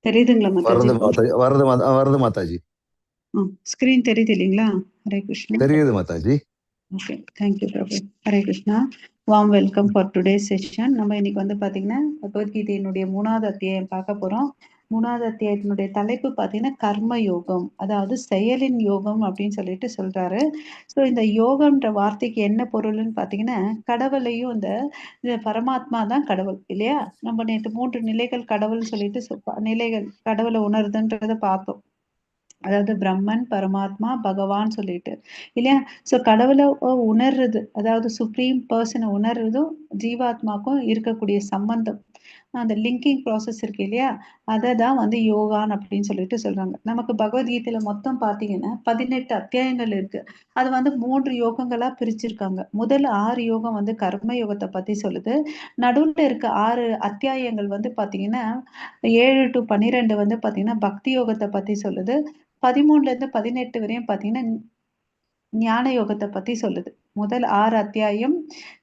தெரியுதுங்களா மாதாஜி? வருது மாதாஜி. ஸ்கிரீன் தெரியுது இல்லைங்களா? ஹரே கிருஷ்ணா. தெரியுது Mataji. Okay, thank you Prabhu. Hare Krishna. Warm welcome for today session. நம்ம இன்னைக்கு வந்து பாத்தீங்கன்னா பகவத்கீதையினுடைய 3வது அத்தியாயம் பார்க்க போறோம். 3வது அத்தியாயத்தினுடைய தலைப்பு பாத்தீங்கன்னா கர்ம யோகம், அதாவது செயலின் யோகம் அப்படின்னு சொல்லிட்டு சொல்றாரு. ஸோ இந்த யோகம்ன்ற வார்த்தைக்கு என்ன பொருள்னு பாத்தீங்கன்னா, கடவுளையும் இந்த பரமாத்மா தான் கடவுள் இல்லையா? நம்ம நேற்று 3 நிலைகள் கடவுள்னு சொல்லிட்டு நிலைகள் கடவுளை உணருதுன்றத பார்த்தோம். அதாவது பிரம்மன், பரமாத்மா, பகவான் சொல்லிட்டு இல்லையா? ஸோ கடவுளை உணர்றது, அதாவது சுப்ரீம் பர்சனை உணர்றதும் ஜீவாத்மாக்கும் இருக்கக்கூடிய சம்பந்தம், அந்த லிங்கிங் ப்ராசஸ் இருக்கு இல்லையா? அதை தான் வந்து யோகான் அப்படின்னு சொல்லிட்டு சொல்றாங்க. நமக்கு பகவத்கீதையில மொத்தம் பார்த்தீங்கன்னா 18 அத்தியாயங்கள் இருக்கு. அது வந்து 3 யோகங்களா பிரிச்சிருக்காங்க. முதல் 6 யோகம் வந்து கர்ம யோகத்தை பத்தி சொல்லுது. நடுவுல இருக்க 6 அத்தியாயங்கள் வந்து பாத்தீங்கன்னா 7 to 12 வந்து பாத்தீங்கன்னா பக்தி யோகத்தை பத்தி சொல்லுது. 13ல இருந்து 18 வரையும் பாத்தீங்கன்னா ஞான யோகத்தை பத்தி சொல்லுது. முதல் 6 அத்தியாயம்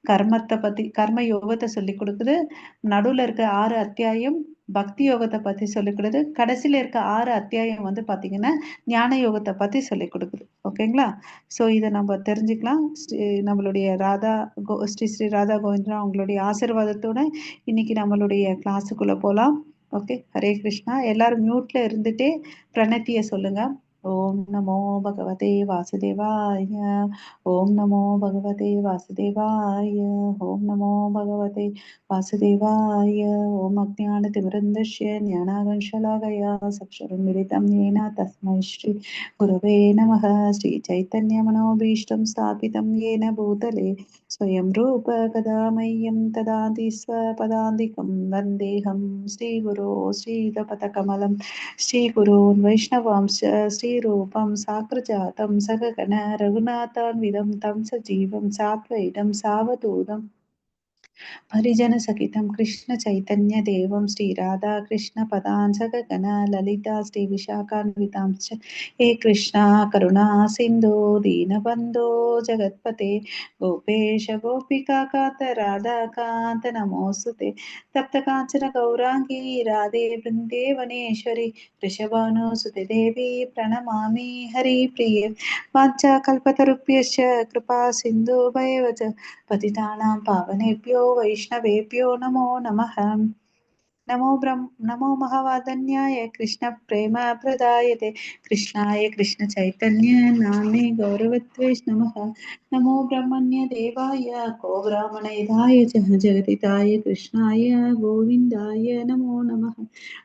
கர்மத்தை பத்தி, கர்ம யோகத்தை சொல்லி கொடுக்குது. நடுவுல இருக்க 6 அத்தியாயம் பக்தி யோகத்தை பத்தி சொல்லிக் கொடுக்குது. கடைசியில இருக்க 6 அத்தியாயம் வந்து பாத்தீங்கன்னா ஞான யோகத்தை பத்தி சொல்லிக் கொடுக்குது. ஓகேங்களா? ஸோ இதை நம்ம தெரிஞ்சுக்கலாம். நம்மளுடைய ஸ்ரீ ஸ்ரீ ராதா கோவிந்தராவ் அவங்களுடைய ஆசீர்வாதத்தோட இன்னைக்கு நம்மளுடைய கிளாஸுக்குள்ள போலாம். ஓகே, ஹரே கிருஷ்ணா. எல்லாரும் மியூட்ல இருந்துட்டே பிரணத்திய சொல்லுங்க. ஓம் நமோ பகவதே வாசுதேவாய. ஓம் நமோ பகவதே வாசுதேவாய. ஓம் நமோ பகவதே வாசுதேவாய. ஓம் அஜ்ஞானதிமிரந்தஸ்ய ஞானாகன்ஷலாகயா சக்ஷரன்மிலிதம் येन तस्मै श्री गुरवे नमः. श्री चैतन्य मनोभीष्टं स्थापितं येन भूतले स्वयं रूप कदा मह्यं ददाति स्वपदान्तिकं वन्देऽहं श्रीगुरो श्रीयुतपदकमलं श्रीगुरून् वैष्णवांश्च श्रीरूपं साग्रजातं सगगण रघुनाथान्वितं तं सजीवं साद्वैतं सावधूतं परिजनसहितं कृष्ण चैतन्य देवं श्रीराधा कृष्ण पदान् सगगण ललिता श्रीविशाखान्वितांश्च हे कृष्णा करुणा सिन्धु दीनबन्धो जगत्पते गोपेश गोपिका कान्त राधाकान्त नमोऽस्तुते तप्त काञ्चन गौराङ्गी राधे वृन्देवनेश्वरी वृषभानुसुते देवी प्रणमामि हरिप्रिये वाञ्छाकल्पतरुभ्यश्च कृपा सिन्धुभैव च पतितानां पावनेभ्यो वैष्णवेभ्यो नमो नमः. नमो महावादन्याय कृष्ण प्रेम प्रदायते कृष्णाय कृष्ण चैतन्य नाम्ने गौरवत्वेष नमः. नमो ब्रह्मण्य देवाय को ब्राह्मणेधाय च जगदिताय कृष्णाय गोविन्दाय नमो नमः.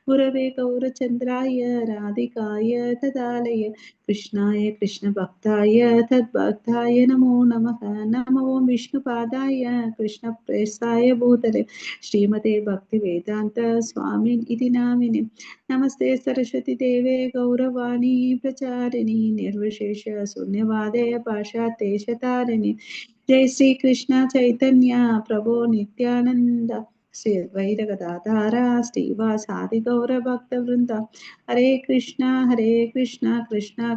गुरवे गौरचन्द्राय राधिकाय तदालय कृष्णाय कृष्ण भक्ताय तद्भक्ताय नमो नमः. नमो विष्णुपादाय कृष्ण प्रेष्ठाय भूतले श्रीमते भक्तिवेदान्त स्वामिन् इति नामिने नमस्ते सरस्वती देवे गौरवाणी प्रचारिणी निर्विशेष शून्यवादे पाशाते शतारिणी. जय श्री कृष्ण चैतन्य प्रभो नित्यानंद श्री अद्वैत गदाधारा श्रीवासादि गौर भक्त वृंदा. हरे कृष्णा कृष्णा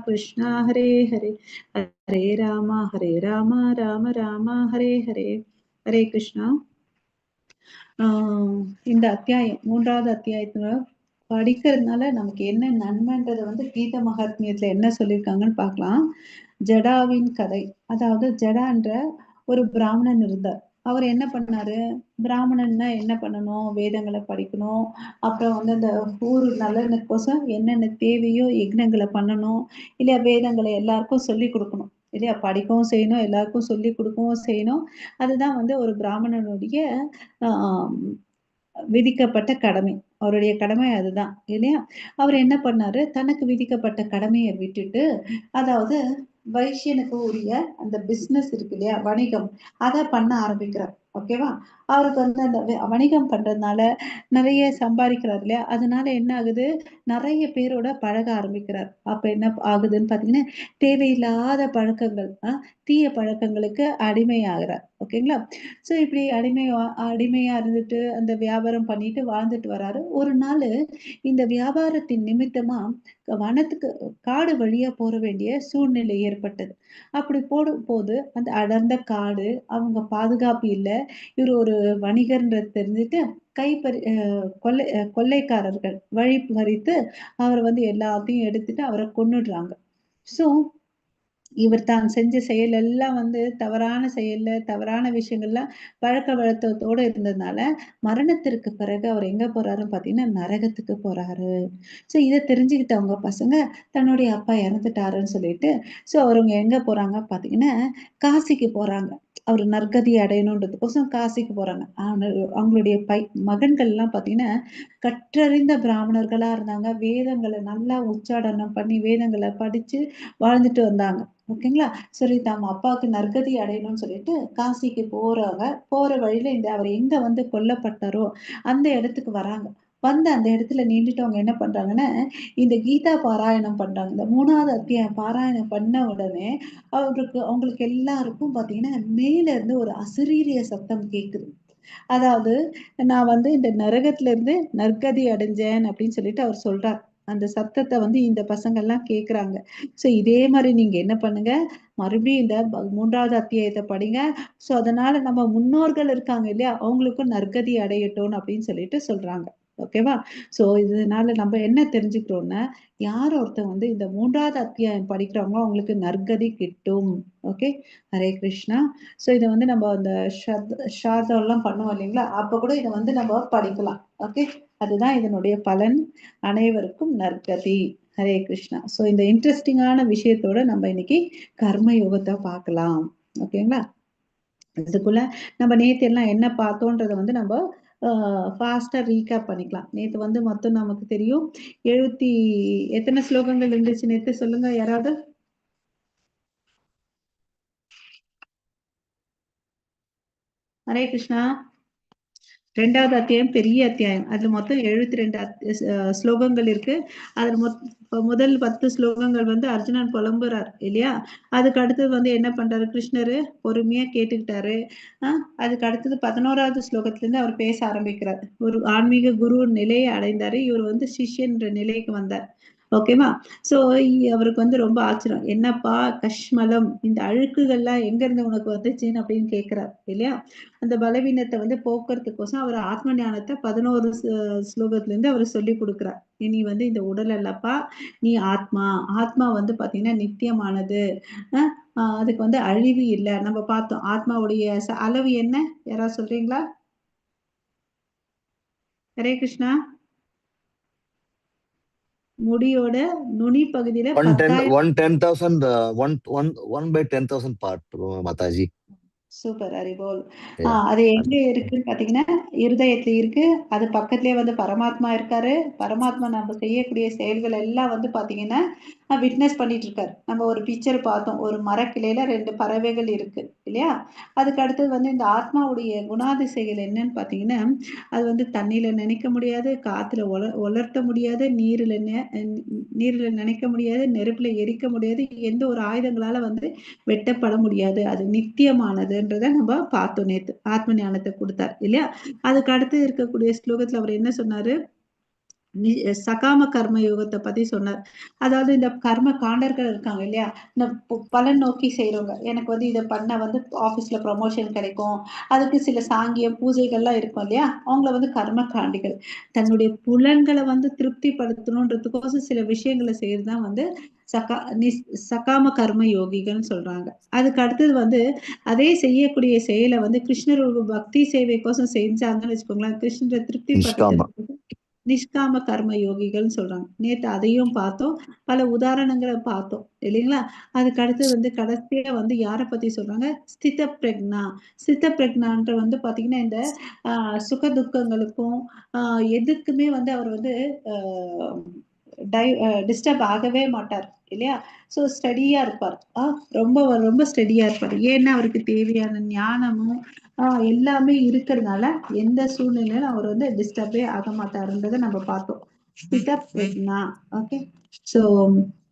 कृष्णा हरे हरे, हरे राम राम राम हरे हरे. हरे कृष्णा. இந்த அத்தியாயம் 3வது அத்தியாயத்துல படிக்கிறதுனால நமக்கு என்ன நன்மைன்றதை வந்து கீத மகாத்மியத்துல என்ன சொல்லியிருக்காங்கன்னு பார்க்கலாம். ஜடாவின் கதை. அதாவது ஜடான்ற ஒரு பிராமணன் இருந்தார். அவர் என்ன பண்ணாரு? பிராமணன்னா என்ன பண்ணணும்? வேதங்களை படிக்கணும். அப்புறம் வந்து அந்த ஊர் நலனுக்கோசம் என்னென்ன தேவையோ யக்னங்களை பண்ணணும் இல்லையா? வேதங்களை எல்லாருக்கும் சொல்லி கொடுக்கணும் இல்லையா? படிக்கவும் செய்யணும், எல்லாருக்கும் சொல்லி கொடுக்கவும் செய்யணும். அதுதான் வந்து ஒரு பிராமணனுடைய விதிக்கப்பட்ட கடமை. அவருடைய கடமை அதுதான் இல்லையா? அவர் என்ன பண்ணாரு? தனக்கு விதிக்கப்பட்ட கடமையை விட்டுட்டு, அதாவது வைசியனுக்கு உரிய அந்த பிசினஸ் இருக்கு இல்லையா, வணிகம், அதை பண்ண ஆரம்பிக்கிறார். ஓகேவா? அவருக்கு வந்து அந்த வணிகம் பண்றதுனால நிறைய சம்பாதிக்கிறார் இல்லையா? அதனால என்ன ஆகுது? நிறைய பேரோட பழக ஆரம்பிக்கிறார். அப்ப என்ன ஆகுதுன்னு பாத்தீங்கன்னா, தேவையில்லாத பழக்கங்கள், தீய பழக்கங்களுக்கு அடிமையாகிறார். ஓகேங்களா? ஸோ இப்படி அடிமையா இருந்துட்டு அந்த வியாபாரம் பண்ணிட்டு வாழ்ந்துட்டு வராரு. ஒரு நாள் இந்த வியாபாரத்தின் நிமித்தமா வனத்துக்கு காடு வழியா போற வேண்டிய சூழ்நிலை ஏற்பட்டது. அப்படி போடும் போது அந்த அடர்ந்த காடு, அவங்க பாதுகாப்பு இல்லை. இவர் ஒரு வணிகர்ன்றது தெரிஞ்சுட்டு கைப்பறி கொள்ளைக்காரர்கள் வழிபறித்து அவரை வந்து எல்லாத்தையும் எடுத்துட்டு அவரை கொன்னுடுறாங்க. ஸோ இவர் தான் செஞ்ச செயல் எல்லாம் வந்து தவறான செயல்ல, தவறான விஷயங்கள்லாம் பழக்கவழக்கத்தோட இருந்ததுனால, மரணத்திற்கு பிறகு அவர் எங்க போறாருன்னு பார்த்தீங்கன்னா, நரகத்துக்கு போறாரு. ஸோ இத தெரிஞ்சுக்கிட்ட அவங்க பசங்க, தன்னுடைய அப்பா இறந்துட்டாருன்னு சொல்லிட்டு, ஸோ அவங்க எங்க போறாங்க பார்த்தீங்கன்னா, காசிக்கு போறாங்க. அவரு நற்கதி அடையணுன்றதுக்கோசரம் காசிக்கு போறாங்க. ஆனா அவங்களுடைய மகன்கள்லாம் பார்த்தீங்கன்னா, கற்றறிந்த பிராமணர்களா இருந்தாங்க. வேதங்கள நல்லா உச்சாடனம் பண்ணி, வேதங்கள படிச்சு வாழ்ந்துட்டு வந்தாங்க. ஓகேங்களா? சரி நம்ம அப்பாவுக்கு நற்கதி அடையணும்னு சொல்லிட்டு காசிக்கு போறாங்க. போற வழியில அவர் எங்க வந்து கொல்லப்பட்டாரோ, அந்த இடத்துக்கு வராங்க. வந்து அந்த இடத்துல நின்னுட்டு அவங்க என்ன பண்றாங்கன்னா, இந்த கீதா பாராயணம் பண்றாங்க. இந்த 3வது அத்தியாயம் பாராயணம் பண்ண உடனே, அவங்களுக்கு எல்லாருக்கும் பார்த்தீங்கன்னா, மேல இருந்து ஒரு அசரீரிய சத்தம் கேட்குது. அதாவது நான் வந்து இந்த நரகத்துல இருந்து நற்கதி அடைஞ்சேன் அப்படின்னு சொல்லிட்டு அவர் சொல்றார். அந்த சத்தத்த வந்து இந்த பசங்கள்லாம் கேட்குறாங்க. ஸோ இதே மாரி நீங்க என்ன பண்ணுங்க, மறுபடியும் இந்த 3வது அத்தியாயத்த படிங்க. ஸோ அதனால நம்ம முன்னோர்கள் இருக்காங்க இல்லையா? அவங்களுக்கும் நற்கதி அடையட்டும் அப்படின்னு சொல்லிட்டு சொல்றாங்க. ஓகேவா? ஸோ இதனால நம்ம என்ன தெரிஞ்சுக்கிறோம்னா, யார் ஒருத்தன் வந்து இந்த 3வது அத்தியாயம் படிக்கிறாங்களோ அவங்களுக்கு நற்கதி கிட்டும். ஓகே. ஹரே கிருஷ்ணா. ஸோ இத வந்து நம்ம அந்த ஷாதம்லாம் பண்ணுவோம் இல்லைங்களா? அப்ப கூட இத வந்து நம்ம படிக்கலாம். ஓகே. அதுதான் இதனுடைய பலன். அனைவருக்கும் நற்கதி. ஹரே கிருஷ்ணா. ஸோ இந்த இன்ட்ரெஸ்டிங்கான விஷயத்தோட நம்ம இன்னைக்கு கர்ம யோகத்த பார்க்கலாம். ஓகேங்களா? இதுக்குள்ள நம்ம நேத்து எல்லாம் என்ன பார்த்தோன்றத வந்து நம்ம ஃபாஸ்ட்டா ரீகேப் பண்ணிக்கலாம். நேத்து வந்து மொத்தம் நமக்கு தெரியும் 70 எத்தன ஸ்லோகங்கள் இருந்துச்சு நேத்து சொல்லுங்க யாராவது? ஹரே கிருஷ்ணா. 2வது அத்தியாயம் பெரிய அத்தியாயம். அதுல மொத்தம் 72 ஸ்லோகங்கள் இருக்கு. அதுல முதல் 10 ஸ்லோகங்கள் வந்து அர்ஜுனன் புலம்புறார் இல்லையா? அதுக்கு அடுத்தது வந்து என்ன பண்றாரு கிருஷ்ணரு? பொறுமையா கேட்டுக்கிட்டாரு. அதுக்கு அடுத்தது 11வது ஸ்லோகத்திலிருந்து அவர் பேச ஆரம்பிக்கிறார். ஒரு ஆன்மீக குரு நிலையை அடைந்தாரு. இவர் வந்து சிஷ்யன்ற நிலைக்கு வந்தார். ஓகேவா? ஸோ அவருக்கு வந்து ரொம்ப ஆச்சரியம். என்னப்பா கஷ்மலம் இந்த அழுக்குகள்லாம் எங்கேருந்து உனக்கு வந்துச்சுன்னு அப்படின்னு கேட்கிறார் இல்லையா? அந்த பலவீனத்தை வந்து போக்குறதுக்கோசம் அவர் ஆத்ம ஞானத்தை 11 ஸ்லோகத்திலேருந்து அவர் சொல்லி கொடுக்குறார். நீ வந்து இந்த உடல் அல்லப்பா, நீ ஆத்மா. ஆத்மா வந்து பார்த்தீங்கன்னா நித்தியமானது. அதுக்கு வந்து அழிவு இல்லை. நம்ம பார்த்தோம் ஆத்மாவுடைய அளவு என்ன? யாராவது சொல்றீங்களா? ஹரே கிருஷ்ணா. முடியோட நுனி பகுதியில 110, 10,000 110,000, 1 by 10,000 part, Mataji. Super Haribol. Yeah. அது எங்க இருக்குன்னு பார்த்தீங்கன்னா, இருதயத்துல இருக்கு. அது பக்கத்திலேயே வந்து பரமாத்மா இருக்காரு. பரமாத்மா நம்ம செய்யக்கூடிய செயல்கள் எல்லாம் வந்து பார்த்தீங்கன்னா, விட்னஸ் பண்ணிட்டு இருக்காரு. நம்ம ஒரு பிக்சர் பார்த்தோம். ஒரு மரக்கிளையில 2 பறவைகள் இருக்கு இல்லையா? அதுக்கு அடுத்தது வந்து இந்த ஆத்மாவுடைய குணாதிசைகள் என்னன்னு பார்த்தீங்கன்னா, அது வந்து தண்ணீல நனைக்க முடியாது, காத்துல உலர்த்த முடியாது, நீர்ல நனைக்க முடியாது, நெருப்புல எரிக்க முடியாது. எந்த ஒரு ஆயுதங்களால வந்து வெட்டப்பட முடியாது. அது நித்தியமானதுன்றத நம்ம பார்த்தோம் நேத்து. ஆத்ம ஞானத்த குடுத்தார் இல்லையா? அதுக்கு அடுத்து இருக்கக்கூடிய ஸ்லோகத்துல அவர் என்ன சொன்னாரு? சகாம கர்ம யோகத்த பத்தி சொன்னார். அதாவது இந்த கர்ம காண்டர்கள் இருக்காங்க இல்லையா? இந்த பலன் நோக்கி செய்றவங்க. எனக்கு வந்து இத பண்ணா வந்து ஆஃபீஸ்ல ப்ரமோஷன் கிடைக்கும். அதுக்கு சில சாங்கியம், பூஜைகள்லாம் இருக்கும் இல்லையா? அவங்கள வந்து கர்ம காண்டிகள். தன்னுடைய புலன்கள வந்து திருப்திப்படுத்தணுன்றதுக்கோசம் சில விஷயங்கள செய்றது தான் வந்து சகா நிஸ் சகாம கர்ம யோகிகள்னு சொல்றாங்க. அதுக்கு அடுத்தது வந்து அதே செய்யக்கூடிய செயல வந்து கிருஷ்ணர் ஒரு பக்தி சேவைக்கோசம் செஞ்சாங்கன்னு வச்சுக்கோங்களேன், கிருஷ்ணர Nishkama. திருப்திப்படுத்துறதுக்கு நிஷ்காம கர்ம யோகிகள்னு சொல்றாங்க. நேத்து அதையும் பார்த்தோம். பல உதாரணங்கள பார்த்தோம். இல்லைங்களா? அதுக்கு அடுத்து வந்து கடைசியா வந்து யார பத்தி சொல்றாங்க? ஸ்தித பிரக்ஞா. ஸ்தித பிரக்ஞான்ற வந்து பார்த்தீங்கன்னா, இந்த சுக துக்கங்களுக்கும் எதுக்குமே வந்து அவர் வந்து அ டிஸ்டர்ப் ஆகவே மாட்டார். இல்லையா? ஸோ ஸ்டடியா இருப்பார். ரொம்ப ரொம்ப ஸ்டடியா இருப்பாரு. ஏன்னா அவருக்கு தேவையான ஞானமும் எல்லாமே இருக்கிறதுனால எந்த சூழ்நிலையிலும் அவர் வந்து டிஸ்டர்பே ஆக மாட்டாருன்றத நம்ம பார்த்தோம். ஸ்தித பிரக்ஞா. ஓகே. ஸோ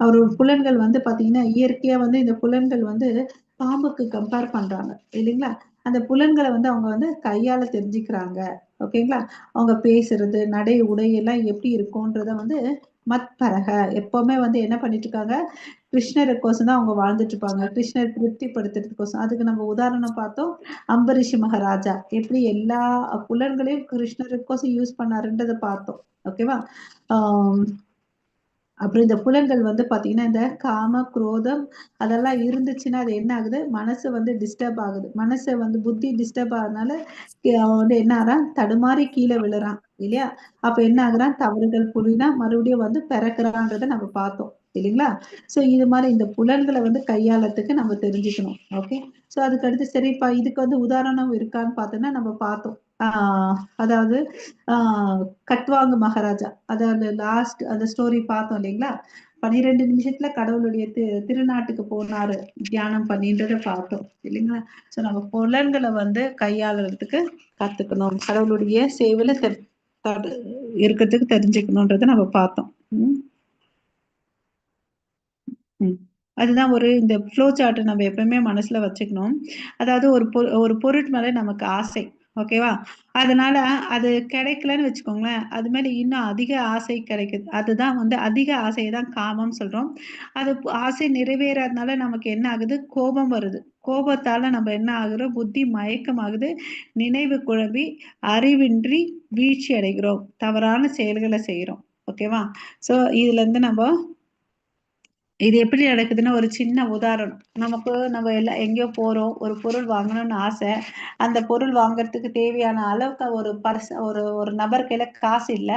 அவரோட புலன்கள் வந்து பார்த்தீங்கன்னா, இயற்கையா வந்து இந்த புலன்கள் வந்து பாம்புக்கு கம்பேர் பண்றாங்க. இல்லைங்களா? அந்த புலன்கள வந்து அவங்க வந்து கையால தெரிஞ்சுக்கிறாங்க. ஓகேங்களா? அவங்க பேசுறது, நடை, உடை எல்லாம் எப்படி இருக்கும்ன்றத வந்து மத்பரக எப்பவுமே வந்து என்ன பண்ணிட்டு இருக்காங்க, கிருஷ்ணருக்கோசம் தான் அவங்க வாழ்ந்துட்டு இருப்பாங்க. கிருஷ்ணர் திருப்திப்படுத்துறதுக்கோசம். அதுக்கு நம்ம உதாரணம் பார்த்தோம். அம்பரீஷ் மகாராஜா எப்படி எல்லா புலன்களையும் கிருஷ்ணருக்கோசம் யூஸ் பண்ணாருன்றத பார்த்தோம். ஓகேவா? ஆஹ் அப்புறம் இந்த புலன்கள் வந்து பாத்தீங்கன்னா, இந்த காம, குரோதம் அதெல்லாம் இருந்துச்சுன்னா, அது என்ன ஆகுது? மனசு வந்து டிஸ்டர்ப் ஆகுது. மனச வந்து புத்தி டிஸ்டர்ப் ஆகுறதுனால, அவன் வந்து என்ன ஆகுறான்? தடுமாறி கீழ விழுறான். இல்லையா? அப்ப என்ன ஆகுறான்? தவறுகள் புரிறான். மறுபடியும் வந்து பிறக்குறான்றத நம்ம பார்த்தோம். இல்லைங்களா? சோ இது மாரி இந்த புலன்கள வந்து கையாளறதுக்கு நம்ம தெரிஞ்சுக்கணும். ஓகே. சோ அதுக்கடுத்து சரிப்பா இதுக்கு வந்து உதாரணம் இருக்கான்னு பார்த்தோம்னா, நம்ம பார்த்தோம். ஆ அதாவது ஆ கட்வாங்க மகாராஜா. அதாவது லாஸ்ட் அந்த ஸ்டோரி பார்த்தோம் இல்லைங்களா? 12 நிமிஷத்துல கடவுளுடைய திருநாட்டுக்கு போனாரு. தியானம் பண்ணின்றத பார்த்தோம். இல்லைங்களா? சோ நம்ம புலன்கள வந்து கையாளுறதுக்கு கத்துக்கணும். கடவுளுடைய சேவையில இருக்கிறதுக்கு தெரிஞ்சுக்கணுன்றத நம்ம பார்த்தோம். ம். ம். அதுதான் இந்த ஃப்ளோ சார்ட் நம்ம எப்பவுமே மனசுல வச்சுக்கணும். அதாவது ஒரு பொருட் மேல நமக்கு ஆசை. ஓகேவா? அதனால அது கிடைக்கலன்னு வச்சுக்கோங்களேன், அது மேல இன்னும் அதிக ஆசை கிடைக்குது. அதுதான் வந்து அதிக ஆசைய தான் காமம்னு சொல்றோம். அது ஆசை நிறைவேறாதனால நமக்கு என்ன ஆகுது? கோபம் வருது. கோபத்தால நம்ம என்ன ஆகுறோம்? புத்தி மயக்கமாகுது. நினைவு குழம்பி அறிவின்றி வீழ்ச்சி அடைகிறோம். தவறான செயல்கள செய்றோம். ஓகேவா? சோ இதுலருந்து நம்ம இது எப்படி நடக்குதுன்னா, ஒரு சின்ன உதாரணம். நம்ம எல்லாம் எங்கேயோ போறோம். ஒரு பொருள் வாங்கணும்னு ஆசை. அந்த பொருள் வாங்குறதுக்கு தேவையான அளவுக்கு ஒரு ஒரு நபர் கையில காசு இல்ல.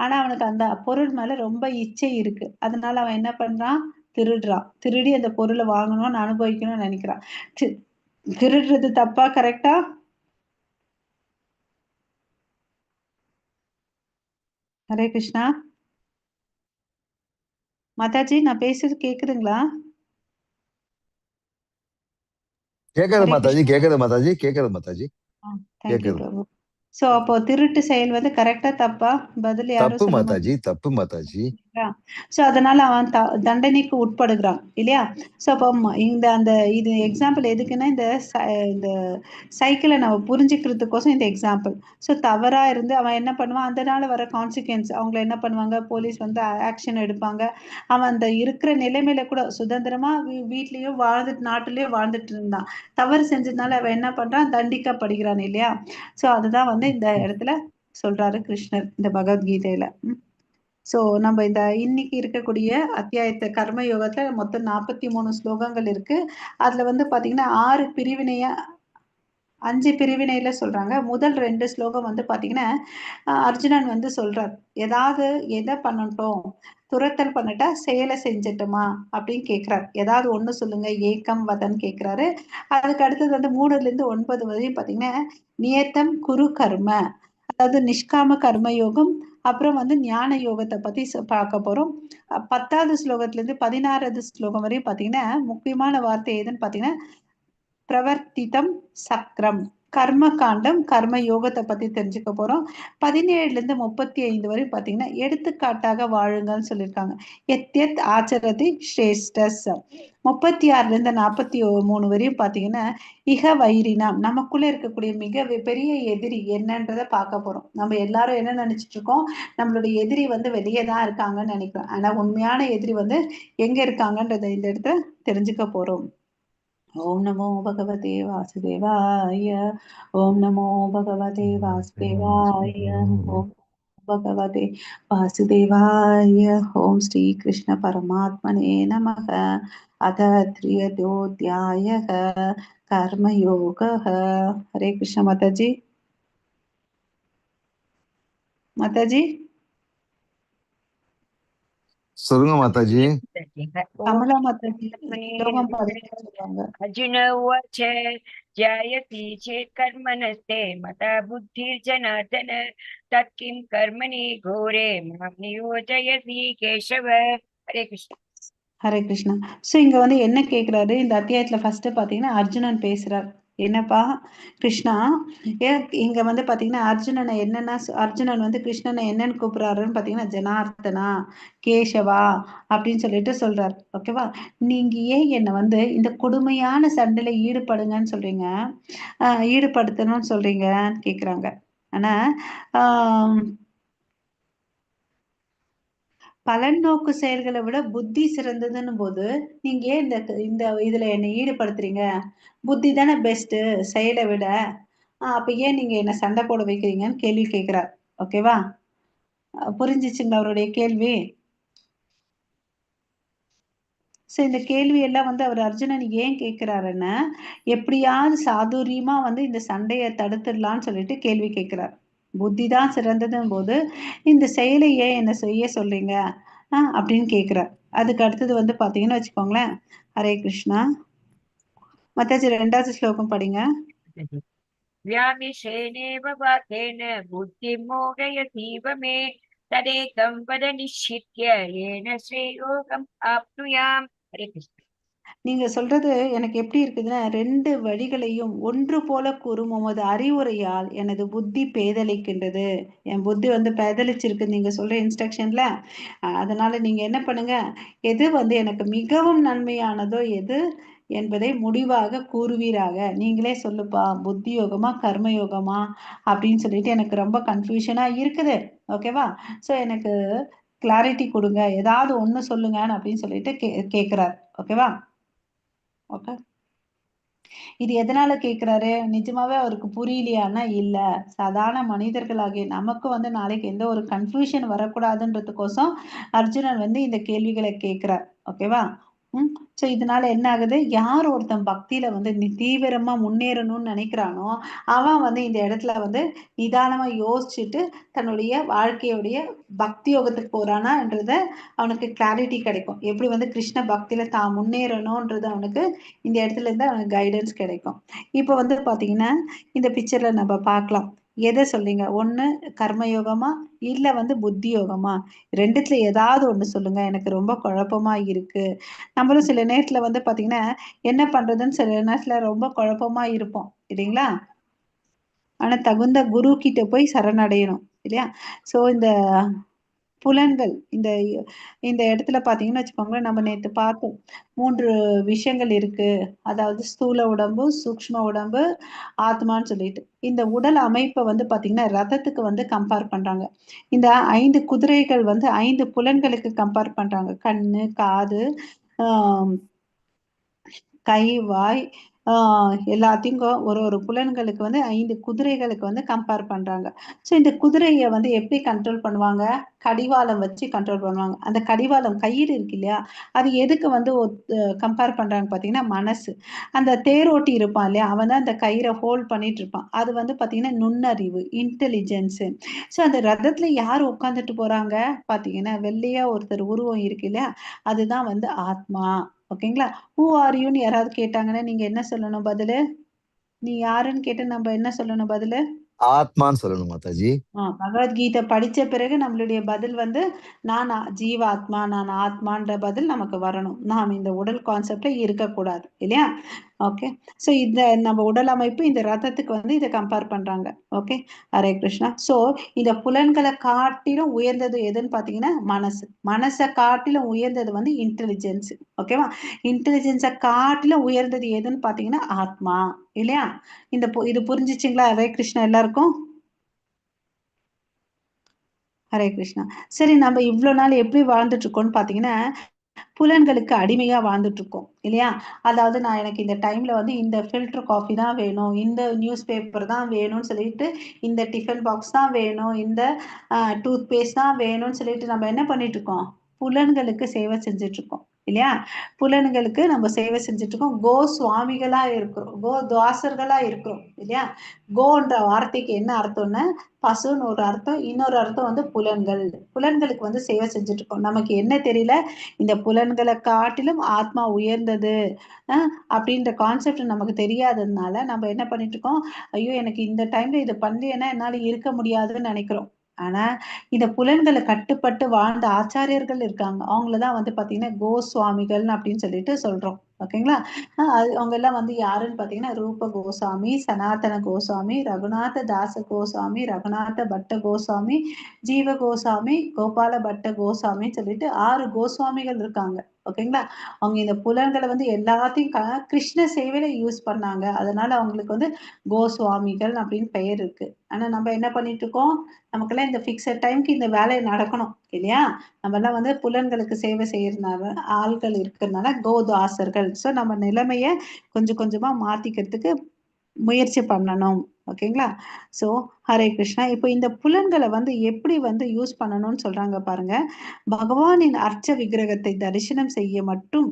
ஆனா, அவனுக்கு அந்த பொருள் மேல ரொம்ப இச்சை இருக்கு. அதனால அவன் என்ன பண்றான்? திருடுறான். திருடி அந்த பொருள வாங்கணும்னு அனுபவிக்கணும்னு நெனைக்கிறான். தி திருடுறது தப்பா? கரெக்ட்டா? ஹரே கிருஷ்ணா. மாதாஜி நான் பேசுறது கேக்குதுங்களா? கேக்குது ஹரே மாதாஜி, கிருஷ்ணா. கேக்குது மாதாஜி, கேக்குது மாதாஜி, தேங்க் யூ கேக்குது. பிரபு. சோ அப்போ திருட்டு செயல் வந்து கரெக்ட்டா? தப்பா? பதில் யாரும் தப்பு சொல்லுங்க. மாதாஜி, தப்பு மாதாஜி. சோ அதனால அவன் தண்டனைக்கு உட்படுகிறான் இல்லையா? சோ அப்போ இது எக்ஸாம்பிள் எதுக்குன்னா இந்த சைக்கிளை நம்ம புரிஞ்சுக்கிறதுக்கோசம் இந்த எக்ஸாம்பிள். ஸோ தவறா இருந்து அவன் என்ன பண்ணுவான்? அதனால வர கான்சிக்வன்ஸ் அவங்கள என்ன பண்ணுவாங்க? போலீஸ் வந்து ஆக்ஷன் எடுப்பாங்க. அவன் அந்த இருக்கிற நிலைமையில கூட சுதந்திரமா வீட்லயும் வாழ்ந்துட்டு நாட்டிலயும் வாழ்ந்துட்டு இருந்தான். தவறு செஞ்சதுனால அவன் என்ன பண்றான்? தண்டிக்கப்படுகிறான் இல்லையா? சோ அதுதான் வந்து இந்த இடத்துல சொல்றாரு கிருஷ்ணர் இந்த பகவத்கீதையில. சோ நம்ம இன்னைக்கு இருக்கக்கூடிய அத்தியாயத்தை கர்ம யோகத்துல மொத்தம் 43 ஸ்லோகங்கள் இருக்கு. அதுல வந்து பாத்தீங்கன்னா 5 பிரிவினையில சொல்றாங்க. முதல் 2 ஸ்லோகம் வந்து பாத்தீங்கன்னா, அர்ஜுனன் வந்து சொல்றார். ஏதாவது எத பண்ணட்டும்? துரத்தல் பண்ணட்டா? செயல செஞ்சட்டுமா? அப்படின்னு கேட்கிறார். ஏதாவது ஒண்ணு சொல்லுங்க. ஏகம் வதன்னு கேட்கிறாரு. அதுக்கு அடுத்தது வந்து 3ல இருந்து 9 வரையும் பாத்தீங்கன்னா, நியத்தம் குரு கர்ம. அதாவது நிஷ்காம கர்ம யோகம். அப்புறம் வந்து ஞான யோகத்தை பத்தி பார்க்க போறோம். 10வது ஸ்லோகத்துல இருந்து 16வது ஸ்லோகம் வரையும் பாத்தீங்கன்னா, முக்கியமான வார்த்தை எதுன்னு பாத்தீங்கன்னா, பிரவர்த்திதம் சக்கரம். கர்ம காண்டம் கர்ம யோகத்தை பத்தி தெரிஞ்சுக்க போறோம். 17ல இருந்து 35 வரை பாத்தீங்கன்னா எடுத்துக்காட்டாக வாழுங்கள்னு சொல்லியிருக்காங்க. எத் எத் ஆச்சரதி ஸ்ரேஷ்டஸ். 36ல இருந்து 43 வரையும் பாத்தீங்கன்னா இக வைரினாம் நமக்குள்ள இருக்கக்கூடிய மிக பெரிய எதிரி என்னன்றதை பார்க்க போறோம். நம்ம எல்லாரும் என்ன நினைச்சிட்டு இருக்கோம்? நம்மளுடைய எதிரி வந்து வெளியே தான் இருக்காங்கன்னு நினைக்கிறோம். ஆனா உண்மையான எதிரி வந்து எங்க இருக்காங்கன்றதை இந்த இடத்துல தெரிஞ்சுக்க போறோம். ஓம் நமோ பகவதே வாசுதேவாய. ஓம் நமோ பகவதே வாசுதேவாய. ஓம் பகவதே வாசுதேவாய. ஓம் ஸ்ரீ கிருஷ்ண பரமாத்மனே நமக. அத த்ரியதோத்யாயः கர்மயோகः. ஹரே கிருஷ்ண மாதாஜி. மாதாஜி சொல்லுங்க மாதாஜி. கமலா மாதாஜி ஸ்லோகம் 16 சொல்லுவாங்க. अर्जुन उवाच जायसी चेत् कर्मणस्ते मता बुद्धिर्जनार्दन तत्किं कर्मणि घोरे मां नियोजयसि केशव. हरे कृष्ण. ஹரே கிருஷ்ணா. சோ இங்க வந்து என்ன கேக்குறாரு? இந்த அத்தியாயத்துல ஃபர்ஸ்ட் பாத்தீங்கன்னா அர்ஜுனன் பேசுறார். என்னப்பா கிருஷ்ணா, இங்க வந்து பாத்தீங்கன்னா அர்ஜுனன் வந்து கிருஷ்ணனை என்னன்னு கூப்பிடுறாருன்னு பாத்தீங்கன்னா ஜனார்த்தனா, கேசவா அப்படின்னு சொல்லிட்டு சொல்றாரு. ஓகேவா? நீங்க ஏன் என்ன வந்து இந்த கொடுமையான சண்டையில ஈடுபடுங்கன்னு சொல்றீங்க? ஈடுபடுத்தணும்னு சொல்றீங்கன்னு கேக்குறாங்க. ஆனா ஆஹ் பலன் நோக்கு செயல்களை விட புத்தி சிறந்ததுன்னு போது நீங்க ஏன் இந்த இந்த இதுல என்னை ஈடுபடுத்துறீங்க? புத்தி தானே பெஸ்ட் செயலை விட. அப்ப ஏன் நீங்க என்ன சண்டை போட வைக்கிறீங்கன்னு கேள்வி கேட்கிறார். ஓகேவா? புரிஞ்சிச்சுங்களா அவருடைய கேள்வி? ஸோ இந்த கேள்வி எல்லாம் வந்து அவர் அர்ஜுனன் ஏன் கேட்கிறாருன்னா, எப்படியாவது சாதுரியமா வந்து இந்த சண்டையை தடுத்துடலான்னு சொல்லிட்டு கேள்வி கேட்கிறார். புத்தி தான் சிறந்ததும் போது இந்த செயலை ஏன் என்ன செய்ய சொல்றீங்க அப்படின்னு கேட்கிறார். அதுக்கு அடுத்தது வந்து பாத்தீங்கன்னு வச்சுக்கோங்களேன். ஹரே கிருஷ்ணா. மத்தாச்சி 2வது ஸ்லோகம் படிங்க. व्यामिश्रेणेव वाक्येन बुद्धिं मोहयसीव मे तदेकं वद निश्चित्य येन श्रेयोगम् आप्नुयाम्. हरे कृष्ण. நீங்க சொல்றது எனக்கு எப்படி இருக்குதுன்னா, 2 வழிகளையும் ஒன்று போல கூறும் உமது அறிவுரையால் எனது புத்தி பேதலிக்கின்றது. என் புத்தி வந்து பேதலிச்சிருக்கு நீங்க சொல்ற இன்ஸ்ட்ரக்ஷன்ல. அதனால நீங்க என்ன பண்ணுங்க, எது வந்து எனக்கு மிகவும் நன்மையானதோ எது என்பதை முடிவாக கூறுவீராக. நீங்களே சொல்லுப்பா, புத்தி யோகமா கர்ம யோகமா அப்படின்னு சொல்லிட்டு எனக்கு ரொம்ப கன்ஃபியூஷனா இருக்குது. ஓகேவா? ஸோ எனக்கு கிளாரிட்டி கொடுங்க, ஏதாவது ஒண்ணு சொல்லுங்கன்னு அப்படின்னு சொல்லிட்டு கேட்கிறார். ஓகேவா? ஓகே. இது எதனால கேட்கிறாரு? நிஜமாவே அவருக்கு புரியலையான்னா இல்ல. சாதாரண மனிதர்களாகிய நமக்கு வந்து நாளைக்கு எந்த ஒரு கன்ஃபியூஷன் வரக்கூடாதுன்றதுக்கோசம் அர்ஜுனன் வந்து இந்த கேள்விகளை கேட்கிறார். ஓகேவா? ஸோ இதனால என்ன ஆகுது? யார் ஒருத்தன் பக்தியில வந்து தீவிரமா முன்னேறணும்னு நினைக்கிறானோ, அவன் வந்து இந்த இடத்துல வந்து நிதானமா யோசிச்சுட்டு தன்னுடைய வாழ்க்கையுடைய பக்தி யோகத்துக்கு போறானான்றத அவனுக்கு கிளாரிட்டி கிடைக்கும். எப்படி வந்து கிருஷ்ண பக்தியில தான் முன்னேறணும்ன்றது அவனுக்கு இந்த இடத்துல இருந்து அவனுக்கு கைடன்ஸ் கிடைக்கும். இப்போ வந்து பாத்தீங்கன்னா, இந்த பிக்சர்ல நம்ம பார்க்கலாம். எதை சொல்றீங்க? ஒண்ணு கர்மயோகமா? இல்ல வந்து புத்தி யோகமா? 2த்துல ஏதாவது ஒண்ணு சொல்லுங்க. எனக்கு ரொம்ப குழப்பமா இருக்கு. நம்மளும் சில நேரத்துல வந்து பாத்தீங்கன்னா, என்ன பண்றதுன்னு சில நேரத்துல ரொம்ப குழப்பமா இருப்போம். இல்லைங்களா? ஆனா தகுந்த குரு கிட்ட போய் சரணடையணும். இல்லையா? ஸோ இந்த புலன்கள் இந்த இந்த இடத்துல பார்த்தீங்கன்னு வச்சுக்கோங்களேன், நம்ம நேத்து பார்த்தோம். 3 விஷயங்கள் இருக்கு. அதாவது ஸ்தூல உடம்பு, சூக்ஷ்ம உடம்பு, ஆத்மான்னு சொல்லிட்டு. இந்த உடல் அமைப்ப வந்து பார்த்தீங்கன்னா, ரதத்துக்கு வந்து கம்பேர் பண்றாங்க. இந்த 5 குதிரைகள் வந்து 5 புலன்களுக்கு கம்பேர் பண்றாங்க. கண்ணு, காது, ஆ கை, வாய் எல்லாத்தையும் ஒரு புலன்களுக்கு வந்து 5 குதிரைகளுக்கு வந்து கம்பேர் பண்றாங்க. ஸோ இந்த குதிரைய வந்து எப்படி கண்ட்ரோல் பண்ணுவாங்க? கடிவாளம் வச்சு கண்ட்ரோல் பண்ணுவாங்க. அந்த கடிவாளம் கயிறு இருக்கு இல்லையா? அது எதுக்கு வந்து கம்பேர் பண்றாங்க பார்த்தீங்கன்னா, மனசு. அந்த தேரோட்டி இருப்பான் இல்லையா? அவன் தான் அந்த கயிற ஹோல்ட் பண்ணிட்டு இருப்பான். அது வந்து பார்த்தீங்கன்னா, நுண்ணறிவு, இன்டெலிஜென்ஸ். ஸோ அந்த ரதத்துல யார் உட்கார்ந்துட்டு போறாங்க? பார்த்தீங்கன்னா, வெள்ளையா ஒருத்தர் உருவம் இருக்கு இல்லையா? அதுதான் வந்து ஆத்மா. ஓகேங்களா? ஹூ ஆர் யூன்னு யாராவது கேட்டாங்கன்னா, நீங்க என்ன சொல்லணும் பதிலு? நீ யாருன்னு கேட்டு நம்ம என்ன சொல்லணும் பதிலு? ஆத்மான்னு சொல்லணும் மாதாஜி. பகவத்கீதை படிச்ச பிறகு நம்மளுடைய பதில் வந்து, நான் ஜீவாத்மா, நான் ஆத்மான்ற பதில் நமக்கு வரணும். நாம் இந்த உடல் கான்செப்ட்ல இருக்கக்கூடாது. இல்லையா? ஓகே. ஸோ இந்த நம்ம உடல் அமைப்பு இந்த ரதத்துக்கு வந்து இத கம்பேர் பண்றாங்க. ஓகே. ஹரே கிருஷ்ணா. ஸோ இந்த புலன்களை காட்டிலும் உயர்ந்தது எதுன்னு பார்த்தீங்கன்னா, மனசு. மனச காட்டிலும் உயர்ந்தது வந்து இன்டெலிஜென்ஸ். ஓகேவா? இன்டெலிஜென்ஸ காட்டிலும் உயர்ந்தது எதுன்னு பார்த்தீங்கன்னா, ஆத்மா. இல்லையா? இது புரிஞ்சுச்சுங்களா? ஹரே கிருஷ்ணா எல்லாருக்கும்? ஹரே கிருஷ்ணா. சரி, நம்ம இவ்ளோ நாள் எப்படி வாழ்ந்துட்டு இருக்கோம்ன்னு பார்த்தீங்கன்னா, புலன்களுக்கு அடிமையா வாழ்ந்துட்டு இருக்கோம். இல்லையா? அதாவது நான் எனக்கு இந்த டைம்ல வந்து இந்த ஃபில்டர் காஃபி தான் வேணும். இந்த நியூஸ் பேப்பர் தான் வேணும்னு சொல்லிட்டு, இந்த டிஃபன் பாக்ஸ் தான் வேணும். இந்த டூத் பேஸ்ட் தான் வேணும்னு சொல்லிட்டு நம்ம என்ன பண்ணிட்டு இருக்கோம்? புலன்களுக்கு சேவை செஞ்சுட்டு இருக்கோம். இல்லையா? புலன்களுக்கு நம்ம சேவை செஞ்சுட்டு இருக்கோம். கோ சுவாமிகளா இருக்கிறோம். கோ தாசர்களா இருக்கிறோம். இல்லையா? கோன்ற வார்த்தைக்கு என்ன அர்த்தம்னா, பசுன்னு ஒரு அர்த்தம். இன்னொரு அர்த்தம் வந்து புலன்கள். புலன்களுக்கு வந்து சேவை செஞ்சுட்டு இருக்கோம். நமக்கு என்ன தெரியல, இந்த புலன்களை காட்டிலும் ஆத்மா உயர்ந்தது அப்படின்ற கான்செப்ட் நமக்கு தெரியாததுனால நம்ம என்ன பண்ணிட்டு இருக்கோம், ஐயோ எனக்கு இந்த டைம்ல இது பண்ணலைன்னா என்னால இருக்க முடியாதுன்னு நினைக்கிறோம். ஆனா இந்த புலன்களை கட்டுப்பட்டு வாழ்ந்த ஆச்சாரியர்கள் இருக்காங்க. அவங்களதான் வந்து பாத்தீங்கன்னா கோஸ்வாமிகள் அப்படின்னு சொல்லிட்டு சொல்றோம். ஓகேங்களா? அவங்க எல்லாம் வந்து யாருன்னு பாத்தீங்கன்னா, ரூப கோசாமி, சனாதன கோசாமி, ரகுநாத தாச கோசாமி, ரகுநாத பட்ட கோசாமி, ஜீவ கோசாமி, கோபால பட்ட கோசாமின்னு சொல்லிட்டு 6 கோஸ்வாமிகள் இருக்காங்க. ஓகேங்களா? அவங்க இந்த புலன்களை வந்து எல்லாத்தையும் கிருஷ்ண சேவையில யூஸ் பண்ணாங்க. அதனால அவங்களுக்கு வந்து கோஸ்வாமிகள் அப்படின்னு பெயர் இருக்கு. ஆனா நம்ம என்ன பண்ணிட்டு இருக்கோம்? நமக்கெல்லாம் இந்த ஃபிக்ஸட் டைம்க்கு இந்த வேலை நடக்கணும் இல்லையா? நம்ம எல்லாம் வந்து புலன்களுக்கு சேவை செய்யறதுனால ஆள்கள் இருக்கிறதுனால கோதாசர்கள். ஸோ நம்ம நிலைமைய கொஞ்சம் கொஞ்சமா மாத்திக்கிறதுக்கு முயற்சி பண்ணணும். ஓகேங்களா? ஸோ ஹரே கிருஷ்ணா. இப்போ இந்த புலன்களை வந்து எப்படி வந்து யூஸ் பண்ணணும்னு சொல்றாங்க பாருங்க. பகவானின் அர்ச்ச விக்கிரகத்தை தரிசனம் செய்ய மட்டும்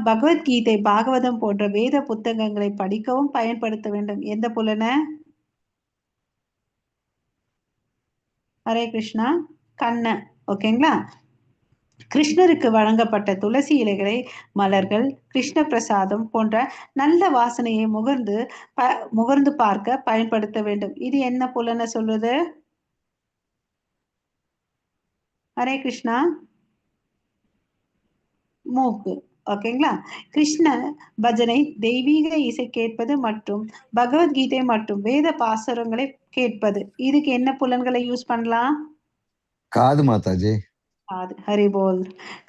பகவத்கீதை, பாகவதம் போன்ற வேத புத்தகங்களை படிக்கவும் பயன்படுத்த வேண்டும். எந்த புலன? ஹரே கிருஷ்ணா. கண்ண. ஓகேங்களா? கிருஷ்ணருக்கு வழங்கப்பட்ட துளசி இலைகளை, மலர்கள், கிருஷ்ண பிரசாதம் போன்ற நல்ல வாசனையை முகர்ந்து பார்க்க பயன்படுத்த வேண்டும். இது என்ன புலன சொல்லுது? ஹரே கிருஷ்ணா. மூக்கு. ஓகேங்களா? கிருஷ்ண பஜனை, தெய்வீக இசை கேட்பது மற்றும் பகவத்கீதை மற்றும் வேத பாசுரங்களை கேட்பது. இதுக்கு என்ன புலன்களை யூஸ் பண்ணலாம்? காது மாதாஜி. ஹரிபோல்.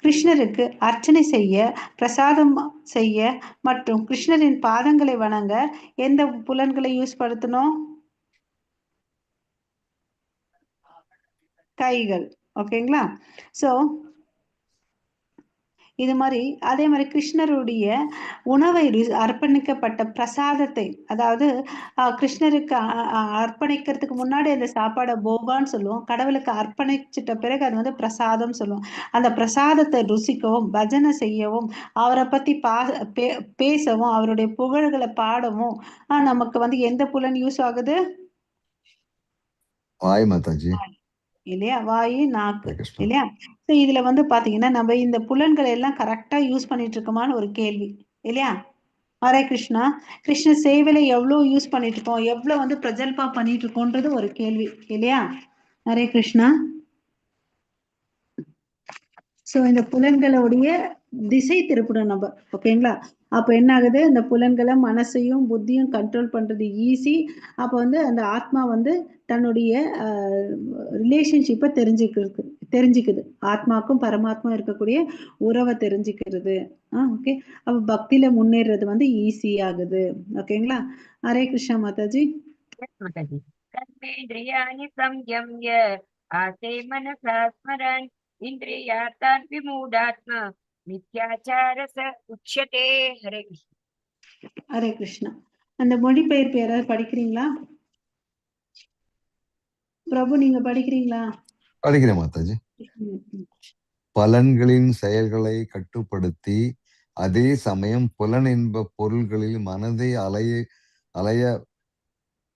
கிருஷ்ணருக்கு அர்ச்சனை செய்ய, பிரசாதம் செய்ய மற்றும் கிருஷ்ணரின் பாதங்களை வணங்க எந்த புலன்களை யூஸ் படுத்தணும்? கைகள். ஓகேங்களா? சோ இது மாதிரி அதே மாதிரி கிருஷ்ணருடைய உணவை அர்ப்பணிக்கப்பட்ட பிரசாதத்தை, அதாவது கிருஷ்ணருக்கு அர்ப்பணிக்கிறதுக்கு முன்னாடி அந்த சாப்பாடை போகான்னு சொல்லுவோம். கடவுளுக்கு அர்ப்பணிச்சிட்ட பிறகு அது வந்து பிரசாதம் சொல்லுவோம். அந்த பிரசாதத்தை ருசிக்கவும், பஜனை செய்யவும், அவரை பத்தி பேசவும், அவருடைய புகழ்களை பாடவும் நமக்கு வந்து எந்த புலன் யூஸ் ஆகுது? வாய் மாதாஜி. இல்லையா? வாயு, நாக்கு. இல்லையா? இதுல வந்து பாத்தீங்கன்னா நம்ம இந்த புலன்களை எல்லாம் கரெக்டா யூஸ் பண்ணிட்டு இருக்கோமான்னு ஒரு கேள்வி இல்லையா? ஹரே கிருஷ்ணா. கிருஷ்ண சேவையில எவ்வளவு யூஸ் பண்ணிட்டு இருக்கோம், எவ்வளவு வந்து பிரஜல்பா பண்ணிட்டு இருக்கோன்றது ஒரு கேள்வி இல்லையா? ஹரே கிருஷ்ணா. சோ இந்த புலன்களுடைய திசை திருப்பணும் நம்ம. ஓகேங்களா? அப்ப என்ன ஆகுது? இந்த புலன்களை மனசையும் புத்தியும் கண்ட்ரோல் பண்றது ஈஸி. அப்ப வந்து அந்த ஆத்மா வந்து தன்னுடைய ரிலேஷன்ஷிப்பை தெரிஞ்சுக்குது. ஆத்மாக்கும் பரமாத்மா இருக்கக்கூடிய உறவை தெரிஞ்சுக்கிறது. ஓகே. அப்ப பக்தியில முன்னேறது வந்து ஈஸி ஆகுது. ஓகேங்களா? ஹரே கிருஷ்ணா மாதாஜி. மாதாஜி. கர்மேந்திரியாணி சம்யம்ய ஆசே மனசா ஸ்மரன் இந்திரியார்த்தான் விமூடாத்மா மித்யாச்சாரஸ உச்யதே. ஹரே கிருஷ்ணா. ஹரே கிருஷ்ணா. அந்த மொழிபெயர்ப்பு யாராவது படிக்கிறீங்களா? பிரபு நீங்க படிக்கிறீங்களா? படிக்கிறேன் மாதாஜி. பலன்களின் செயல்களை கட்டுப்படுத்தி அதே சமயம் புலனின்ப பொருள்களில் மனதை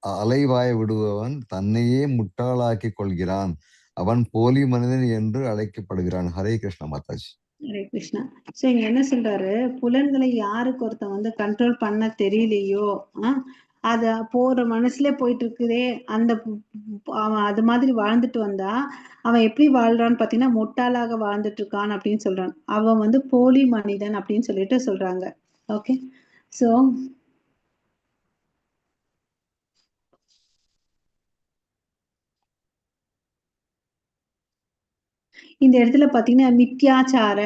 அலைவாய விடுபவன் தன்னையே முட்டாளாக்கி கொள்கிறான். அவன் போலி மனிதன் என்று அழைக்கப்படுகிறான். ஹரே கிருஷ்ண மாதாஜி. ஹரே கிருஷ்ணா. சோ இங்க என்ன சொல்றாரு? புலன்களை யாருக்கு ஒருத்தன் வந்து கண்ட்ரோல் பண்ண தெரியலையோ, அத போற மனசுல போயிட்டு இருக்குதே, அவன் அது மாதிரி வாழ்ந்துட்டு வந்தா அவன் எப்படி வாழ்றான்னு பாத்தீங்கன்னா முட்டாளாக வாழ்ந்துட்டு இருக்கான் அப்படின்னு சொல்றான். அவன் வந்து போலி மனிதன் அப்படின்னு சொல்லிட்டு சொல்றாங்க. ஓகே. சோ இந்த இடத்துல பாத்தீங்கன்னா மித்யாச்சார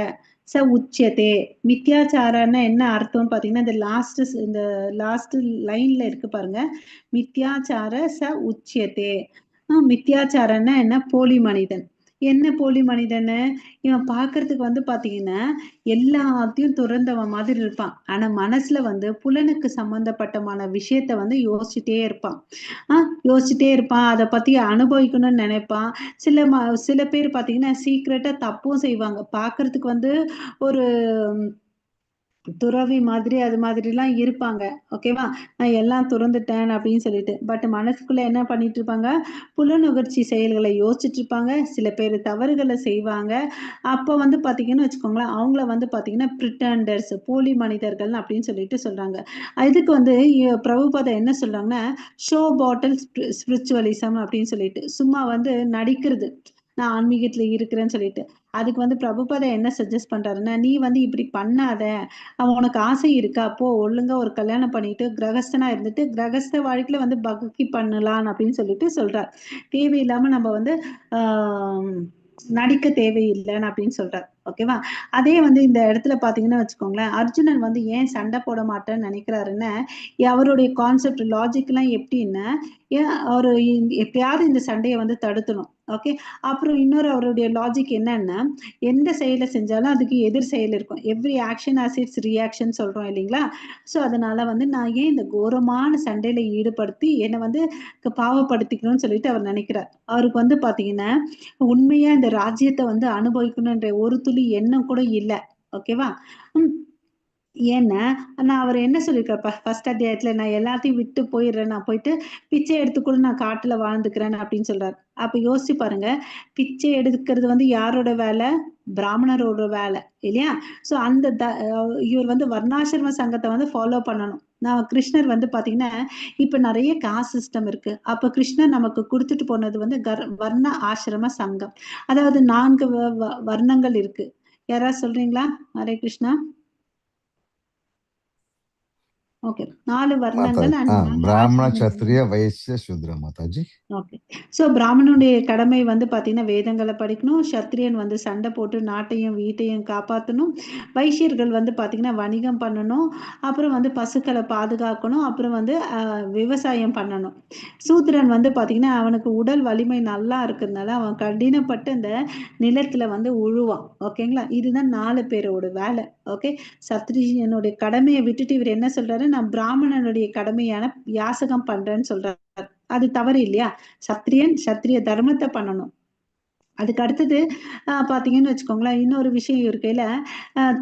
ச உச்சதே. மித்யாச்சாரன்னா என்ன அர்த்தம்னு பாத்தீங்கன்னா இந்த லாஸ்ட் லைன்ல இருக்கு பாருங்க. மித்யாச்சார ச உச்சதே. மித்யாச்சாரன்னா என்ன? போலி மனிதன். என்ன போலி மனிதன்னு? இவன் பாக்குறதுக்கு வந்து பாத்தீங்கன்னா எல்லாத்தையும் துறந்தவன் மாதிரி இருப்பான். ஆனா மனசுல வந்து புலனுக்கு சம்பந்தப்பட்டமான விஷயத்த வந்து யோசிச்சுட்டே இருப்பான். அதை பத்தி அனுபவிக்கணும்னு நினைப்பான். சில பேர் பாத்தீங்கன்னா சீக்கிரட்டா தப்பும் செய்வாங்க. பாக்குறதுக்கு வந்து ஒரு துறவி மாதிரி அது மாதிரிலாம் இருப்பாங்க. ஓகேவா? நான் எல்லாம் துறந்துட்டேன் அப்படின்னு சொல்லிட்டு. பட் மனசுக்குள்ள என்ன பண்ணிட்டு இருப்பாங்க? புலனுகர்ச்சி செயல்களை யோசிச்சுட்டு இருப்பாங்க. சில பேர் தவறுகளை செய்வாங்க. அப்ப வந்து பாத்தீங்கன்னு வச்சுக்கோங்களேன், அவங்கள வந்து பாத்தீங்கன்னா பிரிட்டண்டர்ஸ், போலி மனிதர்கள் அப்படின்னு சொல்லிட்டு சொல்றாங்க. இதுக்கு வந்து பிரபுபாதா என்ன சொல்றாங்கன்னா ஷோ பாட்டில் ஸ்பிரிச்சுவலிசம் அப்படின்னு சொல்லிட்டு, சும்மா வந்து நடிக்கிறது, நான் ஆன்மீகத்துல இருக்கிறேன்னு சொல்லிட்டு. அதுக்கு வந்து பிரபுபாதா என்ன சஜஸ்ட் பண்றாருன்னா, நீ வந்து இப்படி பண்ணாத, உனக்கு ஆசை இருக்கா, அப்போ ஒழுங்கா ஒரு கல்யாணம் பண்ணிட்டு கிரகஸ்தனா இருந்துட்டு கிரகஸ்த வாழ்க்கையில வந்து பக்தி பண்ணலாம் அப்படின்னு சொல்லிட்டு சொல்றார். தேவையில்லாம நம்ம வந்து நடிக்க தேவையில்லைன்னு அப்படின்னு சொல்றார். ஓகேவா? அதே வந்து இந்த இடத்துல பார்த்தீங்கன்னா வச்சுக்கோங்களேன், அர்ஜுனன் வந்து ஏன் சண்டை போட மாட்டேன்னு நினைக்கிறாருன்னா, அவருடைய கான்செப்ட் லாஜிக்லாம் எப்படின்னா, அவரு எப்படியாவது இந்த சண்டைய வந்து தடுக்கணும். ஓகே. அப்புறம் இன்னொரு அவருடைய லாஜிக் என்னன்னா, எந்த செயல செஞ்சாலும் அதுக்கு எதிர் செயல் இருக்கும். Every action has its reaction சொல்றோம் இல்லைங்களா? ஸோ அதனால வந்து நான் ஏன் இந்த கோரமான சண்டையில ஈடுபடுத்தி என்னை வந்து பாவப்படுத்திக்கணும்னு சொல்லிட்டு அவர் நினைக்கிறார். அவருக்கு வந்து பார்த்தீங்கன்னா, உண்மையா இந்த ராஜ்யத்தை வந்து அனுபவிக்கணுன்ற ஒரு துளி எண்ணம் கூட இல்ல. ஓகேவா? ம். ஏன்னா, நான் அவர் என்ன சொல்லியிருக்காரு ஃபர்ஸ்ட் அத்தியாயத்துல, நான் எல்லாத்தையும் விட்டு போயிடுறேன். நான் போயிட்டு பிச்சை எடுத்து கூட நான் காட்டுல வாழ்ந்துக்கிறேன் அப்படின்னு சொல்றாரு. அப்ப யோசிச்சு பாருங்க. பிச்சை எடுக்கிறது வந்து யாரோட வேலை? பிராமணரோட வேலை இல்லையா? ஸோ அந்த இவர் வந்து வர்ணாசிரம சங்கத்தை வந்து ஃபாலோ பண்ணணும். நான் கிருஷ்ணர் வந்து பாத்தீங்கன்னா, இப்ப நிறைய காஸ்ட் சிஸ்டம் இருக்கு. அப்ப கிருஷ்ணர் நமக்கு கொடுத்துட்டு போனது வந்து வர்ண ஆசிரம சங்கம். அதாவது 4 வர்ணங்கள் இருக்கு. யாராவது சொல்றீங்களா? ஹரே கிருஷ்ணா. ஓகே. 4 வர்ணங்கள் மாதாஜி அண்ட் 4 பிராமண ஆசிரமங்கள். சத்திரிய வைசிய சூத்ர மாதாஜி. ஓகே. ஸோ பிராமணனுடைய கடமை வந்து பார்த்தீங்கன்னா, வேதங்கள படிக்கணும். சத்திரியன் வந்து சண்டை போட்டு நாட்டையும், வீட்டையும் காப்பாத்தணும். வைசியர்கள் வந்து பார்த்தீங்கன்னா, வணிகம் பண்ணணும். அப்புறம் வந்து பசுக்கள பாதுகாக்கணும். அப்புறம் வந்து விவசாயம் பண்ணணும். சூத்திரன் வந்து பார்த்தீங்கன்னா, அவனுக்கு உடல் வலிமை நல்லா இருக்கிறதுனால, அவன் கடினப்பட்டு இந்த நிலத்துல வந்து உழுவான். ஓகேங்களா? இதுதான் 4 பேரோட வேலை. ஓகே. சத்திரியனுடைய கடமையை விட்டுட்டு இவர் என்ன சொல்றாரு, நான் பிராமணனுடைய கடமையான யாசகம் பண்றேன்னு சொல்றாரு. அது தவறு இல்லையா? சத்திரிய தர்மத்தை பண்ணணும். அதுக்கு அடுத்தது பாத்தீங்கன்னு வச்சுக்கோங்களேன், இன்னொரு விஷயம் இருக்கையில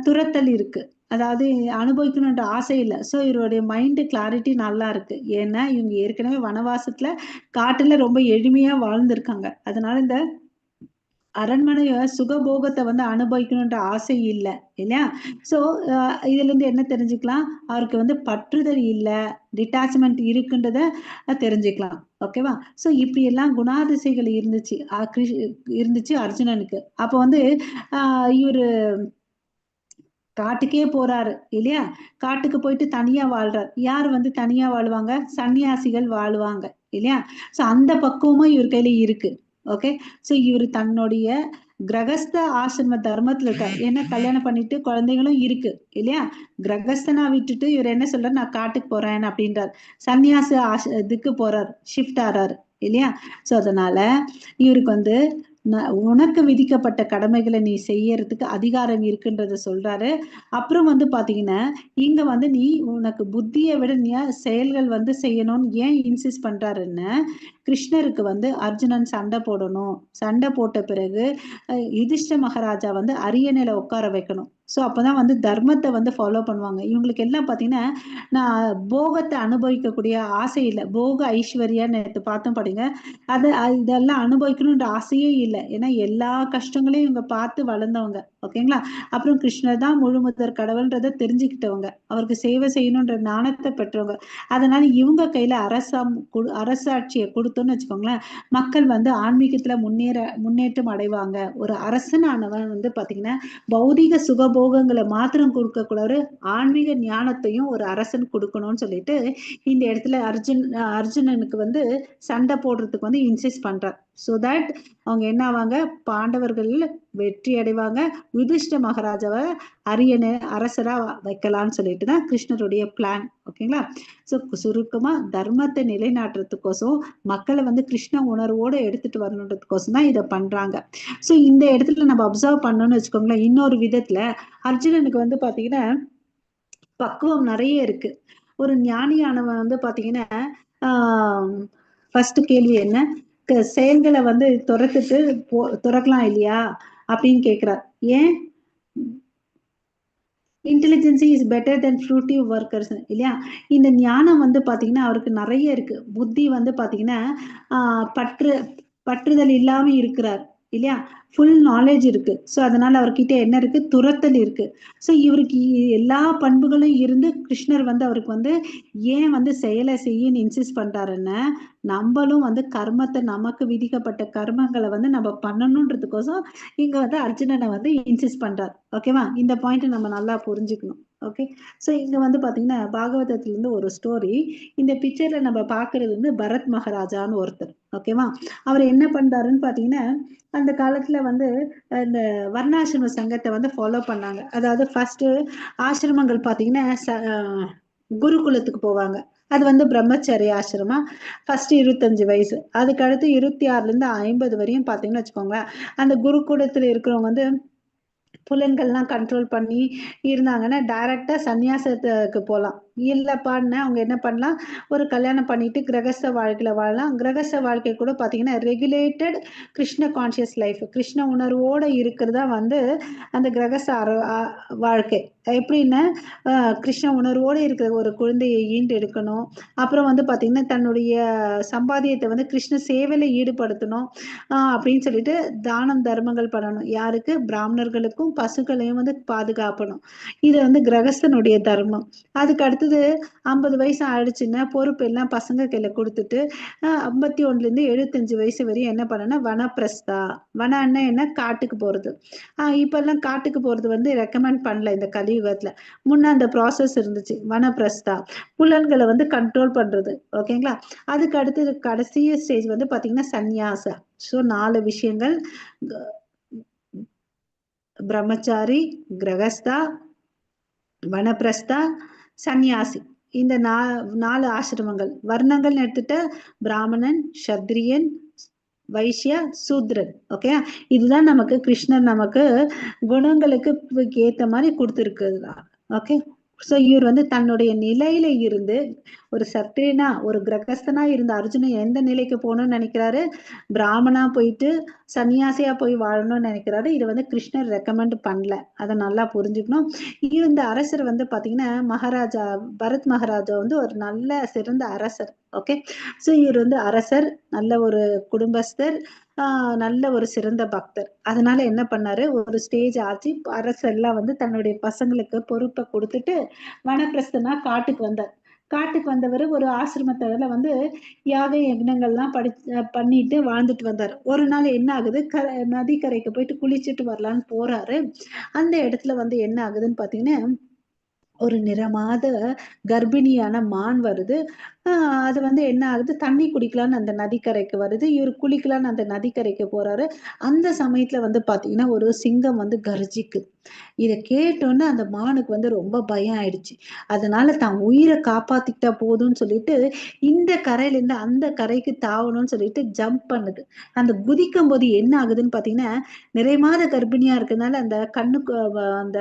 துரத்தல் இருக்கு. அதாவது அனுபவிக்கணுன்ற ஆசை இல்ல. ஸோ இவருடைய மைண்ட் கிளாரிட்டி நல்லா இருக்கு. ஏன்னா இவங்க ஏற்கனவே வனவாசத்துல காட்டுல ரொம்ப எளிமையா வாழ்ந்திருக்காங்க. அதனால இந்த அரண்மனைய சுகபோகத்தை வந்து அனுபவிக்கணுன்ற ஆசை இல்ல இல்லையா? ஸோ இதுல இருந்து என்ன தெரிஞ்சுக்கலாம், அவருக்கு வந்து பற்றுதல் இல்ல, டிட்டாச்மெண்ட் இருக்குன்றத தெரிஞ்சுக்கலாம். ஓகேவா? ஸோ இப்படி எல்லாம் குணாதிசைகள் இருந்துச்சு இருந்துச்சு அர்ஜுனனுக்கு. அப்ப வந்து இவரு காட்டுக்கே போறாரு இல்லையா? காட்டுக்கு போயிட்டு தனியா வாழ்றார். யார் வந்து தனியா வாழுவாங்க? சன்னியாசிகள் வாழுவாங்க இல்லையா? ஸோ அந்த பக்குவமும் இவர் கையில இருக்கு. ஓகே. ஸோ இவர் தன்னுடைய கிரகஸ்த ஆசிரம தர்மத்துல இருக்கார். ஏன்னா கல்யாணம் பண்ணிட்டு குழந்தைகளும் இருக்கு இல்லையா? கிரகஸ்தனா விட்டுட்டு இவர் என்ன சொல்றாரு, நான் காட்டுக்கு போறேன் அப்படின்றார். சன்னியாச இதுக்கு போறார், ஷிஃப்ட் ஆறாரு இல்லையா? ஸோ அதனால இவருக்கு வந்து உனக்கு விதிக்கப்பட்ட கடமைகளை நீ செய்யறதுக்கு அதிகாரம் இருக்குன்றத சொல்றாரு. அப்புறம் வந்து பாத்தீங்கன்னா, இங்க வந்து நீ உனக்கு புத்தியை விட நீ செயல்கள் வந்து செய்யணும்னு ஏன் இன்சிஸ்ட் பண்றாருன்னு, கிருஷ்ணருக்கு வந்து அர்ஜுனன் சண்டை போடணும். சண்டை போட்ட பிறகு யுதிஷ்ட மகாராஜா வந்து அரியணையில உட்கார வைக்கணும். ஸோ அப்பதான் வந்து தர்மத்தை வந்து ஃபாலோ பண்ணுவாங்க. இவங்களுக்கு எல்லாம் பாத்தீங்கன்னா, நான் போகத்தை அனுபவிக்கக்கூடிய ஆசை இல்லை. போக ஐஸ்வர்யான்னு நேற்று பார்த்தோம் படிங்க. இதெல்லாம் அனுபவிக்கணுன்ற ஆசையே இல்லை. ஏன்னா எல்லா கஷ்டங்களையும் இவங்க பார்த்து வளர்ந்தவங்க. ஓகேங்களா? அப்புறம் கிருஷ்ணர் தான் முழுமுதற் கடவுள்ன்றதை தெரிஞ்சுக்கிட்டவங்க. அவருக்கு சேவை செய்யணுன்ற ஞானத்தை பெற்றவங்க. அதனால இவங்க கையில அரசாட்சியை கொடுத்தோன்னு வச்சுக்கோங்களேன், மக்கள் வந்து ஆன்மீகத்துல முன்னேற்றம் அடைவாங்க. ஒரு அரசனானவன் வந்து பாத்தீங்கன்னா, பௌதிக சுகபோகங்களை மாத்திரம் கொடுக்க கூடாது, ஆன்மீக ஞானத்தையும் ஒரு அரசன் கொடுக்கணும்னு சொல்லிட்டு இந்த இடத்துல அர்ஜுனனுக்கு வந்து சண்டை போடுறதுக்கு வந்து இன்சிஸ்ட் பண்றார். சோ தட் அவங்க என்ன ஆவாங்க, பாண்டவர்கள் வெற்றி அடைவாங்க. யுதிஷ்ட மகாராஜாவை அரியணை அரசரா வைக்கலாம்னு சொல்லிட்டு தான் கிருஷ்ணருடைய பிளான். ஓகேங்களா? சோ சுருக்கமா தர்மத்தை நிலைநாட்டுறதுக்கோசம் மக்களை வந்து கிருஷ்ண உணர்வோட எடுத்துட்டு வரணுன்றதுக்கோசம் தான் இதை பண்றாங்க. சோ இந்த இடத்துல நம்ம அப்சர்வ் பண்ணோம்னு வச்சுக்கோங்களேன், இன்னொரு விதத்துல அர்ஜுனனுக்கு வந்து பாத்தீங்கன்னா பக்குவம் நிறைய இருக்கு. ஒரு ஞானியானவன் வந்து பாத்தீங்கன்னா, ஃபர்ஸ்ட் கேள்வி என்ன, செயல்களை வந்து துறக்கலாம் இல்லையா அப்படின்னு கேக்குறார். ஏன்? Intelligence is better than fruitive workers இல்லையா? இந்த ஞானம் வந்து பாத்தீங்கன்னா அவருக்கு நிறைய இருக்கு. புத்தி வந்து பாத்தீங்கன்னா பற்றுதல் இல்லாம இருக்கிறார் இல்லையா? ஃபுல் நாலேஜ் இருக்கு. ஸோ அதனால அவர்கிட்ட என்ன இருக்கு, துரத்தல் இருக்கு. ஸோ இவருக்கு எல்லா பண்புகளும் இருந்து கிருஷ்ணர் வந்து அவருக்கு வந்து ஏன் வந்து செயலை செய்யன்னு இன்சிஸ்ட் பண்றாருன்னா, நம்மளும் வந்து கர்மத்தை, நமக்கு விதிக்கப்பட்ட கர்மங்களை வந்து நம்ம பண்ணணுன்றதுக்கோசம் இங்க வந்து அர்ஜுனனை வந்து இன்சிஸ்ட் பண்றாரு. ஓகேவா? இந்த பாயிண்ட் நம்ம நல்லா புரிஞ்சுக்கணும். ஓகே. ஸோ இங்க வந்து பாத்தீங்கன்னா பாகவதத்துல இருந்து ஒரு ஸ்டோரி. இந்த பிக்சர்ல நம்ம பாக்குறது வந்து பரத் மகாராஜான்னு ஒருத்தர். ஓகேவா. அவர் என்ன பண்றாருன்னு பாத்தீங்கன்னா, அந்த காலத்துல வந்து இந்த வர்ணாசிரம சங்கத்தை வந்து ஃபாலோ பண்ணாங்க. அதாவது ஃபர்ஸ்ட் ஆசிரமங்கள் பாத்தீங்கன்னா குருகுலத்துக்கு போவாங்க. அது வந்து பிரம்மச்சரிய ஆசிரமம். ஃபர்ஸ்ட் 25 வயசு, அதுக்கு அடுத்து 26ல இருந்து 50 வரையும் பாத்தீங்கன்னு வச்சுக்கோங்களேன், அந்த குருகுலத்துல இருக்கிறவங்க வந்து புலன்கள்லாம் கண்ட்ரோல் பண்ணி இருந்தாங்கன்னா டைரக்டா சன்னியாசத்துக்கு போகலாம். இல்லப்பான்னு அவங்க என்ன பண்ணலாம், ஒரு கல்யாணம் பண்ணிட்டு கிரகஸ்த வாழ்க்கையில வாழலாம். கிரகஸ்த வாழ்க்கை கூட பார்த்தீங்கன்னா regulated Krishna conscious life, Krishna உணர்வோட இருக்கிறதா வந்து அந்த கிரகஸ்த வாழ்க்கை. எப்படின்னா கிருஷ்ண உணர்வோடு இருக்கிற ஒரு குழந்தையை ஈண்டு எடுக்கணும். அப்புறம் வந்து பார்த்தீங்கன்னா தன்னுடைய சம்பாதியத்தை வந்து கிருஷ்ண சேவையில ஈடுபடுத்தணும் அப்படின்னு சொல்லிட்டு தானம் தர்மங்கள் பண்ணணும். யாருக்கு? பிராமணர்களுக்கும் பசுக்களையும் வந்து பாதுகாப்பணும். இது வந்து கிரகஸ்தனுடைய தர்மம். அதுக்கு அடுத்தது 50 வயசு ஆயிடுச்சுன்னா பொறுப்பு எல்லாம் பசங்க கையில கொடுத்துட்டு 51ல இருந்து 75 வயசு வரையும் என்ன பண்ணனா வனப்பிரஸ்தா. வனன்னா என்ன? காட்டுக்கு போறது. இப்பெல்லாம் காட்டுக்கு போறது வந்து ரெக்கமெண்ட் பண்ணல இந்த கலியுகத்துல. முன்ன அந்த ப்ராசஸ் இருந்துச்சு. வனப்பிரஸ்தா புலன்களை வந்து கண்ட்ரோல் பண்றது. ஓகேங்களா. அதுக்கு அடுத்தது கடைசி ஸ்டேஜ் வந்து பாத்தீங்கன்னா சந்நியாச. ஸோ 4 விஷயங்கள்: பிரம்மச்சாரி, கிரகஸ்தா, வனப்பிரஸ்தா, சந்நியாசி. இந்த 4 ஆசிரமங்கள். வர்ணங்கள் எடுத்துட்ட பிராமணன், சத்திரியன், வைஷ்யா, சூத்ரன். ஓகே. இதுதான் நமக்கு கிருஷ்ணர் நமக்கு குணங்களுக்கு ஏத்த மாதிரி கொடுத்துருக்குது. ஓகே. ஸோ இவர் வந்து தன்னுடைய நிலையில இருந்து ஒரு சத்திரியனா ஒரு கிரகஸ்தனா இருந்த அர்ஜுனன் எந்த நிலைக்கு போகணும்னு நினைக்கிறாரு? பிராமணா போயிட்டு சன்னியாசியா போய் வாழணும்னு நினைக்கிறாரு. இதை வந்து கிருஷ்ணர் ரெக்கமெண்ட் பண்ணல. அதை நல்லா புரிஞ்சுக்கணும். இந்த அரசர் வந்து பாத்தீங்கன்னா மகாராஜா பரத் மகாராஜா வந்து ஒரு நல்ல சிறந்த அரசர். ஓகே. ஸோ இவர் வந்து அரசர், நல்ல ஒரு குடும்பஸ்தர், நல்ல ஒரு சிறந்த பக்தர். அதனால என்ன பண்ணாரு, ஒரு ஸ்டேஜ் ஆச்சு அரசர்லாம் வந்து தன்னுடைய பசங்களுக்கு பொறுப்பை கொடுத்துட்டு வனப்பிரஸ்தனா காட்டுக்கு வந்தார். காட்டுக்கு வந்தவர் ஒரு ஆசிரமத்துல வந்து யாக யக்னங்கள்லாம் பண்ணிட்டு வாழ்ந்துட்டு வந்தார். ஒரு நாள் என்ன ஆகுது, நதிக்கரைக்கு போயிட்டு குளிச்சுட்டு வரலான்னு போறாரு. அந்த இடத்துல வந்து என்ன ஆகுதுன்னு பாத்தீங்கன்னா ஒரு நிறமாத கர்ப்பிணியான மான் வருது. அது வந்து என்ன ஆகுது, தண்ணி குடிக்கலான்னு அந்த நதிக்கரைக்கு வருது. இவர் குளிக்கலான்னு அந்த நதிக்கரைக்கு போறாரு. அந்த சமயத்துல வந்து பாத்தீங்கன்னா ஒரு சிங்கம் வந்து கர்ஜிக்குது. இத கேட்டோன்னே அந்த மானுக்கு வந்து ரொம்ப பயம் ஆயிடுச்சு. அதனால தான் உயிரை காப்பாத்திக்கிட்டா போதும்னு சொல்லிட்டு இந்த கரையில இருந்து அந்த கரைக்கு தாவணும்னு சொல்லிட்டு ஜம்ப் பண்ணுது. அந்த குதிக்கும் போது என்ன ஆகுதுன்னு பாத்தீங்கன்னா, நிறைமாத கர்ப்பிணியா இருக்கனால அந்த கண்ணுக்கு அந்த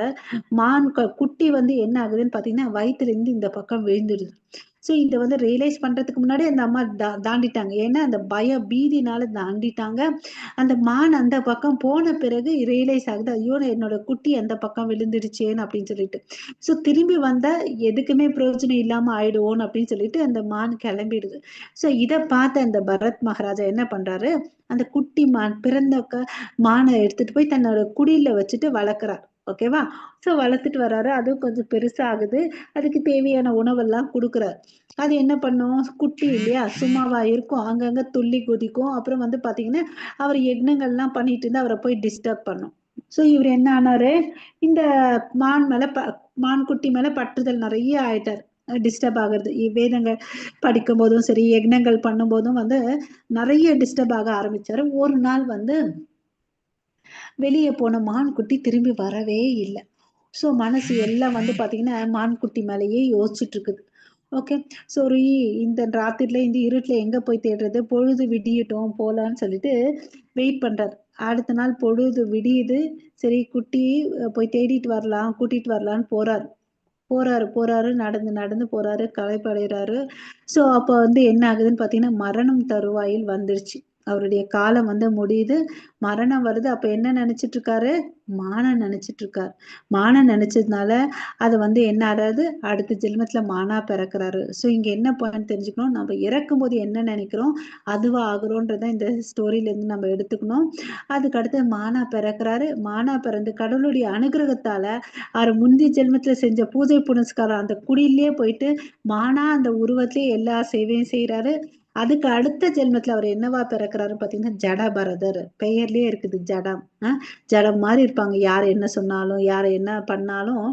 மான் குட்டி வந்து என்ன ஆகுதுன்னு பாத்தீங்கன்னா வயித்துல இருந்து இந்த பக்கம் விழுந்துடுது. ஸோ இத வந்து ரியலைஸ் பண்றதுக்கு முன்னாடி அந்த அம்மா தாண்டிட்டாங்க. ஏன்னா அந்த பீதினால தாண்டிட்டாங்க. அந்த மான் அந்த பக்கம் போன பிறகு ரியலைஸ் ஆகுது, ஐயோ என்னோட குட்டி அந்த பக்கம் விழுந்துடுச்சேன்னு அப்படின்னு சொல்லிட்டு. ஸோ திரும்பி வந்தா எதுக்குமே பிரயோஜனம் இல்லாம ஆயிடுவோன்னு அப்படின்னு சொல்லிட்டு அந்த மான் கிளம்பிடுது. ஸோ இதை பார்த்த அந்த பரத் மகாராஜா என்ன பண்றாரு, அந்த குட்டி மான் பிறந்த மானை எடுத்துட்டு போய் தன்னோட குடியில வச்சுட்டு வளர்க்குறார். ஓகேவா. ஸோ வளர்த்துட்டு வர்றாரு. அதுவும் கொஞ்சம் பெருசாகுது. அதுக்கு தேவையான உணவெல்லாம் கொடுக்குறாரு. அது என்ன பண்ணும், குட்டி இல்லையா, சும்மாவா இருக்கும், அங்கங்க துள்ளி குதிக்கும். அப்புறம் வந்து பாத்தீங்கன்னா அவர் யக்னங்கள்லாம் பண்ணிட்டு இருந்தா அவரை போய் டிஸ்டர்ப் பண்ணும். ஸோ இவர் என்ன ஆனாரு, இந்த மான் மேல மான் குட்டி மேல பற்றுதல் நிறைய ஆயிட்டார். டிஸ்டர்ப் ஆகுறது. வேதங்கள் படிக்கும் போதும் சரி, யக்னங்கள் பண்ணும் போதும் வந்து நிறைய டிஸ்டர்ப் ஆக ஆரம்பிச்சாரு. ஒரு நாள் வந்து வெளியே போன மான்குட்டி திரும்பி வரவே இல்லை. ஸோ மனசு எல்லாம் வந்து பாத்தீங்கன்னா மான்குட்டி மேலேயே யோசிச்சுட்டு இருக்குது. ஓகே. சரி, இந்த ராத்திரில இந்த இருட்டுல எங்க போய் தேடுறது, பொழுது விடியட்டும் போலான்னு சொல்லிட்டு வெயிட் பண்றாரு. அடுத்த நாள் பொழுது விடியுது. சரி குட்டி போய் தேடிட்டு வரலாம், கூட்டிட்டு வரலான்னு போறாரு. போறாரு நடந்து நடந்து போறாரு, களைப்படைறாரு. ஸோ அப்போ வந்து என்ன ஆகுதுன்னு பாத்தீங்கன்னா மரணம் தருவாயில் வந்துருச்சு. அவருடைய காலம் வந்து முடியுது, மரணம் வருது. அப்ப என்ன நினைச்சிட்டு இருக்காரு, மானை நினைச்சிட்டு இருக்காரு. மானை நினைச்சதுனால அது வந்து என்ன ஆறாது, அடுத்த ஜென்மத்துல மானா பிறக்கிறாரு. ஸோ இங்க என்ன பாயிண்ட் தெரிஞ்சுக்கணும், நம்ம இறக்கும் போது என்ன நினைக்கிறோம் அதுவா ஆகுறோன்றத இந்த ஸ்டோரியில இருந்து நம்ம எடுத்துக்கணும். அதுக்கு அடுத்து மானா பிறக்கிறாரு. மானா பிறந்து கடவுளுடைய அனுகிரகத்தால அவர் முந்தைய ஜென்மத்துல செஞ்ச பூஜை புனஸ்காரம் அந்த குடியிலேயே போயிட்டு மானா அந்த உருவத்திலேயே எல்லா சேவையும் செய்யறாரு. அதுக்கு அடுத்த ஜென்மத்துல அவர் என்னவா பிறக்கிறாரு பாத்தீங்கன்னா ஜடபரதர். பெயர்லயே இருக்குது ஜடம். ஜடம் மாதிரி இருப்பாங்க. யார் என்ன சொன்னாலும் யார் என்ன பண்ணாலும்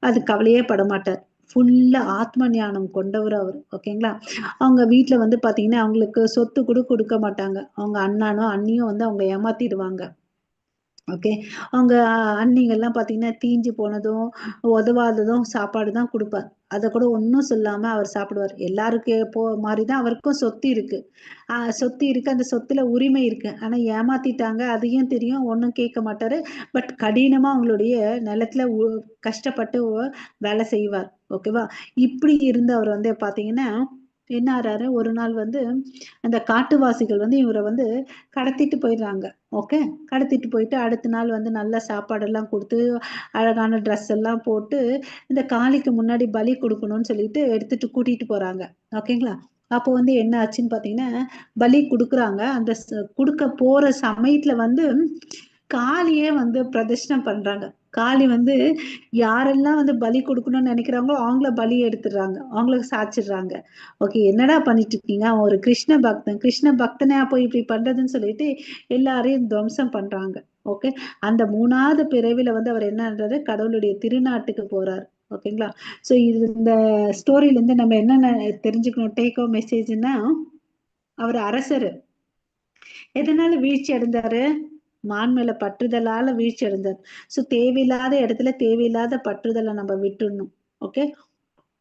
அது கவலையே பட மாட்டார். ஃபுல்லா ஆத்ம ஞானம் கொண்டவர் அவர். ஓகேங்களா? அவங்க வீட்ல வந்து பாத்தீங்கன்னா அவங்களுக்கு சொத்து கூட கொடுக்க மாட்டாங்க. அவங்க அண்ணனோ அண்ணியும் வந்து அவங்க ஏமாத்திடுவாங்க. ஓகே. அவங்க அண்ணிங்கலாம் பார்த்தீங்கன்னா, தீஞ்சு போனதும், உதவாததும் சாப்பாடு தான் குடுப்பார். அத கூட ஒண்ணும் சொல்லாம அவர் சாப்பிடுவார். எல்லாருக்கு மாரி தான் அவருக்கும் சொத்து இருக்கு. சொத்து இருக்கு. அந்த சொத்துல உரிமை இருக்கு. ஆனா ஏமாத்திட்டாங்க. அதையும் தெரியும். ஒண்ணும் கேட்க மாட்டாரு. பட் கடினமா அவங்களுடைய நிலத்துல கஷ்டப்பட்டு வேலை செய்வார். ஓகேவா? இப்படி இருந்தவர் வந்து பார்த்தீங்கன்னா, என்ன ஆறாரு, ஒரு நாள் வந்து அந்த காட்டுவாசிகள் வந்து இவர வந்து கடத்திட்டு போயிடுறாங்க. ஓகே. கடத்திட்டு போயிட்டு அடுத்த நாள் வந்து நல்ல சாப்பாடெல்லாம் குடுத்து, அழகான ட்ரெஸ் எல்லாம் போட்டு, இந்த காளிக்கு முன்னாடி பலி குடுக்கணும்னு சொல்லிட்டு எடுத்துட்டு கூட்டிட்டு போறாங்க. ஓகேங்களா? அப்போ வந்து என்ன ஆச்சுன்னு பார்த்தீங்கன்னா, பலி குடுக்குறாங்க. அந்த குடுக்க போற சமயத்துல வந்து காளியே வந்து பிரதட்சணம் பண்றாங்க. காளி வந்து யாரெல்லாம் வந்து பலி குடுக்கணும்னு நெனைக்கிறாங்களோ, அவங்கள பலி எடுத்துடுறாங்க. அவங்களுக்கு சாய்ச்சிடுறாங்க. ஓகே. என்னடா பண்ணிட்டு இருக்கீங்க? அவன் ஒரு கிருஷ்ண பக்தன். கிருஷ்ண பக்தனா போய் இப்படி பண்றதுன்னு சொல்லிட்டு எல்லாரையும் துவம்சம் பண்றாங்க. ஓகே. அந்த 3வது பிறவில வந்து அவர் என்னன்றாரு, கடவுளுடைய திருநாட்டுக்கு போறாரு. ஓகேங்களா? சோ இது இந்த ஸ்டோரில இருந்து நம்ம என்னென்ன தெரிஞ்சுக்கணும் டேக் ஹோம் மெசேஜ்ன்னா, அவர் அரசரு. எதனால வீழ்ச்சி அடைந்தாரு? மான் மேல பற்றுதலால வீழ்ச்சி அடைந்தார். சோ தேவையில்லாத இடத்துல தேவையில்லாத பற்றுதல நம்ம விட்டுடணும். ஓகே.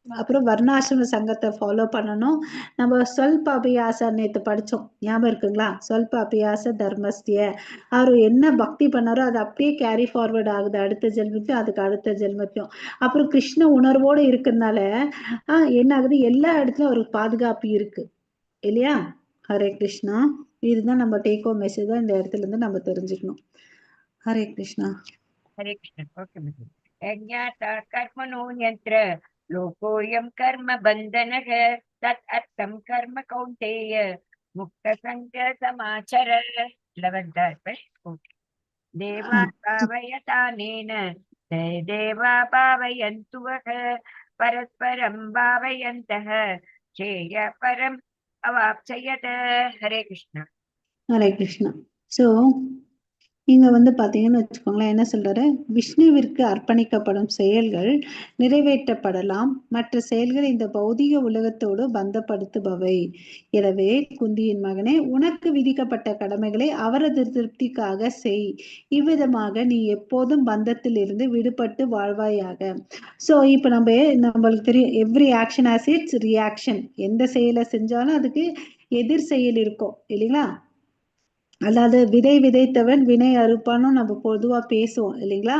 அப்புறம் வர்ணாசிரம சங்கத்தை ஃபாலோ பண்ணணும். நம்ம ஸ்வல்ப அபியாச நேத்து படிச்சோம். ஞாபகம் இருக்குங்களா? ஸ்வல்ப அபியாச தர்மஸ்திய. அவரு என்ன பக்தி பண்ணாரோ அது அப்படியே கேரி ஃபார்வர்ட் ஆகுது அடுத்த ஜென்மத்தையும், அதுக்கு அடுத்த ஜென்மத்தையும். அப்புறம் கிருஷ்ண உணர்வோடு இருக்கிறதுனால என்ன ஆகுது, எல்லா இடத்துலயும் அவருக்கு பாதுகாப்பு இருக்கு. இல்லையா? ஹரே கிருஷ்ணா. இதுதான் நம்ம டேக் ஹோம் மெசேஜ் தான் இந்த இடத்துல இருந்து நம்ம தெரிஞ்சுக்கணும். ஹரே கிருஷ்ணா. हरे कृष्ण ओके मैडम अज्ञाता कर्मणो यंत्र लोकोऽयं कर्म बन्धनः तत् अर्थं कर्म कौन्तेय मुक्त संग समाचर 11th verse okay देवा भावयतानेन ते देवा भावयन्तु वः परस्परं भावयन्तः चेय परम् अवाप्स्यत हरे कृष्ण ஹரே கிருஷ்ணா. சோ இங்க வந்து பாத்தீங்கன்னு வச்சுக்கோங்களேன், என்ன சொல்றாரு, விஷ்ணுவிற்கு அர்ப்பணிக்கப்படும் செயல்கள் நிறைவேற்றப்படலாம். மற்ற செயல்கள் இந்த பௌதிக உலகத்தோடு பந்தப்படுத்துபவை. எனவே குந்தியின் மகனே, உனக்கு விதிக்கப்பட்ட கடமைகளை அவரது திருப்திக்காக செய். இவ்விதமாக நீ எப்போதும் பந்தத்தில் இருந்து விடுபட்டு வாழ்வாயாக. சோ இப்ப நம்மளுக்கு தெரியும், every action has its reaction. எந்த செயலை செஞ்சாலும் அதுக்கு எதிர் செயல் இருக்கும் இல்லைங்களா? அதாவது விதை விதைத்தவன் வினை அறுப்பான்னு நம்ம பொதுவா பேசுவோம் இல்லைங்களா?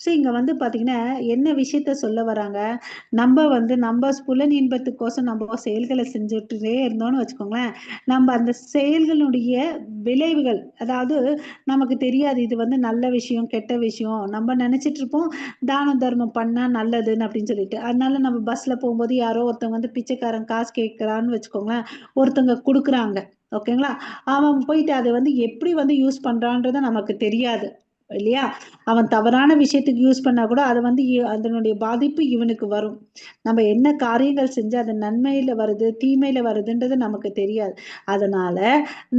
ஸோ இங்க வந்து பாத்தீங்கன்னா என்ன விஷயத்த சொல்ல வராங்க, நம்ம புலன் இன்பத்துக்கோசம் நம்ம செயல்களை செஞ்சுட்டே இருந்தோம்னு வச்சுக்கோங்களேன், நம்ம அந்த செயல்களுடைய விளைவுகள், அதாவது நமக்கு தெரியாது இது வந்து நல்ல விஷயம் கெட்ட விஷயம், நம்ம நினைச்சிட்டு இருப்போம் தான தர்மம் பண்ணா நல்லதுன்னு அப்படின்னு சொல்லிட்டு. அதனால நம்ம பஸ்ல போகும்போது யாரோ ஒருத்தவங்க வந்து பிச்சைக்காரன் காசு கேட்கறான்னு வச்சுக்கோங்களேன், ஒருத்தவங்க கொடுக்குறாங்க. ஓகேங்களா? அவன் போயிட்டு அதை வந்து எப்படி வந்து யூஸ் பண்றான்றது நமக்கு தெரியாது இல்லையா? அவன் தவறான விஷயத்துக்கு யூஸ் பண்ணா கூட அதை வந்து அதனுடைய பாதிப்பு இவனுக்கு வரும். நம்ம என்ன காரியங்கள் செஞ்சு அது நன்மையில வருது தீமையில வருதுன்றது நமக்கு தெரியாது. அதனால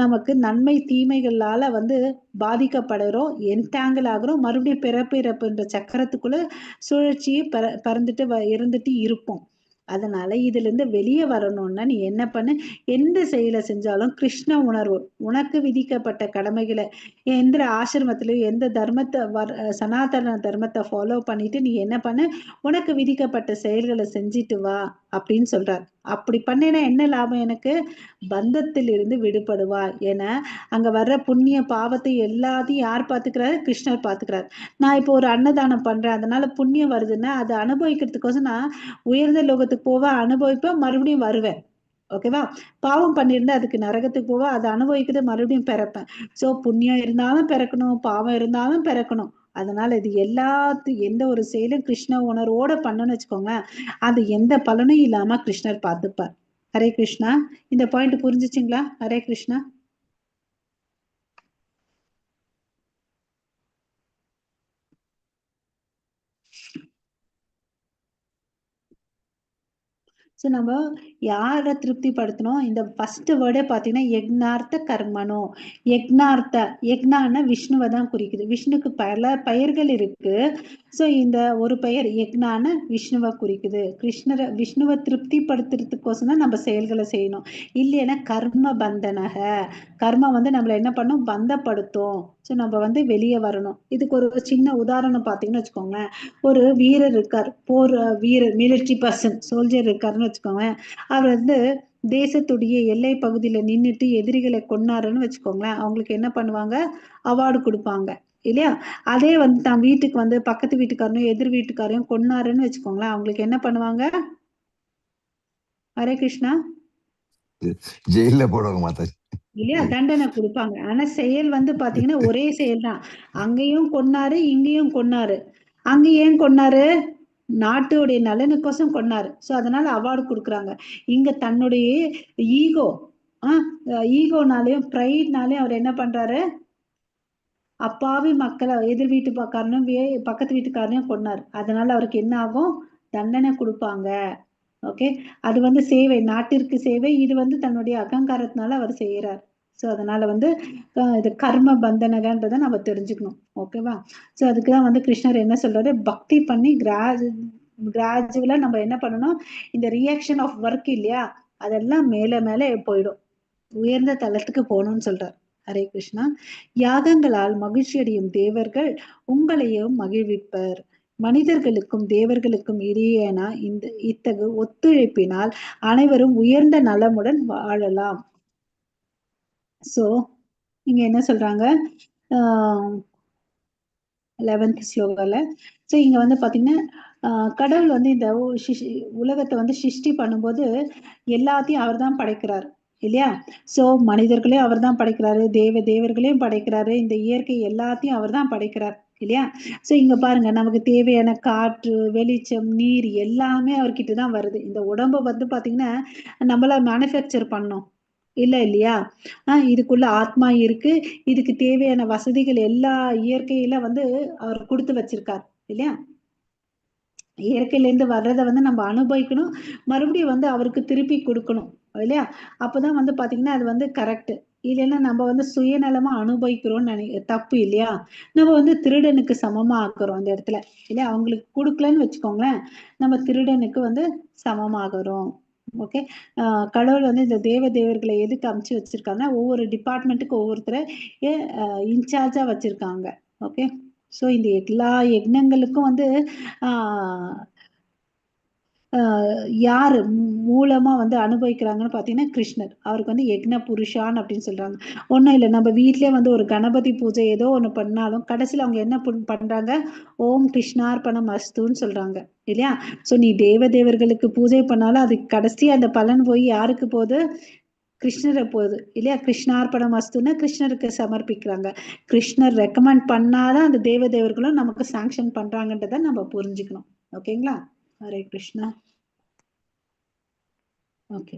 நமக்கு நன்மை தீமைகளால வந்து பாதிக்கப்படுறோம், என்டாங்கிள் ஆகுறோம், மறுபடியும் பிறப்பு இறப்புன்ற சக்கரத்துக்குள்ள சுழற்சியை பறந்துட்டு இருந்துட்டு இருப்போம். அதனால இதுல இருந்து வெளியே வரணும்னா நீ என்ன பண்ணு, எந்த செயலை செஞ்சாலும் கிருஷ்ண உணர்வு, உனக்கு விதிக்கப்பட்ட கடமைகளை எந்த ஆசிரமத்திலயும் எந்த தர்மத்தை சனாதன தர்மத்தை ஃபாலோ பண்ணிட்டு நீ என்ன பண்ணு, உனக்கு விதிக்கப்பட்ட செயல்களை செஞ்சிட்டு வா அப்படின்னு சொல்றார். அப்படி பண்ணேன்னா என்ன லாபம் எனக்கு, பந்தத்தில் இருந்து விடுபடுவா. ஏன்னா அங்க வர்ற புண்ணிய பாவத்தை எல்லாத்தையும் யார் பாத்துக்கிறாரு, கிருஷ்ணர் பாத்துக்கிறார். நான் இப்போ ஒரு அன்னதானம் பண்றேன், அதனால புண்ணியம் வருதுன்னா அதை அனுபவிக்கிறதுக்கோசம் நான் உயர்ந்த லோகத்துக்கு போவேன், அனுபவிப்பேன், மறுபடியும் வருவேன். ஓகேவா? பாவம் பண்ணியிருந்தா அதுக்கு நரகத்துக்கு போவா, அதை அனுபவிக்கிறது மறுபடியும் பிறப்பேன். சோ புண்ணியம் இருந்தாலும் பிறக்கணும், பாவம் இருந்தாலும் பிறக்கணும். அதனால இது எந்த ஒரு செயலும் கிருஷ்ண உணர்வோட பண்ணணும்னு வச்சுக்கோங்களேன், அது எந்த பலனும் இல்லாம கிருஷ்ணர் பார்த்துப்பார். ஹரே கிருஷ்ணா. இந்த பாயிண்ட் புரிஞ்சுச்சுங்களா? ஹரே கிருஷ்ணா. ஸோ நம்ம யாரை திருப்திப்படுத்தணும்? இந்த ஃபர்ஸ்ட் வேர்டே பார்த்தீங்கன்னா யக்னார்த்த கர்மனோ. யக்னார்த்த, யக்னான்னா விஷ்ணுவை தான் குறிக்குது. விஷ்ணுக்கு பல பெயர்கள் இருக்கு. ஸோ இந்த ஒரு பெயர் யக்னான விஷ்ணுவை குறிக்குது. விஷ்ணுவை திருப்திப்படுத்துறதுக்கோசம் தான் நம்ம செயல்களை செய்யணும். இல்லைன்னா கர்ம பந்தனக, கர்மம் வந்து நம்மளை என்ன பண்ணும்? பந்தப்படுத்தும். ஸோ நம்ம வந்து வெளியே வரணும். இதுக்கு ஒரு சின்ன உதாரணம் பார்த்தீங்கன்னு வச்சுக்கோங்களேன். ஒரு வீரர் இருக்கார், போர் வீரர், மிலிட்ரி பர்சன், சோல்ஜர் இருக்காருன்னு வச்சுக்கோங்களேன். அவர் வந்து தேசத்துடைய எல்லை பகுதியில நின்றுட்டு எதிரிகளை கொன்னாருன்னு வச்சுக்கோங்களேன். அவங்களுக்கு என்ன பண்ணுவாங்க? அவார்டு கொடுப்பாங்க இல்லையா? அதே வந்து தான் வீட்டுக்கு வந்து பக்கத்து வீட்டுக்காரனையும் எதிர் வீட்டுக்காரையும் கொன்னாருன்னு வச்சுக்கோங்களேன். அவங்களுக்கு என்ன பண்ணுவாங்க? ஹரே கிருஷ்ணா. ஜெயில போடுவாங்க மாதாஜி. இல்லையா? தண்டனை கொடுப்பாங்க. ஆனா செயல் வந்து பாத்தீங்கன்னா ஒரே செயல் தான். அங்கேயும் கொன்னாரு, இங்கேயும் கொன்னாரு. அங்க ஏன் கொன்னாரு? நாட்டுடைய நலனுக்கோசம் கொன்னாரு. ஸோ அதனால அவார்டு கொடுக்குறாங்க. இங்க தன்னுடைய ஈகோ, ஈகோனாலையும் ப்ரைட்னாலையும் அவர் என்ன பண்றாரு? அப்பாவி மக்களை எதிர் வீட்டுக்காரனும் பக்கத்து வீட்டுக்காரனையும் கொன்னார். அதனால அவருக்கு என்ன ஆகும்? தண்டனை கொடுப்பாங்க. ஓகே, அது வந்து சேவை, நாட்டிற்கு சேவை. இது வந்து தன்னுடைய அகங்காரத்தினால அவர் செய்யறார். ஸோ அதனால வந்து இது கர்ம பந்தனகன்றதை நம்ம தெரிஞ்சுக்கணும். ஓகேவா? ஸோ அதுக்குதான் வந்து கிருஷ்ணர் என்ன சொல்றாரு? பக்தி பண்ணி கிராஜுவலா நம்ம என்ன பண்ணணும்? இந்த ரியாக்ஷன் ஆஃப் ஒர்க் இல்லையா, அதெல்லாம் மேல மேல போயிடும். உயர்ந்த தளத்துக்கு போகணும்னு சொல்றார். ஹரே கிருஷ்ணா. யாகங்களால் மகிழ்ச்சியடையும் தேவர்கள் உங்களையும் மகிழ்விப்பர். மனிதர்களுக்கும் தேவர்களுக்கும் இடையேனா இந்த இத்தகு ஒத்துழைப்பினால் அனைவரும் உயர்ந்த நலமுடன் வாழலாம். சோ இங்க என்ன சொல்றாங்க? 11th ஸ்லோகால. ஸோ இங்க வந்து பாத்தீங்கன்னா கடவுள் வந்து இந்த உலகத்தை வந்து சிருஷ்டி பண்ணும்போது எல்லாத்தையும் அவர் தான் படைக்கிறார் இல்லையா? சோ மனிதர்களையும் அவர் தான் படைக்கிறாரு, தேவர்களையும் படைக்கிறாரு, இந்த இயற்கை எல்லாத்தையும் அவர் தான் படைக்கிறார் இல்லையா? சோ இங்க பாருங்க, நமக்கு தேவையான காற்று, வெளிச்சம், நீர் எல்லாமே அவர்கிட்ட தான் வருது. இந்த உடம்ப வந்து பாத்தீங்கன்னா நம்மள மேனுஃபேக்சர் பண்ணோம் இல்லையா? இதுக்குள்ள ஆத்மா இருக்கு. இதுக்கு தேவையான வசதிகள் எல்லா இயற்கையில வந்து அவர் கொடுத்து வச்சிருக்கார் இல்லையா? இயற்கையில இருந்து வர்றதை வந்து நம்ம அனுபவிக்கணும், மறுபடியும் வந்து அவருக்கு திருப்பி கொடுக்கணும் இல்லையா? அப்பதான் வந்து பாத்தீங்கன்னா அது வந்து கரெக்ட். இல்லைன்னா நம்ம வந்து சுயநலமா அனுபவிக்கிறோம்னு தப்பு இல்லையா? நம்ம வந்து திருடனுக்கு சமமா ஆக்குறோம் அந்த இடத்துல இல்லையா? அவங்களுக்கு கொடுக்கலன்னு வச்சுக்கோங்களேன், நம்ம திருடனுக்கு வந்து சமமாகிறோம். ஓகே. கடவுள் வந்து இந்த தேவர்களை எதுக்கு அமைச்சு வச்சிருக்காங்கன்னா ஒவ்வொரு டிபார்ட்மெண்ட்டுக்கு ஒவ்வொருத்தரை இன்சார்ஜா வச்சிருக்காங்க. ஓகே. ஸோ இந்த எல்லா யக்னங்களுக்கும் வந்து யாரு மூலமா வந்து அனுபவிக்கிறாங்கன்னு பார்த்தீங்கன்னா கிருஷ்ணர். அவருக்கு வந்து யக்ன புருஷான் அப்படின்னு சொல்றாங்க. ஒன்றும் இல்லை, நம்ம வீட்லயே வந்து ஒரு கணபதி பூஜை ஏதோ ஒன்று பண்ணாலும் கடைசியில் அவங்க என்ன பண்றாங்க? ஓம் கிருஷ்ணார்பணம் அஸ்துன்னு சொல்றாங்க இல்லையா? ஸோ நீ தேவர்களுக்கு பூஜை பண்ணாலும் அதுக்கு கடைசி அந்த பலன் போய் யாருக்கு போகுது? கிருஷ்ணரை போகுது இல்லையா? கிருஷ்ணார்பணம் அஸ்துன்னா கிருஷ்ணருக்கு சமர்ப்பிக்கிறாங்க. கிருஷ்ணர் ரெக்கமெண்ட் பண்ணாதான் அந்த தேவர்களும் நமக்கு சாங்ஷன் பண்றாங்கன்றதை நம்ம புரிஞ்சுக்கணும். ஓகேங்களா? ஹரே கிருஷ்ணா. ஓகே.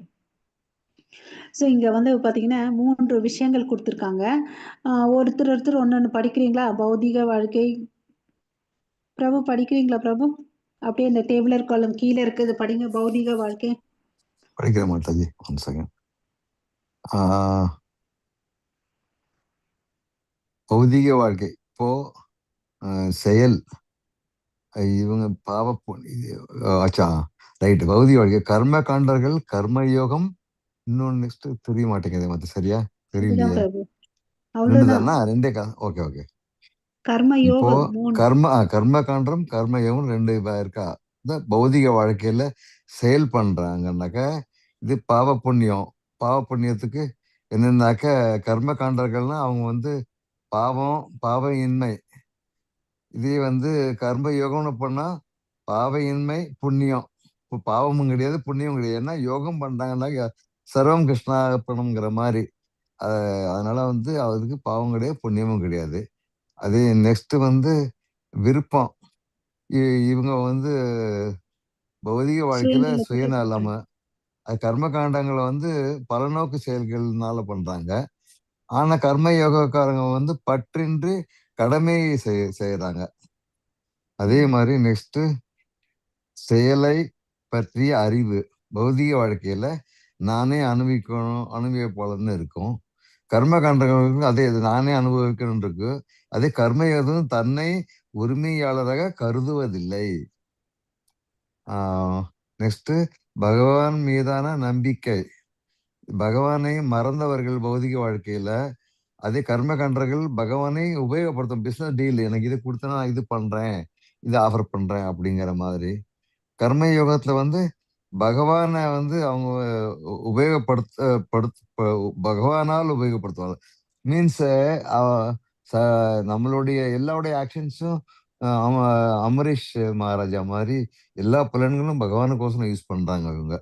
ஸோ இங்க வந்து பாத்தீங்கன்னா 3 விஷயங்கள் கொடுத்துருக்காங்க. ஒருத்தர் ஒன்னொன்னு படிக்கிறீங்களா? பௌதிக வாழ்க்கை. பிரபு படிக்கிறீங்களா பிரபு? அப்படியே இந்த டேபிளர் காலம் கீழே இருக்குது படிங்க. பௌதிக வாழ்க்கை படிக்கிற மாதாஜி. 1 செகண்ட். பௌதிக வாழ்க்கை இப்போ செயல் இவங்க ஆச்சா ரைட். பௌதிக வாழ்க்கை கர்ம காண்டர்கள், கர்மயோகம், இன்னொன்னு நெக்ஸ்ட் தெரிய மாட்டேங்குது மத்த சரியா தெரியலையே. பிரபு. ரெண்டுதானா? ரெண்டே ஓகே ஓகே. கர்ம இப்போ யோகம் கர்ம காண்டம், கர்மயோகம் 2 இருக்கா? இந்த பௌதிக வாழ்க்கையில செயல் பண்றாங்கன்னாக்க இது பாவ புண்ணியம். பாவ புண்ணியத்துக்கு என்னன்னாக்க கர்ம காண்டர்கள்னா அவங்க வந்து பாவம், பாவையின்மை. இதே வந்து கர்ம யோகம்னு பண்ணா பாவையின்மை, புண்ணியம். இப்போ பாவமும் கிடையாது, புண்ணியமும் கிடையாது. ஏன்னா யோகம் பண்றாங்கன்னா சர்வம் கிருஷ்ணார்ப்பணம்ங்கிற மாதிரி. அதனால வந்து அவருக்கு பாவம் கிடையாது, புண்ணியமும் கிடையாது. அதே நெக்ஸ்ட் வந்து விருப்பம். இவங்க வந்து பௌதிக வாழ்க்கையில சுயநலம, அது கர்ம காண்டங்களை வந்து பலநோக்கு செயல்கள்னால பண்றாங்க. ஆனா கர்ம யோகக்காரங்க வந்து பற்றின்றி கடமையை செய்யறாங்க. அதே மாதிரி நெக்ஸ்ட் செயலை பற்றிய அறிவு. பௌதிக வாழ்க்கையில நானே அனுபவிப்பாளர்னு இருக்கும். கர்ம காண்டங்களுக்கு அதே இது நானே அனுபவிக்கணும் இருக்கு. அதே கர்மயோகம் தன்னை உரிமையாளராக கருதுவதில்லை. நெக்ஸ்ட், பகவான் மீதான நம்பிக்கை. பகவானை மறந்தவர்கள் பௌதிக வாழ்க்கையில, அதே கர்ம கண்டர்கள் பகவானை உபயோகப்படுத்தும். பிசினஸ் டீல், எனக்கு இது கொடுத்தனா நான் இது பண்றேன், இது ஆஃபர் பண்றேன் அப்படிங்கிற மாதிரி. கர்ம யோகத்துல பகவானை அவங்க பகவானால் உபயோகப்படுத்துவாங்க. மீன்ஸ் நம்மளுடைய எல்லாருடைய ஆக்ஷன்ஸும் அமரீஷ் மகாராஜா மாதிரி எல்லா பலன்களும் பகவானுக்கோசரம் யூஸ் பண்றாங்க அவங்க.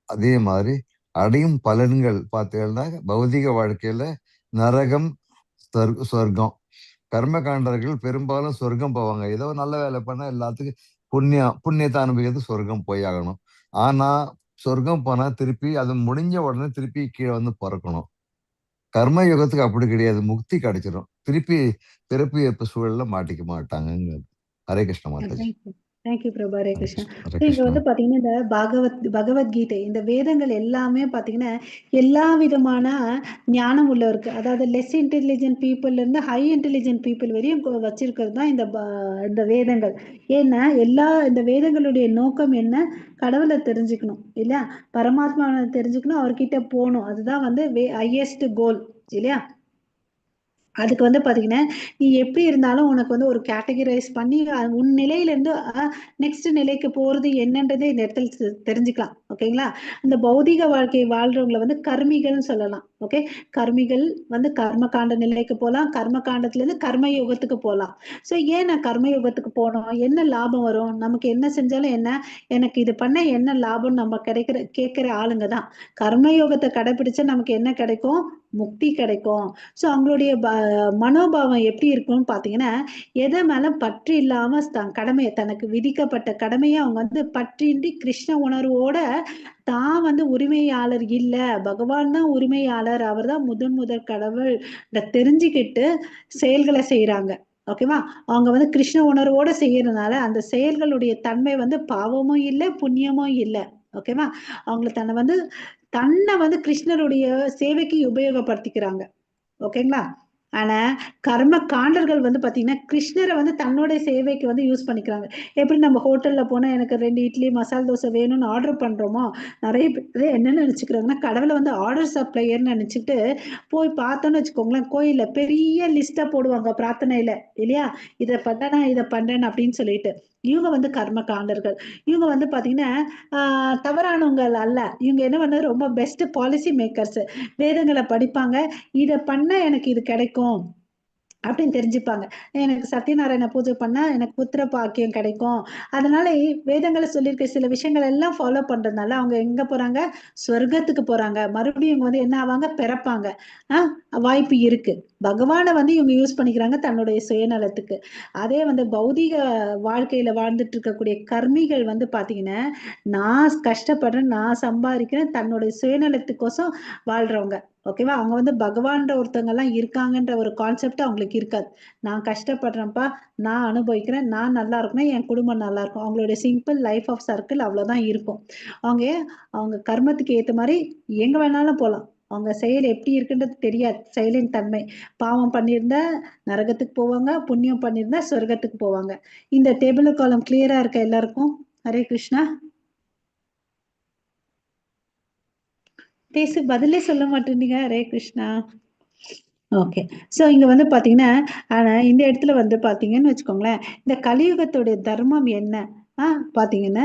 அதே மாதிரி அடையும் பலன்கள் பார்த்தீங்கன்னா பௌதிக வாழ்க்கையில நரகம், சொர்க்கம். கர்ம காண்டர்கள் பெரும்பாலும் சொர்க்கம் போவாங்க. ஏதோ நல்ல வேலை பண்ணா எல்லாத்துக்கும் புண்ணியத்தை அனுபவிக்கிறது சொர்க்கம் போய் ஆகணும். ஆனா சொர்க்கம் போனா திருப்பி அது முடிஞ்ச உடனே திருப்பி கீழே பிறக்கணும். கர்ம யுகத்துக்கு அப்படி கிடையாது, முக்தி கிடைச்சிடும். திருப்பி பிறப்பு ஏற்ப சூழல்ல மாட்டிக்க மாட்டாங்க. ஹரே கிருஷ்ண மாதாஜி. தேங்க்யூ பிரபு. ஹரே கிருஷ்ணா. ஹரே இங்க கிருஷ்ணா. பாத்தீங்கன்னா இந்த பகவத்கீதை, இந்த வேதங்கள் எல்லாமே பாத்தீங்கன்னா எல்லா விதமான ஞானம் உள்ளவருக்கு, அதாவது லெஸ் இன்டெலிஜென்ட் பீப்புள்ல இருந்து ஹை இன்டெலிஜென்ட் பீப்புள் வரையும் வச்சிருக்கிறது தான் இந்த வேதங்கள். ஏன்னா இந்த வேதங்களுடைய நோக்கம் என்ன? கடவுளை தெரிஞ்சுக்கணும் இல்லையா, பரமாத்மாவை தெரிஞ்சுக்கணும், அவர்கிட்ட போகணும். அதுதான் ஹையஸ்ட் கோல் இல்லையா. அதுக்கு பாத்தீங்கன்னா நீ எப்படி இருந்தாலும் உனக்கு ஒரு கேட்டகரைஸ் பண்ணி உன் நிலையிலேருந்து நெக்ஸ்ட் நிலைக்கு போறது என்னன்றதே இந்த இடத்துல தெரிஞ்சுக்கலாம். ஓகேங்களா. இந்த பௌதிக வாழ்க்கையை வாழ்றவங்களை கர்மிகள்னு சொல்லலாம். ஓகே, கர்மிகள் கர்ம காண்ட நிலைக்கு போகலாம், கர்ம காண்டத்துல இருந்து கர்ம யுகத்துக்கு போகலாம். ஸோ ஏன் நான் கர்ம யுகத்துக்கு போனோம், என்ன லாபம் வரும், நமக்கு என்ன செஞ்சாலும் என்ன, எனக்கு இது பண்ண என்ன லாபம், நம்ம கேட்கிற ஆளுங்க தான். கர்மயோகத்தை கடைபிடிச்சா நமக்கு என்ன கிடைக்கும்? முக்தி கிடைக்கும். ஸோ அவங்களுடைய மனோபாவம் எப்படி இருக்கும்னு பாத்தீங்கன்னா, எதை மேல பற்று இல்லாம கடமையை, தனக்கு விதிக்கப்பட்ட கடமையை அவங்க பற்றின்றி கிருஷ்ண உணர்வோட தான் உரிமையாளர் இல்ல, பகவான் தான் உரிமையாளர், அவர் தான் முதல் கடவுள் தெரிஞ்சுக்கிட்டு செயல்களை செய்யறாங்க. ஓகேவா. அவங்க கிருஷ்ண உணர்வோட செய்யறதுனால அந்த செயல்களுடைய தன்மை பாவமும் இல்லை புண்ணியமும் இல்லை. ஓகேவா. அவங்களை தன்னை கிருஷ்ணருடைய சேவைக்கு உபயோகப்படுத்திக்கிறாங்க. ஓகேங்களா. ஆனா கர்ம காண்டர்கள் பாத்தீங்கன்னா கிருஷ்ணரை தன்னோட சேவைக்கு யூஸ் பண்ணிக்கிறாங்க. எப்படி நம்ம ஹோட்டல்ல போனா எனக்கு 2 இட்லி மசால் தோசை வேணும்னு ஆர்டர் பண்றோமோ, நிறைய பேர் என்ன நினைச்சுக்கிறாங்கன்னா கடவுளை ஆர்டர் சப்ளையர்னு நினைச்சிட்டு போய் பார்த்தோன்னு வச்சுக்கோங்களேன், கோயில்ல பெரிய லிஸ்டா போடுவாங்க பிரார்த்தனையில இல்லையா, இதை பண்ணனா இதை பண்றேன் அப்படின்னு சொல்லிட்டு. இவங்க கர்ம காண்டர்கள். இவங்க பாத்தீங்கன்னா தவறானவங்க அல்ல. இவங்க என்ன பண்ணது, ரொம்ப பெஸ்ட் பாலிசி மேக்கர்ஸ். வேதங்களை படிப்பாங்க, இதை பண்ண எனக்கு இது கிடைக்கும் அப்படின்னு தெரிஞ்சுப்பாங்க. எனக்கு சத்யநாராயண பூஜை பண்ணா எனக்கு புத்திர பாக்கியம் கிடைக்கும், அதனால வேதங்களை சொல்லியிருக்க சில விஷயங்கள் எல்லாம் ஃபாலோ பண்றதுனால அவங்க எங்க போறாங்க? சொர்க்கத்துக்கு போறாங்க. மறுபடியும் இவங்க என்ன ஆவாங்க? பிறப்பாங்க. வாய்ப்பு இருக்கு. பகவானை இவங்க யூஸ் பண்ணிக்கிறாங்க தன்னுடைய சுயநலத்துக்கு. அதே பௌதிக வாழ்க்கையில வாழ்ந்துட்டு இருக்கக்கூடிய கர்மிகள் பாத்தீங்கன்னா, நான் கஷ்டப்படுறேன், நான் சம்பாதிக்கிறேன், தன்னுடைய சுயநலத்துக்கோசம் வாழ்றவங்க. ஓகேவா. அவங்க பகவான்ற ஒருத்தவங்க எல்லாம் இருக்காங்கன்ற ஒரு கான்செப்ட் அவங்களுக்கு இருக்காது. நான் கஷ்டப்படுறேன்ப்பா, நான் அனுபவிக்கிறேன், நான் நல்லா இருக்கணும், என் குடும்பம் நல்லா இருக்கும். அவங்களுடைய சிம்பிள் லைஃப் ஆஃப் சர்க்கிள் அவ்வளவுதான் இருக்கும். அவங்க கர்மத்துக்கு ஏத்த மாதிரி எங்க வேணாலும் போகலாம். அவங்க செயல் எப்படி இருக்குன்றது தெரியாது. செயலின் தன்மை. பாவம் பண்ணியிருந்தா நரகத்துக்கு போவாங்க, புண்ணியம் பண்ணியிருந்தா சொர்க்கத்துக்கு போவாங்க. இந்த டேபிள் காலம் கிளியரா இருக்க எல்லாருக்கும்? ஹரே கிருஷ்ணா. பதிலே சொல்ல மாட்டேன்னீங்க. ஹரே கிருஷ்ணா. ஓகே. ஸோ இங்க பாத்தீங்கன்னா, ஆனா இந்த இடத்துல பாத்தீங்கன்னு வச்சுக்கோங்களேன், இந்த கலியுகத்துடைய தர்மம் என்ன பாத்தீங்கன்னா,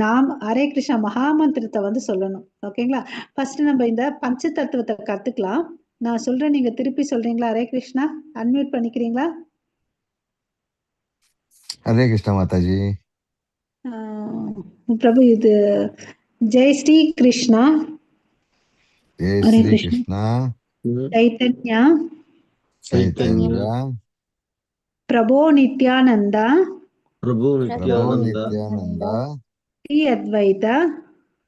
நாம் ஹரே கிருஷ்ணா மகாமந்திரத்தை சொல்லணும். ஓகேங்களா. ஃபர்ஸ்ட் நம்ம இந்த பஞ்ச தத்துவத்தை கத்துக்கலாம். நான் சொல்றேன், நீங்க திருப்பி சொல்றீங்களா? ஹரே கிருஷ்ணா. அன்மியூட் பண்ணிக்கிறீங்களா? ஹரே கிருஷ்ண மாதாஜி. பிரபு, இது ஜெய் ஸ்ரீ கிருஷ்ணா, ஜெய் ஹரே ஸ்ரீ கிருஷ்ணா, கிருஷ்ணா, சைத்தன்யா, சைத்தன்யா, பிரபோ நித்யானந்தா, பிரபு பிரபோ நித்யானந்தா, நித்யானந்தா, ஸ்ரீ அத்வைதா,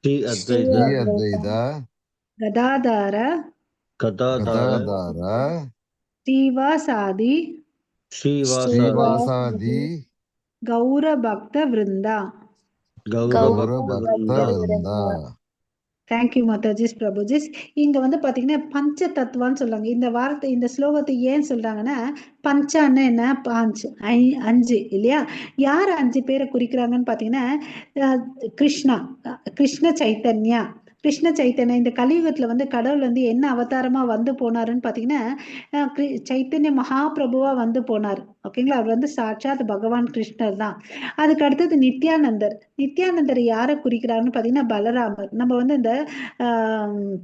ஸ்ரீ ஸ்ரீ அத்வைதா, அத்வைதா, கதாதார, கதாதார, கதாதார, ஸ்ரீவாசாதி, ஸ்ரீவாசாதி, ஸ்ரீவாசாதி, கௌர பக்த விருந்தா. கௌர பக்த விருந்தா. தேங்க்யூ மாதாஜிஸ் பிரபுஜிஸ். இங்க வந்து பாத்தீங்கன்னா பஞ்ச தத்துவான்னு சொல்றாங்க. இந்த வார்த்தை இந்த ஸ்லோகத்தை ஏன் சொல்றாங்கன்னா, பஞ்சான்னு என்ன, பாஞ்சு, அஞ்சு இல்லையா? யார் 5 பேரை குறிக்கிறாங்கன்னு பாத்தீங்கன்னா, அஹ், கிருஷ்ணா, கிருஷ்ண சைத்தன்யா, கிருஷ்ண சைத்தன்யா. இந்த கலியுகத்துல வந்து கடவுள் வந்து என்ன அவதாரமா வந்து போனாருன்னு பாத்தீங்கன்னா, சைத்தன்ய மகாபிரபுவா வந்து போனார். ஓகேங்களா? அவர் வந்து சாட்சாத் பகவான் கிருஷ்ணர் தான். அதுக்கு அடுத்தது நித்யானந்தர். நித்யானந்தர் யாரை குறிக்கிறாருன்னு பாத்தீங்கன்னா பலராமர். நம்ம வந்து இந்த ஆஹ்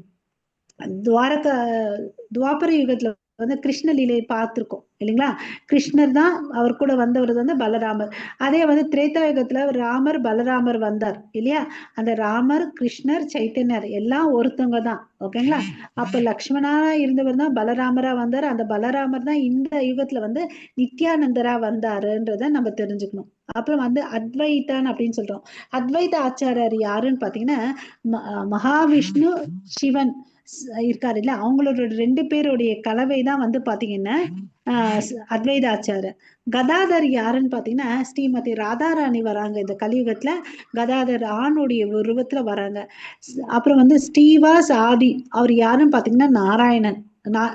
துவாரக துவாபர யுகத்துல வந்து கிருஷ்ண லீலையை பார்த்திருக்கோம் இல்லைங்களா? கிருஷ்ணர் தான், அவர் கூட வந்தவர் வந்து பலராமர். அதே வந்து திரேதா யுகத்துல ராமர் பலராமர் வந்தார் இல்லையா? அந்த ராமர், கிருஷ்ணர், சைத்தன்யர் எல்லாம் ஒருத்தவங்க தான். ஓகேங்களா? அப்ப லக்ஷ்மணா இருந்தவர் தான் பலராமரா வந்தார். அந்த பலராமர் தான் இந்த யுகத்துல வந்து நித்யானந்தரா வந்தாருன்றத நம்ம தெரிஞ்சுக்கணும். அப்புறம் வந்து அத்வைதான் அப்படின்னு சொல்றோம். அத்வைத ஆச்சாரியர் யாருன்னு பாத்தீங்கன்னா, மகாவிஷ்ணு, சிவன் இருக்காரு இல்ல, அவங்களோட 2 பேருடைய கலவை தான் வந்து பாத்தீங்கன்னா அத்வைதாச்சாரர். கதாதர் யாருன்னு பாத்தீங்கன்னா ஸ்ரீமதி ராதாராணி வராங்க இந்த கலியுகத்துல. கதாதர் ஆணுடைய உருவத்துல வராங்க. அப்புறம் வந்து ஸ்ரீவாஸ் ஆதி, அவர் யாருன்னு பாத்தீங்கன்னா நாராயணன்,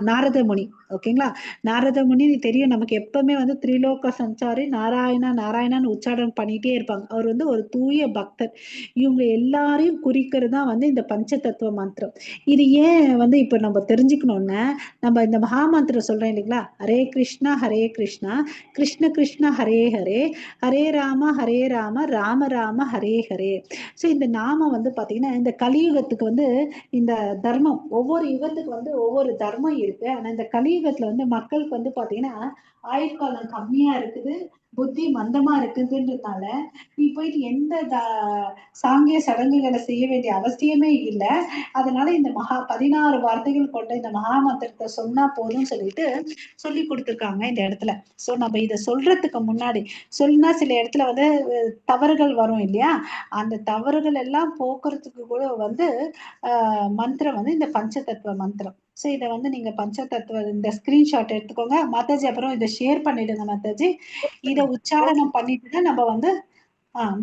நாரதமுனி. ஓகேங்களா? நாரதமுனி தெரியும் நமக்கு, எப்பவுமே வந்து திரிலோக சஞ்சாரி, நாராயணா நாராயணான்னு உச்சாரணம் பண்ணிட்டே இருப்பாங்க. அவர் வந்து ஒரு தூய பக்தர். இவங்க எல்லாரையும் குறிக்கிறது தான் வந்து இந்த பஞ்ச தத்துவ மந்திரம். இது ஏன் வந்து இப்ப நம்ம தெரிஞ்சுக்கணும்னா, நம்ம இந்த மகா மந்திரம் சொல்றோம் இல்லைங்களா? ஹரே கிருஷ்ணா கிருஷ்ண கிருஷ்ண ஹரே ஹரே, ஹரே ராம ராம ராம ஹரே ஹரே. ஸோ இந்த நாமம் வந்து பாத்தீங்கன்னா இந்த கலியுகத்துக்கு வந்து இந்த தர்மம், ஒவ்வொரு யுகத்துக்கு வந்து ஒவ்வொரு தர்மம் இருக்கு. ஆனா இந்த கலியுகத்துல வந்து மக்களுக்கு வந்து பாத்தீங்கன்னா ஆயுட்காலம் கம்மியா இருக்குது, புத்தி மந்தமா இருக்குதுன்றதுனால நீ போயிட்டு எந்த சாங்கிய சடங்குகளை செய்ய வேண்டிய அவசியமே இல்லை. அதனால இந்த 16 வார்த்தைகள் கொண்ட இந்த மகா மந்திரத்தை சொன்னா போதும் சொல்லிட்டு சொல்லி கொடுத்துருக்காங்க இந்த இடத்துல. சோ நம்ம இதை சொல்றதுக்கு முன்னாடி சொல்லினா சில இடத்துல வந்து தவறுகள் வரும் இல்லையா? அந்த தவறுகள் எல்லாம் போக்குறதுக்கு கூட வந்து மந்திரம் வந்து இந்த பஞ்ச தத்துவ மந்திரம். ஸோ இதை வந்து நீங்க பஞ்ச தத்துவ இந்த ஸ்கிரீன்ஷாட் எடுத்துக்கோங்க மாதாஜி. அப்புறம் இதை ஷேர் பண்ணிடுங்க மாதாஜி. இதை உச்சாரணம் பண்ணிட்டு தான் நம்ம வந்து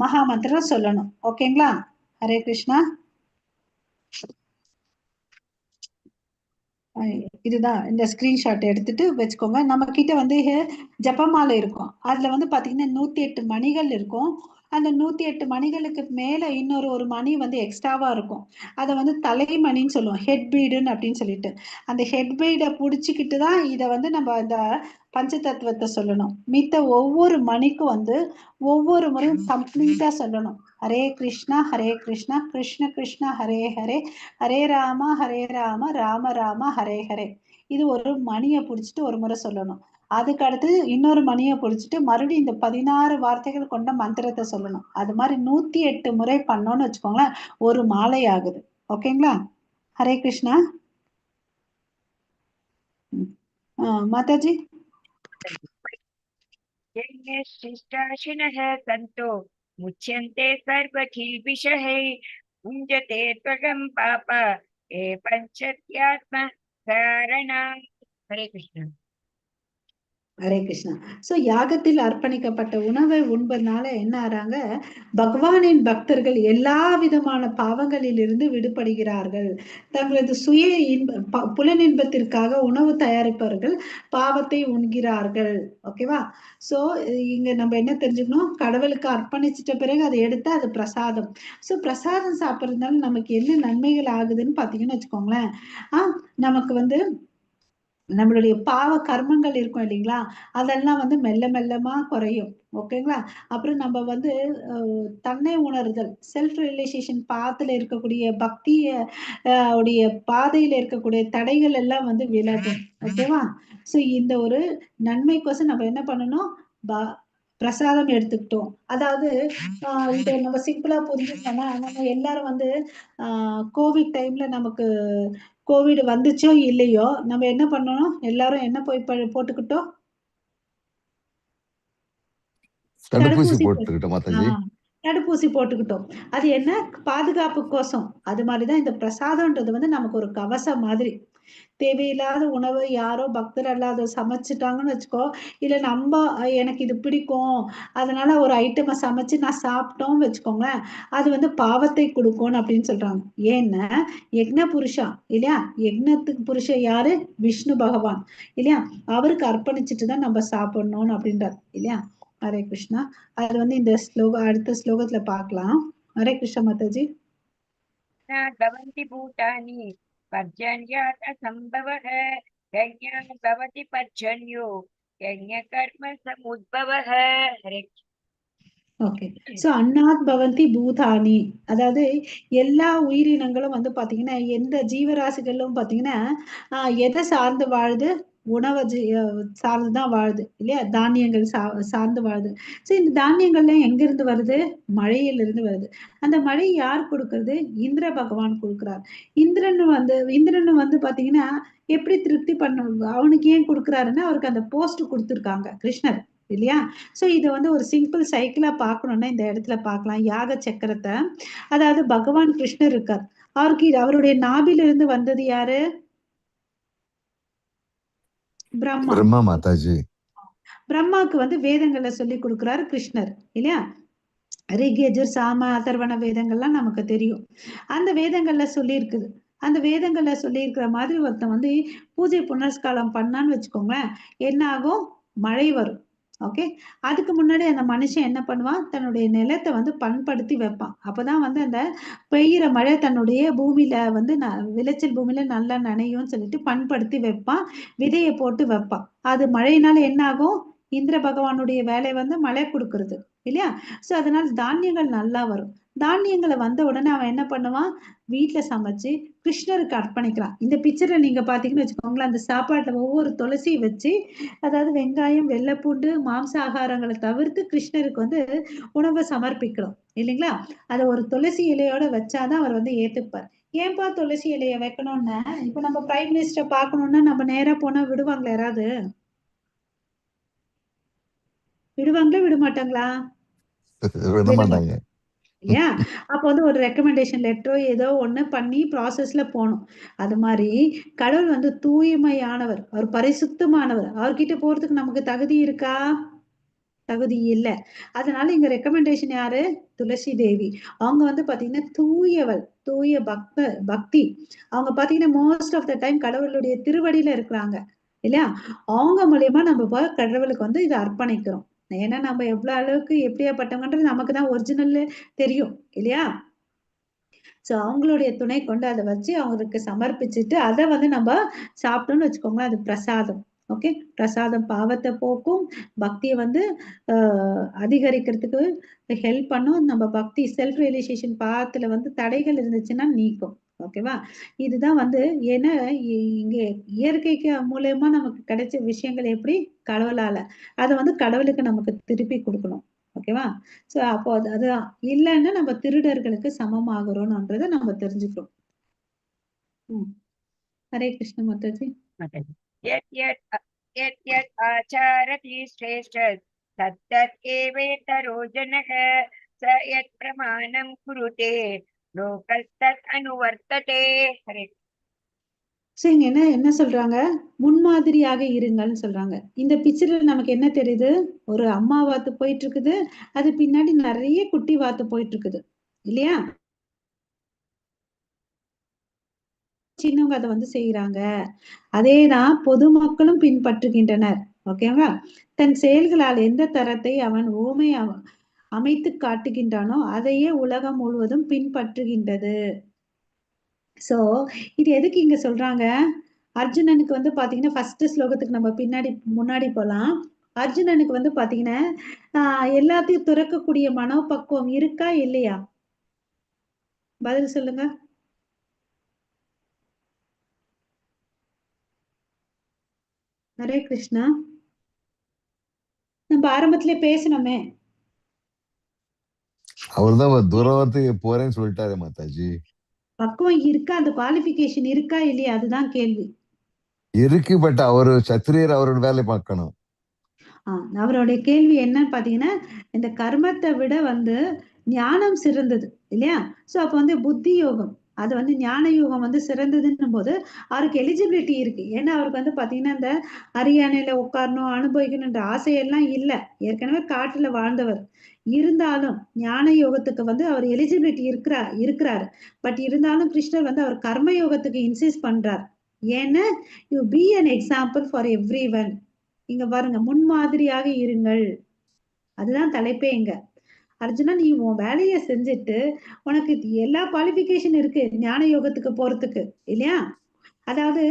மகா மந்திரம் சொல்லணும். ஓகேங்களா? ஹரே கிருஷ்ணா. இதுதான் இந்த ஸ்கிரீன்ஷாட் எடுத்துட்டு வச்சுக்கோங்க. நம்ம கிட்ட வந்து ஜபமாலை இருக்கும். அதுல வந்து பாத்தீங்கன்னா 108 மணிகள் இருக்கும். அந்த 108 மணிகளுக்கு மேல ஒரு மணி வந்து எக்ஸ்ட்ராவா இருக்கும். அதை வந்து தலைமணின்னு சொல்லுவோம், ஹெட் பீடுன்னு அப்படின்னு சொல்லிட்டு. அந்த ஹெட் பீடை புடிச்சுக்கிட்டு தான் இதை வந்து நம்ம இந்த பஞ்ச தத்துவத்தை சொல்லணும். மித்த ஒவ்வொரு மணிக்கும் வந்து ஒவ்வொரு முறையும் கம்ப்ளீட்டா சொல்லணும். ஹரே கிருஷ்ணா கிருஷ்ண கிருஷ்ணா ஹரே ஹரே, ஹரே ராம ராம ராம ஹரே ஹரே. இது ஒரு மணியை பிடிச்சிட்டு ஒரு முறை சொல்லணும். அதுக்கு அடுத்து இன்னொரு மணியை பிடிச்சிட்டு மறுபடியும் இந்த 16 வார்த்தைகள் கொண்ட மந்திரத்தை சொல்லணும். அது மாதிரி 108 முறை பண்ணோம்னு வச்சுக்கோங்களேன், ஒரு மாலை ஆகுது. ஓகேங்களா? ஹரே கிருஷ்ணா. மாதாஜி. शिष्टाशिनः सन्तो मुच्यन्ते सर्वकिल्बिषः भुञ्जते त्वगं पाप ये पञ्चत्यात्म कारणा. हरे कृष्ण. ஹரே கிருஷ்ணா. சோ யாகத்தில் அர்ப்பணிக்கப்பட்ட உணவை உண்பதனால என்ன ஆறாங்க, பகவானின் பக்தர்கள் எல்லா விதமான பாவங்களில் இருந்து விடுபடுகிறார்கள். தங்களது சுய புலனின்பத்திற்காக உணவு தயாரிப்பவர்கள் பாவத்தை உண்கிறார்கள். ஓகேவா? சோ இங்க நம்ம என்ன தெரிஞ்சுக்கணும், கடவுளுக்கு அர்ப்பணிச்சிட்ட பிறகு அதை எடுத்து அது பிரசாதம். சோ பிரசாதம் சாப்பிட்றதுனால நமக்கு என்ன நன்மைகள் ஆகுதுன்னு பாத்தீங்கன்னு வச்சுக்கோங்களேன். நமக்கு வந்து நம்மளுடைய பாவ கர்மங்கள் இருக்கும் இல்லைங்களா, அதெல்லாம் வந்து மெல்ல மெல்லமா குறையும். ஓகேங்களா? அப்புறம் நம்ம வந்து தன்னை உணர்தல், செல்ஃப் ரியலைசேஷன் பாத்துல இருக்கக்கூடிய பக்திய உடைய பாதையில இருக்கக்கூடிய தடைகள் எல்லாம் வந்து விலகும். ஓகேவா? சோ இந்த ஒரு நன்மைக்கோசம் நம்ம என்ன பண்ணணும், பிரசாதம் எடுத்துக்கிட்டோம். அதாவது இதை நம்ம சிம்பிளா புரிஞ்சுக்கோன்னா, நம்ம எல்லாரும் வந்து கோவிட் டைம்ல நமக்கு கோவிட் வந்துச்சோ இல்லையோ, நம்ம என்ன பண்ணணும், எல்லாரும் என்ன போய் போட்டுக்கிட்டோம், தடுப்பூசி போட்டுக்கிட்டோம் மாதாஜி. தடுப்பூசி போட்டுக்கிட்டோம். அது என்ன, பாதுகாப்புக்கோசம். அது மாதிரிதான் இந்த பிரசாதம்ன்றது வந்து நமக்கு ஒரு கவசம் மாதிரி. தேவையில்லாத உணவு யாரோ பக்தர் அல்லாத சமைச்சிட்டாங்கன்னு வச்சுக்கோ, இல்ல நம்ம எனக்கு இது பிடிக்கும் அதனால ஒரு ஐட்டமை சமைச்சு நான் சாப்பிட்டோம்னு வச்சுக்கோங்களேன், அது வந்து பாவத்தை கொடுக்கும்னு அப்படின்னு சொல்றாங்க. ஏன்னா யக்ன புருஷா இல்லையா, யக்னத்துக்கு புருஷன் யாரு, விஷ்ணு பகவான் இல்லையா, அவருக்கு அர்ப்பணிச்சுட்டு தான் நம்ம சாப்பிடணும்னு அப்படின்றார் இல்லையா. ஹரே கிருஷ்ணா. அது வந்து இந்த அடுத்த ஸ்லோகத்துல பார்க்கலாம். ஹரே கிருஷ்ண மாதாஜி. भवन्ति भूतानि पर्जन्यात् असम्भवः यज्ञो भवति पर्जन्यो यज्ञकर्म समुद्भवः. हरे ஓகே. ஸோ அன்னாத் பவந்தி பூதானி, அதாவது எல்லா உயிரினங்களும் வந்து பாத்தீங்கன்னா எந்த ஜீவராசிகளும் பாத்தீங்கன்னா எதை சார்ந்து வாழுது, உணவை சார்ந்துதான் வாழுது இல்லையா, தானியங்கள் சார்ந்து வாழுது. ஸோ இந்த தானியங்கள்லாம் எங்க இருந்து வருது, மழையிலிருந்து வருது. அந்த மழை யார் கொடுக்கறது, இந்திர பகவான் கொடுக்கிறார். இந்திரன் வந்து பாத்தீங்கன்னா எப்படி திருப்தி பண்ண, அவனுக்கு ஏன் கொடுக்குறாருன்னா அவருக்கு அந்த போஸ்ட் கொடுத்துருக்காங்க கிருஷ்ணர் இல்லையா. சோ இத வந்து ஒரு சிம்பிள் சைக்கிளா பார்க்கணும்னா இந்த இடத்துல பார்க்கலாம். யாக சக்கரத்தை, அதாவது பகவான் கிருஷ்ணர் இருக்கார், அவருடைய நாபிலிருந்து வந்தது யாரு, பிரம்மா. பிரம்மா மாதாஜி. பிரம்மாக்கு வந்து வேதங்களை சொல்லி கொடுக்கிறாரு கிருஷ்ணர் இல்லையா. ரிக்யஜுர் சாம அதர்வண வேதங்கள்லாம் நமக்கு தெரியும். அந்த வேதங்கள்ல சொல்லி இருக்குது, அந்த வேதங்கள்ல சொல்லி இருக்கிற மாதிரி ஒருத்தன் வந்து பூஜை புனஸ்காலம் பண்ணான்னு வச்சுக்கோங்களேன், என்ன ஆகும், மழை வரும். ஓகே. அதுக்கு முன்னாடி அந்த மனுஷன் என்ன பண்ணுவான், தன்னுடைய நிலத்தை வந்து பண்படுத்தி வைப்பான். அப்பதான் வந்து அந்த பெய்கிற மழை தன்னுடைய பூமியில வந்து விளைச்சல் பூமியில நல்லா நனையும்னு சொல்லிட்டு பண்படுத்தி வைப்பான், விதையை போட்டு வைப்பான். அது மழையினால என்ன ஆகும், இந்திர பகவானுடைய வேலை வந்து மழை கொடுக்கறது இல்லையா. சோ அதனால தானியங்கள் நல்லா வரும். தானியங்களை வந்த உடனே அவன் என்ன பண்ணுவான், வீட்டுல சமைச்சு கிருஷ்ணருக்கு அர்ப்பணிக்கிறான். இந்த பிக்சரை நீங்க பாத்தீங்கன்னு வச்சுக்கோங்களேன், அந்த சாப்பாட்டுல ஒவ்வொரு துளசியை வச்சு, அதாவது வெங்காயம், வெள்ளைப்பூண்டு, மாംസ ஆகாரங்களை தவிர்த்து கிருஷ்ணருக்கு வந்து உணவை சமர்ப்பிக்கிறோம் இல்லைங்களா. அதை ஒரு துளசி இலையோட வச்சாதான் அவர் வந்து ஏத்துப்பார். ஏன்பா துளசி இலைய வைக்கணும்னா, இப்ப நம்ம பிரைம் மினிஸ்டரை பார்க்கணும்னா நம்ம நேரா போனா விடுவாங்களா யாராவது, விடுவாங்களா விட மாட்டாங்களா, விட மாட்டாங்க இல்லையா. அப்ப வந்து ஒரு ரெக்கமெண்டேஷன் லெட்டரோ ஏதோ ஒண்ணு பண்ணி ப்ராசஸ்ல போகணும். அது மாதிரி கடவுள் வந்து தூய்மையானவர், அவர் பரிசுத்தமானவர், அவர்கிட்ட போறதுக்கு நமக்கு தகுதி இருக்கா, தகுதி இல்ல. அதனால இங்க ரெக்கமெண்டேஷன் யாரு, துளசி தேவி. அவங்க வந்து பாத்தீங்கன்னா தூயவள், தூய பக்தி. அவங்க பாத்தீங்கன்னா மோஸ்ட் ஆஃப் த டைம் கடவுளுடைய திருவடியில இருக்கிறாங்க இல்லையா. அவங்க மூலியமா நம்ம கடவுளுக்கு வந்து இதை அர்ப்பணிக்கிறோம். ஏன்னா நம்ம எவ்வளவு அளவுக்கு எப்படியாப்பட்டவங்கன்றது நமக்கு தான் ஒரிஜினல் தெரியும் இல்லையா. சோ அவங்களுடைய துணை கொண்டு அதை வச்சு அவங்களுக்கு சமர்ப்பிச்சுட்டு அதை வந்து நம்ம சாப்பிட்டோம்னு வச்சுக்கோங்களேன், அது பிரசாதம். ஓகே. பிரசாதம் பாவத்தை போக்கும், பக்தியை வந்து அதிகரிக்கிறதுக்கு ஹெல்ப் பண்ணும். நம்ம பக்தி செல்ஃப் ரியலைசேஷன் பாத்துல வந்து தடைகள் இருந்துச்சுன்னா நீக்கும். ஓகேவா. இதுதான் வந்து ஏன்னா இங்க இயற்கைக்கு மூலயமா நமக்கு கிடைச்ச விஷயங்கள் எப்படி, கடவுளால, அதை வந்து கடவுளுக்கு நமக்கு திருப்பி கொடுக்கணும். ஓகேவா. சோ அப்போ அதுதான் இல்லைன்னா நம்ம திருடர்களுக்கு சமமாகிறோம்ன்றதை நம்ம தெரிஞ்சுக்கிறோம். ஹரே கிருஷ்ண மாதாஜி. यत् यत् आचरति श्रेष्ठः तत्तत् एवेतरो जनः स यत् प्रमाणं कुरुते लोकस्तत् अनुवर्तते. हरे. சரிங்க. என்ன சொல்றாங்க, முன்மாதிரியாக இருங்கள்னு சொல்றாங்க. இந்த பிக்சர்ல நமக்கு என்ன தெரியுது, ஒரு அம்மா வாத்து போயிட்டு இருக்குது, அது பின்னாடி நிறைய குட்டி வாத்து போயிட்டு இருக்குது இல்லையா. சின்னவங்க அதை வந்து செய்யறாங்க, அதேதான் பொதுமக்களும் பின்பற்றுகின்றனர். ஓகேவா. தன் செயல்களால் எந்த தரத்தை அவன் ஊமை அமைத்து காட்டுகின்றானோ அதையே உலகம் முழுவதும் பின்பற்றுகின்றது. சோ இது எதுக்கு இங்க சொல்றாங்க, அர்ஜுனனுக்கு வந்து பாத்தீங்கன்னா ஃபர்ஸ்ட் ஸ்லோகத்துக்கு நம்ம முன்னாடி போலாம். அர்ஜுனனுக்கு வந்து பாத்தீங்கன்னா எல்லாத்தையும் துறக்கக்கூடிய மனோபக்குவம் இருக்கா இல்லையா, பதில் சொல்லுங்க. ஹரே கிருஷ்ணா. நம்ம ஆரம்பத்திலே பேசணுமே, அவர்தான் தூரவர்த்துக்கு போறேன்னு சொல்லிட்டாரு மாதாஜி. பக்குவம் இருக்கா, அந்த குவாலிபிகேஷன் இருக்கா இல்லையா, அதுதான் கேள்வி. இருக்கு, பட் அவரு சத்திரியர், அவரோட வேலை பார்க்கணும். அவருடைய கேள்வி என்னன்னு பாத்தீங்கன்னா, இந்த கர்மத்தை விட வந்து ஞானம் சிறந்தது இல்லையா. சோ அப்ப வந்து புத்தி யோகம், அது வந்து ஞான யோகம் வந்து சிறந்ததுன்னும் போது அவருக்கு எலிஜிபிலிட்டி இருக்கு. ஏன்னா அவருக்கு வந்து பாத்தீங்கன்னா இந்த அரியணையில உட்காரணும் அனுபவிக்கணுன்ற ஆசையெல்லாம் இல்ல. ஏற்கனவே காட்டுல வாழ்ந்தவர். இருந்தாலும் ஞான யோகத்துக்கு வந்து அவர் எலிஜிபிலிட்டி இருக்கிறாரு. பட் இருந்தாலும் கிருஷ்ணர் வந்து அவர் கர்ம யோகத்துக்கு இன்சிஸ்ட் பண்றார். ஏன்னா you be an example for every one. இங்க பாருங்க, முன்மாதிரியாக இருங்கள். அதுதான் தலைப்பே இங்க. அர்ஜுனா, நீ உன் வேலையை செஞ்சுட்டு உனக்கு எல்லா குவாலிபிகேஷன் இருக்கு ஞான யோகத்துக்கு போறதுக்கு, இல்லையா? அதாவது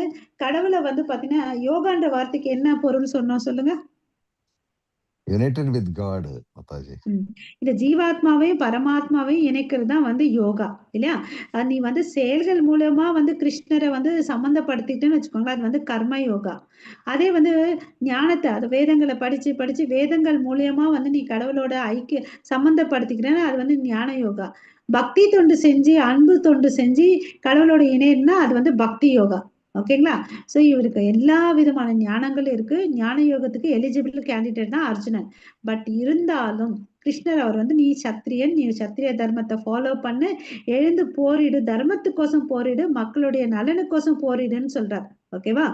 கடவுளை வந்து பாத்தீங்கன்னா யோகான்ற வார்த்தைக்கு என்ன பொருள் சொன்னோம் சொல்லுங்க. United with god Mataji. இந்த ஜீவாத்மாவையும் பரமாத்மாவையும் இணைக்கிறது தான் வந்து யோகா, இல்லையா? நீ வந்து செயல்கள் மூலமா வந்து கிருஷ்ணரை வந்து சம்பந்தப்படுத்திட்டுன்னு வச்சுக்கோங்களேன், அது வந்து கர்ம யோகா. அதே வந்து ஞானத்தை, அது வேதங்களை படிச்சு படிச்சு வேதங்கள் மூலியமா வந்து நீ கடவுளோட ஐக்கிய சம்பந்தப்படுத்திக்கிறேன்னா அது வந்து ஞான யோகா. பக்தி தொண்டு செஞ்சு அன்பு தொண்டு செஞ்சு கடவுளோட இணையம்னா அது வந்து பக்தி யோகா. ஓகேங்களா? சோ இவருக்கு எல்லா விதமான ஞானங்களும் இருக்கு. ஞான யோகத்துக்கு எலிஜிபிள் கேண்டிடேட் தான் அர்ஜுனன். பட் இருந்தாலும் கிருஷ்ணர் அவர் வந்து நீ சத்திரியன், நீ சத்திரிய தர்மத்தை ஃபாலோ பண்ணு, எழுந்து போரிடு, தர்மத்துக்கோசம் போரிடு, மக்களுடைய நலனுக்கோசம் போரிடுன்னு சொல்றார். ஓகேவா?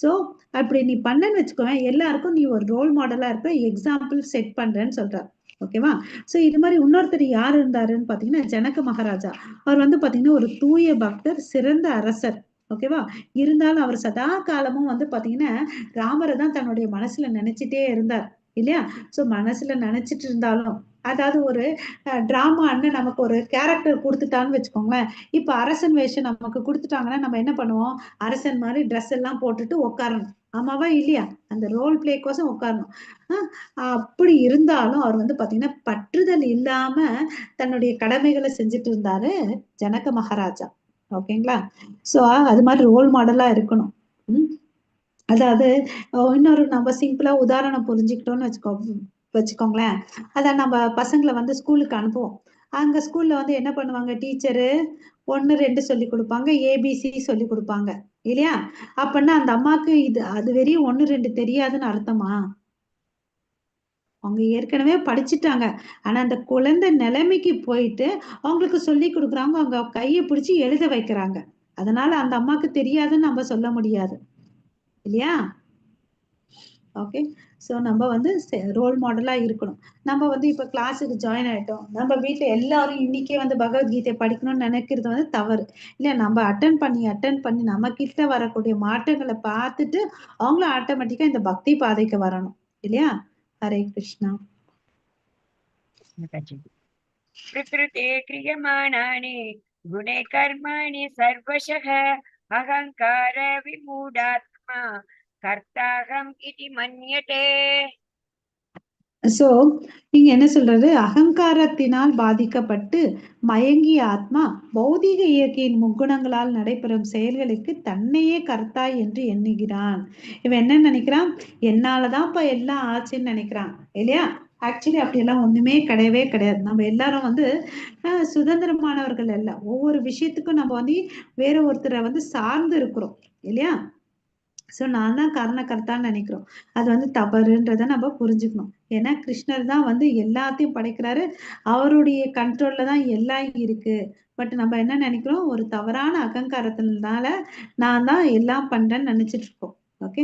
சோ அப்படி நீ பண்ணன்னு வச்சுக்கோவேன், எல்லாருக்கும் நீ ஒரு ரோல் மாடலா இருக்க, எக்ஸாம்பிள் செட் பண்றேன்னு சொல்றார். ஓகேவா? சோ இது மாதிரி இன்னொருத்தர் யார் இருந்தாருன்னு பாத்தீங்கன்னா ஜனக மகாராஜா. அவர் வந்து பாத்தீங்கன்னா ஒரு தூய பக்தர், சிறந்த அரசர். ஓகேவா? இருந்தாலும் அவர் சதா காலமும் வந்து பாத்தீங்கன்னா ராமரை தான் தன்னுடைய மனசுல நினைச்சிட்டே இருந்தார், இல்லையா? சோ மனசுல நினைச்சிட்டு இருந்தாலும், அதாவது ஒரு டிராமான்னு நமக்கு ஒரு கேரக்டர் கொடுத்துட்டான்னு வச்சுக்கோங்களேன். இப்ப அரசன் வேஷம் நமக்கு கொடுத்துட்டாங்கன்னா நம்ம என்ன பண்ணுவோம்? அரசன் மாதிரி ட்ரெஸ் எல்லாம் போட்டுட்டு உட்காரணும். ஆமாவா இல்லையா? அந்த ரோல் பிளேக்கோசம் உட்காரணும். அப்படி இருந்தாலும் அவர் வந்து பாத்தீங்கன்னா பற்றுதல் இல்லாம தன்னுடைய கடமைகளை செஞ்சுட்டு இருந்தாரு ஜனக மகாராஜா. ஓகேங்களா? சோ அது மாதிரி ரோல் மாடலா இருக்கணும். அதாவது இன்னொரு நம்ம சிம்பிளா உதாரணம் புரிஞ்சுக்கிட்டோம்னு வச்சுக்கோங்களேன். அதான் நம்ம பசங்களை வந்து ஸ்கூலுக்கு அனுப்புவோம். அங்க ஸ்கூல்ல வந்து என்ன பண்ணுவாங்க, டீச்சரு 1, 2 சொல்லி கொடுப்பாங்க, ஏபிசி சொல்லி கொடுப்பாங்க, இல்லையா? அப்படின்னா அந்த அம்மாக்கு அது வெறும் 1, 2 தெரியாதுன்னு அர்த்தமா? அவங்க ஏற்கனவே படிச்சுட்டாங்க. ஆனா அந்த குழந்தை நிலைமைக்கு போயிட்டு அவங்களுக்கு சொல்லி கொடுக்குறாங்க, அவங்க கையை பிடிச்சி எழுத வைக்கிறாங்க. அதனால அந்த அம்மாக்கு தெரியாதுன்னு நம்ம சொல்ல முடியாது, இல்லையா? ஓகே. ஸோ நம்ம வந்து ரோல் மாடலா இருக்கணும். நம்ம வந்து இப்ப கிளாஸுக்கு ஜாயின் ஆயிட்டோம். நம்ம வீட்டுல எல்லாரும் இன்னைக்கே வந்து பகவத்கீதை படிக்கணும்னு நினைக்கிறது வந்து தவறு. இல்ல, நம்ம அட்டன் பண்ணி நம்ம கிட்ட வரக்கூடிய மாற்றங்களை பார்த்துட்டு அவங்களும் ஆட்டோமேட்டிக்கா இந்த பக்தி பாதைக்கு வரணும், இல்லையா? ஹரே கிருஷ்ணா. प्रकृते क्रियमाणानि गुणे कर्माणि सर्वशः अहङ्कार विमूढात्मा कर्ताहम् इति मन्यते. சோ இங்க என்ன சொல்றது? அகங்காரத்தினால் பாதிக்கப்பட்டு மயங்கிய ஆத்மா பௌதிக இயற்கையின் முக்குணங்களால் நடைபெறும் செயல்களுக்கு தன்னையே கர்த்தா என்று எண்ணுகிறான். இவன் என்ன நினைக்கிறான்? என்னாலதான்ப்பா எல்லாம் ஆச்சுன்னு நினைக்கிறான், இல்லையா? ஆக்சுவலி அப்படியெல்லாம் ஒண்ணுமே கிடையவே கிடையாது. நம்ம எல்லாரும் வந்து சுதந்திரமானவர்கள் அல்ல. ஒவ்வொரு விஷயத்துக்கும் நம்ம வந்து வேற ஒருத்தரை வந்து சார்ந்து இருக்கிறோம், இல்லையா? சோ நான் தான் காரணக்கர்த்தான்னு நினைக்கிறோம். அது வந்து தவறுன்றதை நம்ம புரிஞ்சுக்கணும். ஏன்னா கிருஷ்ணர் தான் வந்து எல்லாத்தையும் படைக்கிறாரு. அவருடைய கண்ட்ரோல்ல தான் எல்லாம் இருக்கு. பட் நம்ம என்ன நினைக்கிறோம்? ஒரு தவறான அகங்காரத்தினால நான் தான் எல்லாம் பண்றேன்னு நினைச்சிட்டு இருக்கோம். ஓகே.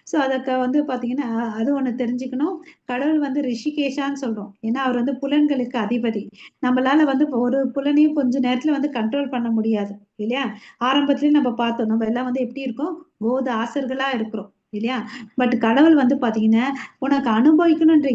சோ அதுக்கு வந்து பாத்தீங்கன்னா அது ஒண்ணு தெரிஞ்சுக்கணும். கடவுள் வந்து ரிஷிகேஷான்னு சொல்றோம். ஏன்னா அவர் வந்து புலன்களுக்கு அதிபதி. நம்மளால வந்து ஒரு புலனையும் கொஞ்ச நேரத்துல வந்து கண்ட்ரோல் பண்ண முடியாது, இல்லையா? ஆரம்பத்திலயும் நம்ம பார்த்தோம். நம்ம எல்லாம் வந்து எப்படி இருக்கோம்? கோதாசர்களா இருக்கிறோம், இல்லையா? பட் கடவுள் வந்து பாத்தீங்கன்னா உனக்கு அனுபவிக்கணும்ன்ற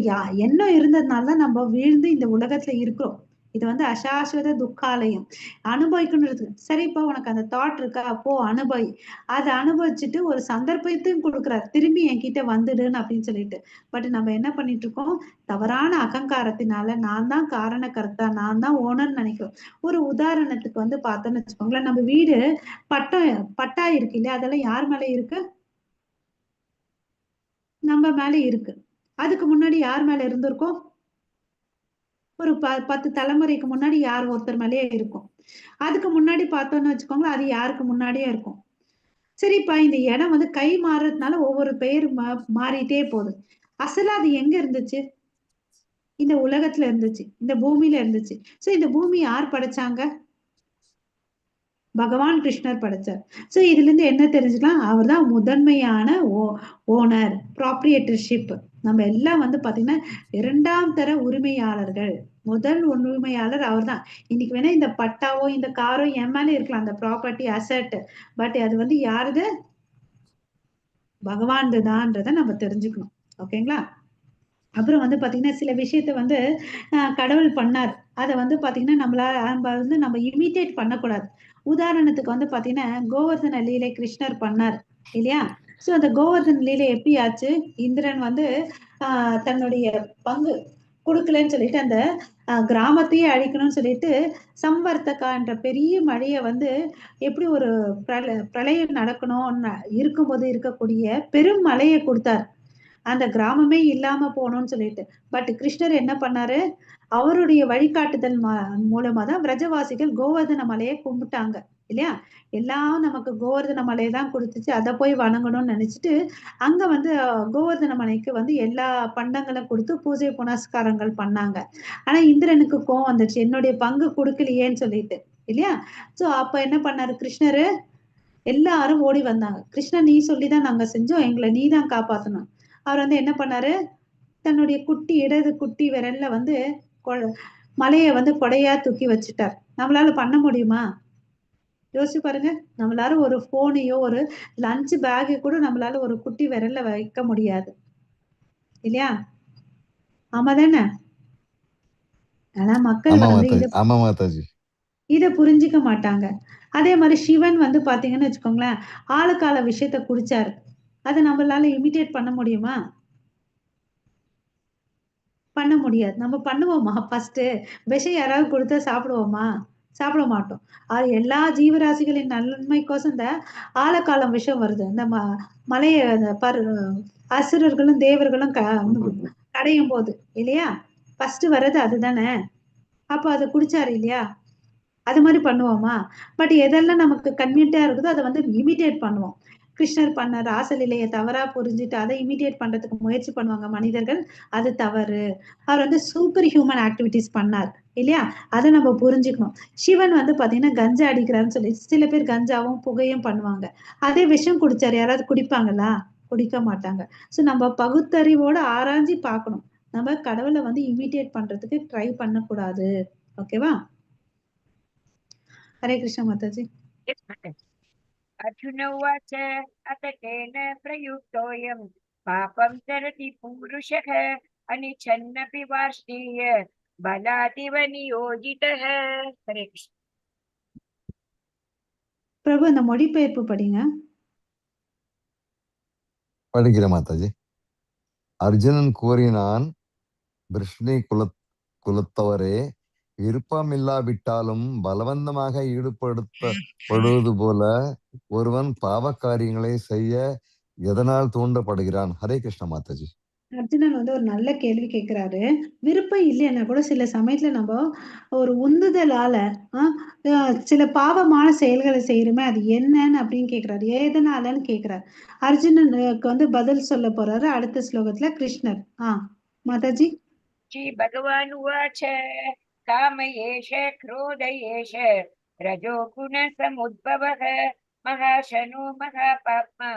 எண்ணம் இருந்ததுனால தான் நம்ம வீழ்ந்து இந்த உலகத்துல இருக்கிறோம். இது வந்து அசாஸ்வத துக்காலயம். அனுபவிக்கணும்ன்றது சரிப்பா, உனக்கு அந்த தாட் இருக்கா, அப்போ அனுபவி. அதை அனுபவிச்சுட்டு ஒரு சந்தர்ப்பத்தையும் கொடுக்குறாரு, திரும்பி என்கிட்ட வந்துடுன்னு அப்படின்னு சொல்லிட்டு. பட் நம்ம என்ன பண்ணிட்டு இருக்கோம்? தவறான அகங்காரத்தினால நான் தான் காரணக்கர்த்தா, நான் தான் ஓனர்னு நினைக்கிறோம். ஒரு உதாரணத்துக்கு வந்து பார்த்தோன்னு வச்சுக்கோங்களேன், நம்ம வீடு பட்டா இருக்கு இல்லையா? அதெல்லாம் யார் மேல இருக்கு? நம்ம மேல இருக்கு. அதுக்கு முன்னாடி யார் மேல இருந்திருக்கும்? ஒரு 10 தலைமுறைக்கு முன்னாடி யார் ஒருத்தர் மேலேயே இருக்கும். அதுக்கு முன்னாடி பார்த்தோம்னு வச்சுக்கோங்களேன், அது யாருக்கு முன்னாடியே இருக்கும். சரிப்பா, இந்த இடம் வந்து கை மாறுறதுனால ஒவ்வொரு பெயர் மாறிட்டே போகுது. அசலா அது எங்க இருந்துச்சு? இந்த உலகத்துல இருந்துச்சு, இந்த பூமியில இருந்துச்சு. சோ இந்த பூமி யார் படைச்சாங்க? பகவான் கிருஷ்ணர் படைச்சார். ஸோ இதுல இருந்து என்ன தெரிஞ்சுக்கலாம், அவர் தான் முதன்மையான ஓனர், ப்ராப்ரியேட்டர்ஷிப். நம்ம எல்லாம் வந்து பாத்தீங்கன்னா 2ஆம் தர உரிமையாளர்கள். முதல் உரிமையாளர் அவர் தான். இன்னைக்கு வேணா இந்த பட்டாவோ இந்த காரோ என் மேல இருக்கலாம், அந்த ப்ராப்பர்ட்டி அசட். பட் அது வந்து யாருது? பகவான்து தான்றதை நம்ம தெரிஞ்சுக்கணும். ஓகேங்களா? அப்புறம் வந்து பாத்தீங்கன்னா சில விஷயத்த வந்து கடவுள் பண்ணார். அதை வந்து பாத்தீங்கன்னா நம்ம இமிட்டேட் பண்ணக்கூடாது. உதாரணத்துக்கு வந்து பாத்தீங்கன்னா கோவர்தன லீலை கிருஷ்ணர் பண்ணார் இல்லையா? சோ அந்த கோவர்தன லீலை எப்படி ஆச்சு? இந்திரன் வந்து தன்னுடைய பங்கு கொடுக்கலன்னு சொல்லிட்டு அந்த கிராமத்தையே அழிக்கணும்னு சொல்லிட்டு சம்வர்த்தகா என்ற பெரிய மழையை வந்து எப்படி ஒரு பிரளயம் நடக்கணும் இருக்கும்போது இருக்கக்கூடிய பெரும் மழையை கொடுத்தார், அந்த கிராமமே இல்லாம போகணும்னு சொல்லிட்டு. பட் கிருஷ்ணர் என்ன பண்ணாரு? அவருடைய வழிகாட்டுதல் மூலமா தான் பிரஜவாசிகள் கோவர்தன மலையை கும்பிட்டாங்க இல்லையா? எல்லாம் நமக்கு கோவர்தன மலையை தான் கொடுத்துச்சு, அதை போய் வணங்கணும்னு நினைச்சிட்டு அங்க வந்து கோவர்தன மலைக்கு வந்து எல்லா பண்டங்களும் கொடுத்து பூஜை புனஸ்காரங்கள் பண்ணாங்க. ஆனா இந்திரனுக்கு கோவம் வந்துச்சு, என்னுடைய பங்கு கொடுக்கலையேன்னு சொல்லிட்டு இல்லையா? சோ அப்ப என்ன பண்ணாரு கிருஷ்ணரு? எல்லாரும் ஓடி வந்தாங்க. கிருஷ்ணன் நீ சொல்லிதான் நாங்க செஞ்சோம், எங்களை நீ தான் காப்பாத்தணும். அவர் வந்து என்ன பண்ணாரு? தன்னுடைய இடது குட்டி விரல்ல வந்து மலையை வந்து கொடையா தூக்கி வச்சுட்டார். நம்மளால பண்ண முடியுமா? யோசிச்சு பாருங்க. நம்மளால ஒரு போனையோ ஒரு லஞ்ச் பேக்கை கூட நம்மளால ஒரு குட்டி விரல்ல வைக்க முடியாது இல்லையா? ஆமா தானே? ஆனா மக்கள் வந்து இத புரிஞ்சுக்க மாட்டாங்க. அதே மாதிரி சிவன் வந்து பாத்தீங்கன்னு வச்சுக்கோங்களேன், ஆளுக்கால விஷயத்த குடிச்சாரு. அதை நம்மளால இமிட்டேட் பண்ண முடியுமா? பண்ண முடியாது. நம்ம பண்ணுவோமா? ஃபர்ஸ்ட் விஷம் யாராவது கொடுத்தா சாப்பிடுவோமா? சாப்பிட மாட்டோம். அது எல்லா ஜீவராசிகளின் நன்மைக்கோசம் இந்த ஆழகாலம் விஷம் வருது. இந்த மலைய அசுரர்களும் தேவர்களும் கடையும் போது இல்லையா? ஃபர்ஸ்ட் வர்றது அதுதானே. அப்ப அதை குடிச்சாரு இல்லையா? அது மாதிரி பண்ணுவோமா? பட் எதெல்லாம் நமக்கு கன்வீனியன்ட்டா இருக்குதோ அதை வந்து இமிட்டேட் பண்ணுவோம். கிருஷ்ணர் பண்ண ராசலீலையை தவறா புரிஞ்சுட்டு அதை இமிட்டேட் பண்றதுக்கு முயற்சி பண்ணுவாங்க மனிதர்கள். அது தவறு. அவர் வந்து சூப்பர் ஹியூமன் ஆக்டிவிட்டிஸ் பண்ணார் இல்லையா? அதை நம்ம புரிஞ்சுக்கணும். சிவன் வந்து பாத்தீங்கன்னா கஞ்சா அடிக்கிறான்னு சொல்லி சில பேர் கஞ்சாவும் புகையும் பண்ணுவாங்க. அதே விஷம் குடிச்சாரு, யாராவது குடிப்பாங்களா? குடிக்க மாட்டாங்க. சோ நம்ம பகுத்தறிவோட ஆராய்ச்சி பார்க்கணும். நம்ம கடவுளை வந்து இமிட்டேட் பண்றதுக்கு ட்ரை பண்ணக்கூடாது. ஓகேவா? हरे कृष्ण माता जी। अर्जुन उवाच अथ केन प्रयुक्तोऽयं पापं चरति पुरुषः अनिच्छन्नपि वार्ष्णेय बलादिव नियोजितः। हरे कृष्ण। प्रभु அந்த மொழிபெயர்ப்பு படிங்க. படிக்கிற மாதாஜி. அர்ஜுனன் கூறினான், விருஷ்ணி குலத்தவரே, விருப்பமில்லாவிட்டாலும் பலவந்தமாக ஈடுபடுத்தப்படுவது போல ஒருவன் பாவ காரியங்களை செய்ய எதனால் தூண்டப்படுகிறான்? ஹரே கிருஷ்ண மாதாஜி. அர்ஜுனன் வந்து ஒரு நல்ல கேள்வி கேட்கிறாரு. விருப்பம் இல்லைன்னா கூட சில சமயத்துல நம்ம ஒரு உந்துதலால சில பாவமான செயல்களை செய்யறோமே, அது என்னன்னு அப்படின்னு கேட்கிறாரு. எதனாலன்னு கேட்கிறாரு. அர்ஜுனனுக்கு வந்து பதில் சொல்ல போறாரு அடுத்த ஸ்லோகத்துல கிருஷ்ணர். மாதாஜி. श्री भगवान उवाच काम एष क्रोध एष रजो गुण समुद्भवः महाशनो महापाप्मा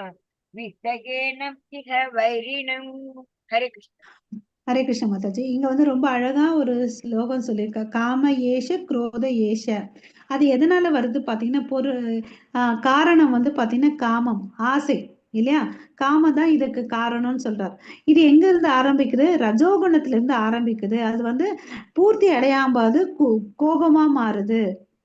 वित्तगेन इह वैरिणम्। हरे कृष्ण। ஹரே கிருஷ்ண மாதாஜி. இங்க வந்து ரொம்ப அழகா ஒரு ஸ்லோகம் சொல்லியிருக்கா. காம ஏஷ குரோத ஏஷ. அது எதனால வருது பாத்தீங்கன்னா காரணம் வந்து பாத்தீங்கன்னா காமம், ஆசை இல்லையா? காம தான் இதுக்கு காரணம்னு சொல்றார். இது எங்க இருந்து ஆரம்பிக்குது? ரஜோகுணத்துல இருந்து ஆரம்பிக்குது. அது வந்து பூர்த்தி அடையாமது கோபமா மாறுது.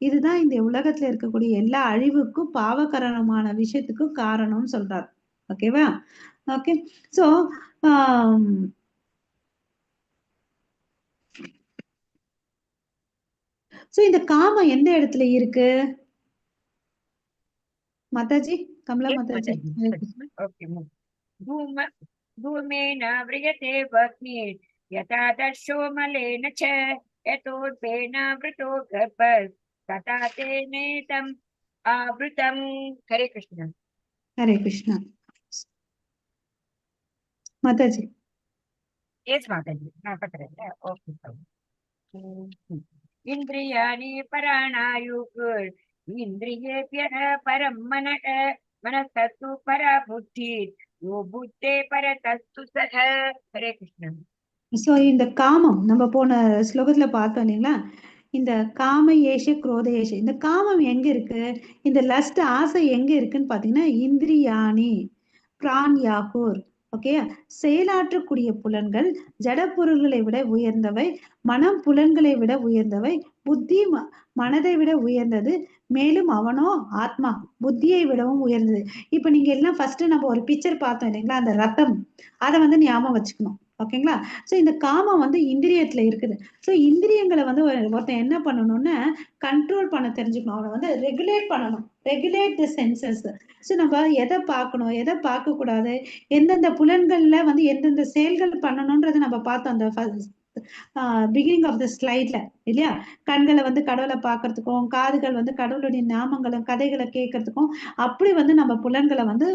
இதுதான் இந்த உலகத்துல இருக்கக்கூடிய எல்லா அழிவுக்கும் பாவகரணமான விஷயத்துக்கும் காரணம்னு சொல்றார். ஓகேவா? ஓகே. சோ சோ இந்த காமம் எந்த இடத்துல இருக்கு மாதாஜி? கமலா மாதாஜி. ओके। धूमेन व्रियते वह्निः यथा दर्शो मलेन च यतोर्भेनावृतो गर्भः तथा तेनेदम् आवृतम्। हरे कृष्ण। हरे कृष्ण माताजी। यस माताजी। ओके। इन्द्रियाणि पराणायुः इन्द्रियेभ्यः परं मनः मनस्तु परा बुद्धिः यो बुद्धे परतस्तु सः हरे कृष्ण ஸோ இந்த காமம் நம்ம போன ஸ்லோகத்துல பார்த்தோம் இல்லைங்களா? இந்த காம ஏஷ குரோத ஏஷ இந்த காமம் எங்க இருக்கு? இந்த லஸ்ட் ஆசை எங்க இருக்குன்னு பாத்தீங்கன்னா இந்திரியாணி பிராண்யாகூர். ஓகே, செயலாற்றக்கூடிய புலன்கள் ஜட பொருள்களை விட உயர்ந்தவை, மனம் புலன்களை விட உயர்ந்தவை, புத்தி மனதை விட உயர்ந்தது, மேலும் அவனோ ஆத்மா புத்தியை விடவும் உயர்ந்தது. இப்ப நீங்க எல்லாம் ஃபர்ஸ்ட் நம்ம ஒரு பிக்சர் பார்த்தோம் இல்லைங்களா? அந்த ரத்தம், அதை வந்து ஞாபகம் வச்சுக்கணும். ஓகேங்களா? சோ இந்த காமம் வந்து இந்திரியத்துல இருக்குது. சோ இந்திரியங்களை வந்து ஒருத்தன் என்ன பண்ணணும்னா கண்ட்ரோல் பண்ண தெரிஞ்சுக்கணும். அவனை வந்து ரெகுலேட் பண்ணணும். ரெகுலேட் தி சென்சஸ். சோ நம்ம எதை பார்க்கணும், எதை பார்க்க கூடாது, எந்தெந்த புலன்கள்ல வந்து எந்தெந்த செயல்கள் பண்ணணும்ன்றதை நம்ம பார்த்தோம் அந்த பிகினிங் ஆஃப் த ஸ்லைட்ல இல்லையா? கண்களை வந்து கடவுளை பார்க்கறதுக்கும், காதுகள் வந்து கடவுளுடைய நாமங்களும் கதைகளை கேட்கறதுக்கும், அப்படி வந்து நம்ம புலன்களை வந்து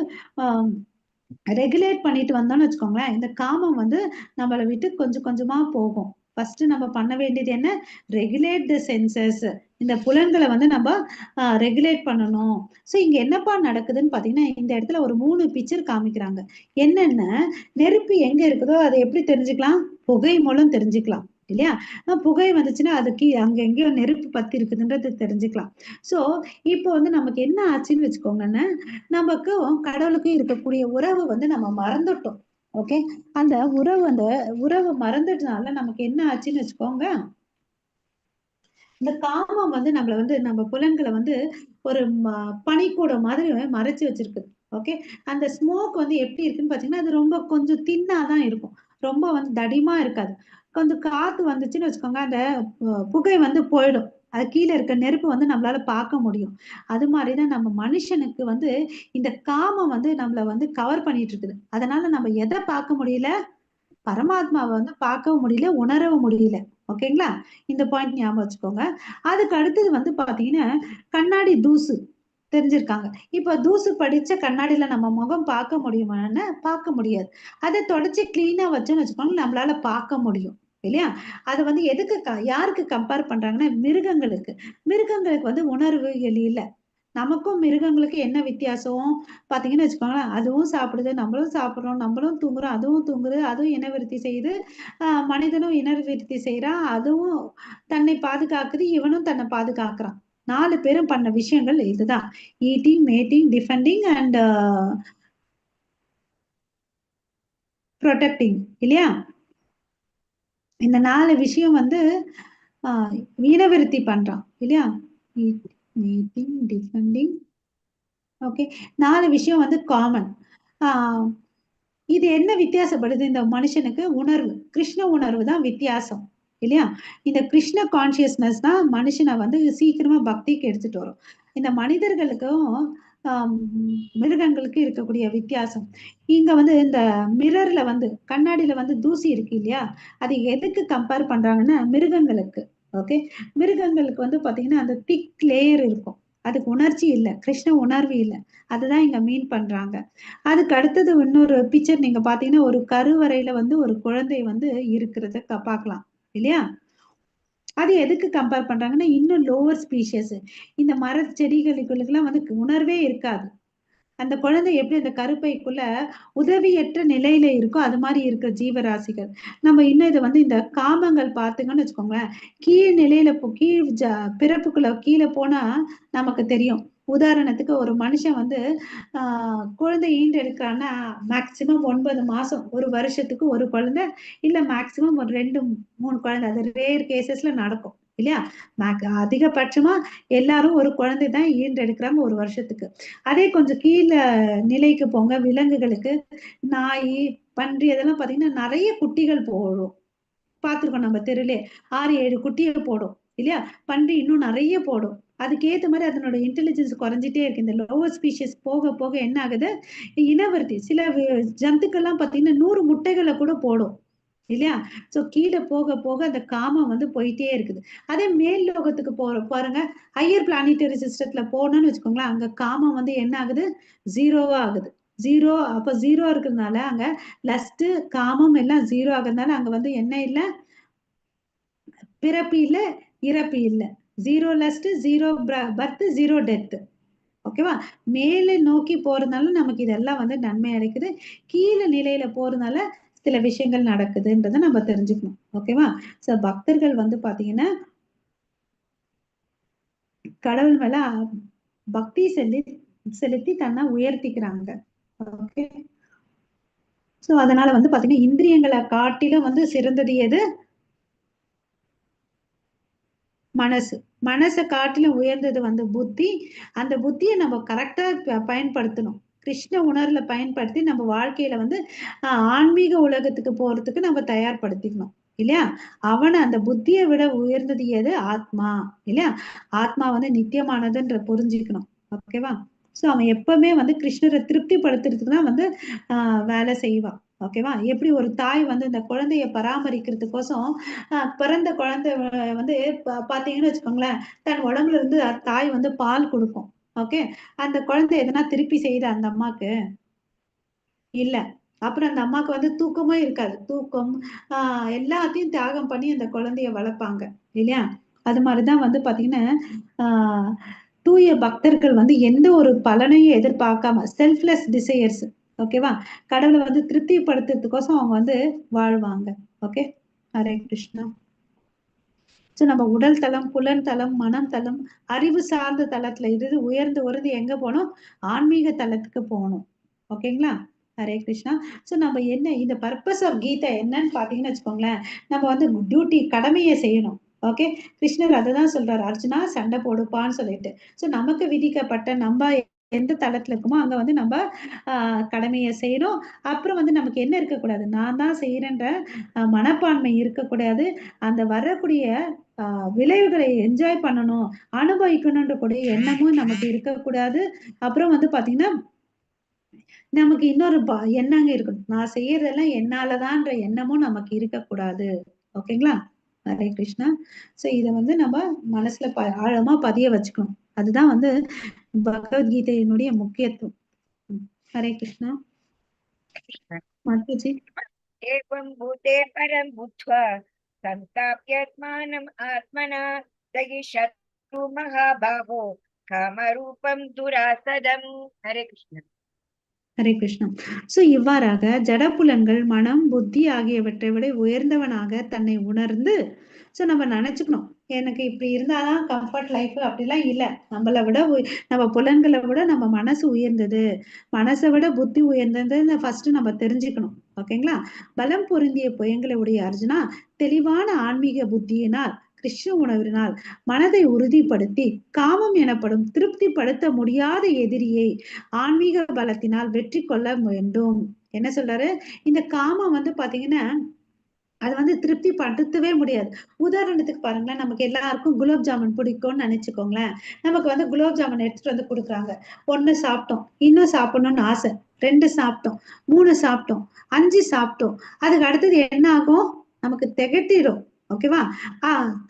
ரெகுலேட் பண்ணிட்டு வந்தோம்னு வச்சுக்கோங்களேன், இந்த காமம் வந்து நம்மளை விட்டு கொஞ்சம் கொஞ்சமா போகும். ஃபர்ஸ்ட் நம்ம பண்ண வேண்டியது என்ன? ரெகுலேட் த சென்சஸ். இந்த புலன்களை வந்து நம்ம ரெகுலேட் பண்ணணும். ஸோ இங்க என்னப்பா நடக்குதுன்னு பாத்தீங்கன்னா, இந்த இடத்துல ஒரு 3 பிக்சர் காமிக்கிறாங்க. என்னென்ன நெருப்பு எங்க இருக்குதோ அதை எப்படி தெரிஞ்சுக்கலாம்? புகை மூலம் தெரிஞ்சுக்கலாம் இல்லையா? புகை வந்துச்சுன்னா அதுக்கு அங்க எங்கேயோ நெருப்பு பத்தி இருக்குதுன்றது தெரிஞ்சுக்கலாம். சோ இப்போ வந்து நமக்கு என்ன ஆச்சுன்னு வச்சுக்கோங்கன்னா, நமக்கும் கடவுளுக்கும் இருக்கக்கூடிய உறவு வந்து நம்ம மறந்துட்டோம். ஓகே, அந்த உறவு மறந்ததுனால நமக்கு என்ன ஆச்சுன்னு வச்சுக்கோங்க, இந்த காமம் வந்து நம்மள வந்து நம்ம புலன்களை வந்து ஒரு பனிக்கூட மாதிரி மறைச்சு வச்சிருக்கு. ஓகே, அந்த ஸ்மோக் வந்து எப்படி இருக்குன்னு பாத்தீங்கன்னா, அது ரொம்ப கொஞ்சம் தின்னாதான் இருக்கும். ரொம்ப வந்து தடிமா இருக்காது. கொஞ்சம் காத்து வந்துச்சுன்னு வச்சுக்கோங்க, அந்த புகை வந்து போயிடும். அது கீழே இருக்க நெருப்பு வந்து நம்மளால பார்க்க முடியும். அது மாதிரிதான் நம்ம மனுஷனுக்கு வந்து இந்த காமம் வந்து நம்மள வந்து கவர் பண்ணிட்டு இருக்குது. அதனால நம்ம எதை பார்க்க முடியல? பரமாத்மாவை வந்து பார்க்கவும் முடியல, உணரவும் முடியல. ஓகேங்களா? இந்த பாயிண்ட் ஞாபகம் வச்சுக்கோங்க. அதுக்கு அடுத்தது வந்து பாத்தீங்கன்னா, கண்ணாடி தூசு தெரிஞ்சிருக்காங்க. இப்ப தூசு படிச்ச கண்ணாடியில நம்ம முகம் பார்க்க முடியுமான்னா பார்க்க முடியாது. அதை தொடச்சு கிளீனா வச்சோன்னு வச்சுக்கோங்க, நம்மளால பார்க்க முடியும் இல்லையா? அது வந்து எதுக்கு யாருக்கு கம்பேர் பண்றாங்கன்னா மிருகங்களுக்கு. மிருகங்களுக்கு வந்து உணர்வுகள் இல்ல. நமக்கும் மிருகங்களுக்கு என்ன வித்தியாசம் பாத்தீங்கன்னு வச்சுக்கோங்களேன், அதுவும் சாப்பிடுது, நம்மளும் சாப்பிடுறோம், நம்மளும் தூங்குறோம், அதுவும் தூங்குது, அதுவும் இனவிருத்தி செய்யுது, மனிதனும் இனவிருத்தி செய்யறான், அதுவும் தன்னை பாதுகாக்குது, இவனும் தன்னை பாதுகாக்கிறான். 4 பேரும் பண்ண விஷயங்கள் இதுதான். Eating, matting, defending and protecting இல்லையா? இந்த 4 விஷயம் வந்து இனவிருத்தி பண்றான் இல்லையா? மீட்டிங், டிஃபெண்டிங், ஓகே, 4 விஷயம் வந்து காமன். இது என்ன வித்தியாசப்படுது இந்த மனுஷனுக்கு? உணர்வு, கிருஷ்ண உணர்வு தான் வித்தியாசம் இல்லையா? இந்த கிருஷ்ண கான்சியஸ்னஸ் தான் மனுஷனை வந்து சீக்கிரமா பக்திக்கு எடுத்துட்டு வரும். இந்த மனிதர்களுக்கும் மிருகங்களுக்கு இருக்கக்கூடிய வித்தியாசம் இங்க வந்து இந்த மிரர்ல வந்து கண்ணாடியில வந்து தூசி இருக்கு இல்லையா? அது எதுக்கு கம்பேர் பண்றாங்கன்னா மிருகங்களுக்கு. ஓகே, மிருகங்களுக்கு வந்து பாத்தீங்கன்னா அந்த திக் லேயர் இருக்கும், அதுக்கு உணர்ச்சி இல்லை, கிருஷ்ண உணர்வு இல்லை. அதுதான் இங்க மீன் பண்றாங்க. அதுக்கு அடுத்தது இன்னொரு பிக்சர் நீங்க பாத்தீங்கன்னா, ஒரு கருவறையில வந்து ஒரு குழந்தை வந்து இருக்கிறத பார்க்கலாம் இல்லையா? அது எதுக்கு கம்பேர் பண்றாங்கன்னா, இன்னும் லோவர் ஸ்பீஷியஸ். இந்த மர செடிகளுக்குலாம் வந்து உணர்வே இருக்காது. அந்த குழந்தை எப்படி அந்த கருப்பைக்குள்ள உதவியற்ற நிலையில இருக்கோ அது மாதிரி இருக்கிற ஜீவராசிகள். நம்ம இன்னும் இதை வந்து இந்த காமங்கள் பார்த்தீங்கன்னு வச்சுக்கோங்களேன், கீழ் நிலையில பிறப்புக்குள்ள கீழே போனா நமக்கு தெரியும். உதாரணத்துக்கு ஒரு மனுஷன் வந்து குழந்தை ஈண்டெடுக்கிறான்னா மேக்சிமம் 9 மாசம், ஒரு வருஷத்துக்கு ஒரு குழந்தை, இல்ல மேக்சிமம் ஒரு 2, 3 குழந்தை. அது ரேர் கேசஸ்ல நடக்கும் இல்லையா? அதிகபட்சமா எல்லாரும் ஒரு குழந்தை தான் ஈன்றெடுக்கிறாங்க ஒரு வருஷத்துக்கு. அதே கொஞ்சம் கீழ நிலைக்கு போங்க, விலங்குகளுக்கு, நாய், பன்றி அதெல்லாம் பாத்தீங்கன்னா நிறைய குட்டிகள் போடும். பார்த்திருக்கோம் நம்ம தெருலே 6, 7 குட்டிய போடும் இல்லையா? பன்றி இன்னும் நிறைய போடும். அதுக்கேத்த மாதிரி அதனோட இன்டெலிஜென்ஸ் குறைஞ்சிட்டே இருக்கு. இந்த லோவர் ஸ்பீஷியஸ் போக போக என்ன ஆகுது? இனவர்த்தி சில ஜந்துக்கள்லாம் பாத்தீங்கன்னா 100 முட்டைகளை கூட போடும் இல்லையா? சோ கீழ போக போக அந்த காமம் வந்து போயிட்டே இருக்குது. அதே மேல் லோகத்துக்கு பாருங்க, ஹையர் பிளானிட்டரி சிஸ்டத்துல போனோம்னு வச்சுக்கோங்களேன், அங்க காமம் வந்து என்ன ஆகுது? ஜீரோவா ஆகுது. ஜீரோ, அப்ப ஜீரோ இருக்கிறதுனால அங்க லஸ்ட், காமம் எல்லாம் ஜீரோ ஆகுறதுனால அங்க வந்து என்ன இல்ல? பிறப்பு இல்ல, இறப்பு இல்ல. Zero lost, zero birth, zero death. ஓகேவா? மேலே நோக்கி போறதுனால நமக்கு இதெல்லாம் வந்து நன்மை அடைக்குது. கீழே நிலையில போறதுனால சில விஷயங்கள் நடக்குதுன்றத நம்ம தெரிஞ்சுக்கணும். ஓகேவா? சோ பக்தர்கள் வந்து பாத்தீங்கன்னா கடவுள் மேல பக்தி செலுத்தி தன்னை உயர்த்திக்கிறாங்க. ஓகே. சோ அதனால வந்து பாத்தீங்கன்னா இந்திரியங்களை காட்டிலும் வந்து சிறந்தது எது? மனசு. மனசை காட்டிலும் உயர்ந்தது வந்து புத்தி. அந்த புத்தியை நம்ம கரெக்டா பயன்படுத்தணும். கிருஷ்ண உணர்வுல பயன்படுத்தி நம்ம வாழ்க்கையில வந்து ஆன்மீக உலகத்துக்கு போறதுக்கு நம்ம தயார்படுத்திக்கணும் இல்லையா? அவனை அந்த புத்தியை விட உயர்ந்தது எது? ஆத்மா இல்லையா? ஆத்மா வந்து நித்தியமானதுன்ற புரிஞ்சுக்கணும். ஓகேவா? சோ அவன் எப்பவுமே வந்து கிருஷ்ணரை திருப்திப்படுத்துறதுக்கு தான் வந்து வேலை செய்வான். ஓகேவா? எப்படி ஒரு தாய் வந்து இந்த குழந்தைய பராமரிக்கிறதுக்கோசம் பிறந்த குழந்தை வந்து பாத்தீங்கன்னு வச்சுக்கோங்களேன், தன் உடம்புல இருந்து தாய் வந்து பால் கொடுக்கும். ஓகே. அந்த குழந்தை எதனா திருப்பி செய்யுதா அந்த அம்மாக்கு? இல்ல. அப்புறம் அந்த அம்மாக்கு வந்து தூக்கமே இருக்காது. தூக்கம் எல்லாத்தையும் தியாகம் பண்ணி அந்த குழந்தைய வளர்ப்பாங்க இல்லையா? அது மாதிரிதான் வந்து பாத்தீங்கன்னா ஆஹ் தூய பக்தர்கள் வந்து எந்த ஒரு பலனையும் எதிர்பார்க்காம செல்ஃப்லெஸ் டிசையர்ஸ். ஓகேவா? கடவுளை வந்து திருப்திப்படுத்துறதுக்கோசம் அவங்க வந்து வாழ்வாங்க. ஓகே. ஹரே கிருஷ்ணா. சோ நம்ம உடல் தளம், புலன் தளம், மனம் தளம், அறிவு சார்ந்த தளத்துல இருந்து உயர்ந்து எங்க போனோம்? ஆன்மீக தளத்துக்கு போகணும். ஓகேங்களா? ஹரே கிருஷ்ணா. சோ நம்ம என்ன இந்த பர்பஸ் ஆஃப் கீதா என்னன்னு பாத்தீங்கன்னு வச்சுக்கோங்களேன், நம்ம வந்து டியூட்டி கடமையை செய்யணும். ஓகே. கிருஷ்ணர் அததான் சொல்றாரு, அர்ஜுனா சண்டை போடுப்பான்னு சொல்லிட்டு. சோ நமக்கு விதிக்கப்பட்ட நம்ம எந்த தளத்துல இருக்குமோ அங்க வந்து நம்ம கடமையை செய்யணும். அப்புறம் வந்து நமக்கு என்ன இருக்கக்கூடாது? நான் தான் செய்யறேன்ற மனப்பான்மை இருக்கக்கூடாது. அந்த வரக்கூடிய விளைவுகளை என்ஜாய் பண்ணணும், அனுபவிக்கணும்ன்ற கூடிய எண்ணமும் நமக்கு இருக்கக்கூடாது. அப்புறம் வந்து பாத்தீங்கன்னா நமக்கு இன்னொரு எண்ணங்க இருக்கணும். நான் செய்யறதெல்லாம் என்னாலதான்ற எண்ணமும் நமக்கு இருக்கக்கூடாது. ஓகேங்களா? ஹரே கிருஷ்ணா. சோ இத வந்து நம்ம மனசுல ஆழமா பதிய வச்சுக்கணும். அதுதான் வந்து பகவத்கீதையினுடைய முக்கியத்துவம். ஹரே கிருஷ்ணா. மாதாஜி. एवं भूते परं भूत्वा संताप्यात्मानम् आत्मना दयिषत्तु महाबाहो कामरूपं दुरासदम्. हरे कृष्ण. ஹரே கிருஷ்ணா. சோ இவ்வாறாக ஜடப்புலன்கள், மனம், புத்தி ஆகியவற்றை விட உயர்ந்தவனாக தன்னை உணர்ந்து சோ நம்ம நினைச்சுக்கணும், எனக்கு இப்படி இருந்தாதான் கம்ஃபர்ட் லைஃப் அப்படிலாம் இல்ல. நம்மளை விட நம்ம புலன்களை விட நம்ம மனசு உயர்ந்தது, மனசை விட புத்தி உயர்ந்ததுன்னு ஃபர்ஸ்ட் நம்ம தெரிஞ்சுக்கணும். ஓகேங்களா? பலம் பொருந்திய புயங்களை உடைய அர்ஜுனா, தெளிவான ஆன்மீக புத்தியினால் கிருஷ்ண உணர்வினால் மனதை உறுதிப்படுத்தி காமம் எனப்படும் திருப்திப்படுத்த முடியாத எதிரியை ஆன்மீக பலத்தினால் வெற்றி கொள்ள வேண்டும். என்ன சொல்றாரு? இந்த காமம் வந்து பாத்தீங்கன்னா அது வந்து திருப்தி படுத்தவே முடியாது. உதாரணத்துக்கு பாருங்களேன், நமக்கு எல்லாருக்கும் குலோப் ஜாமுன் பிடிக்கும்னு நினைச்சுக்கோங்களேன். நமக்கு வந்து குலோப் ஜாமுன் எடுத்துட்டு வந்து கொடுக்குறாங்க. 1 சாப்பிட்டோம், இன்னும் சாப்பிடணும்னு ஆசை. 2 சாப்பிட்டோம், 3 சாப்பிட்டோம், 5 சாப்பிட்டோம். அதுக்கு அடுத்தது என்ன ஆகும்? நமக்கு திகட்டிடும். ஓகேவா?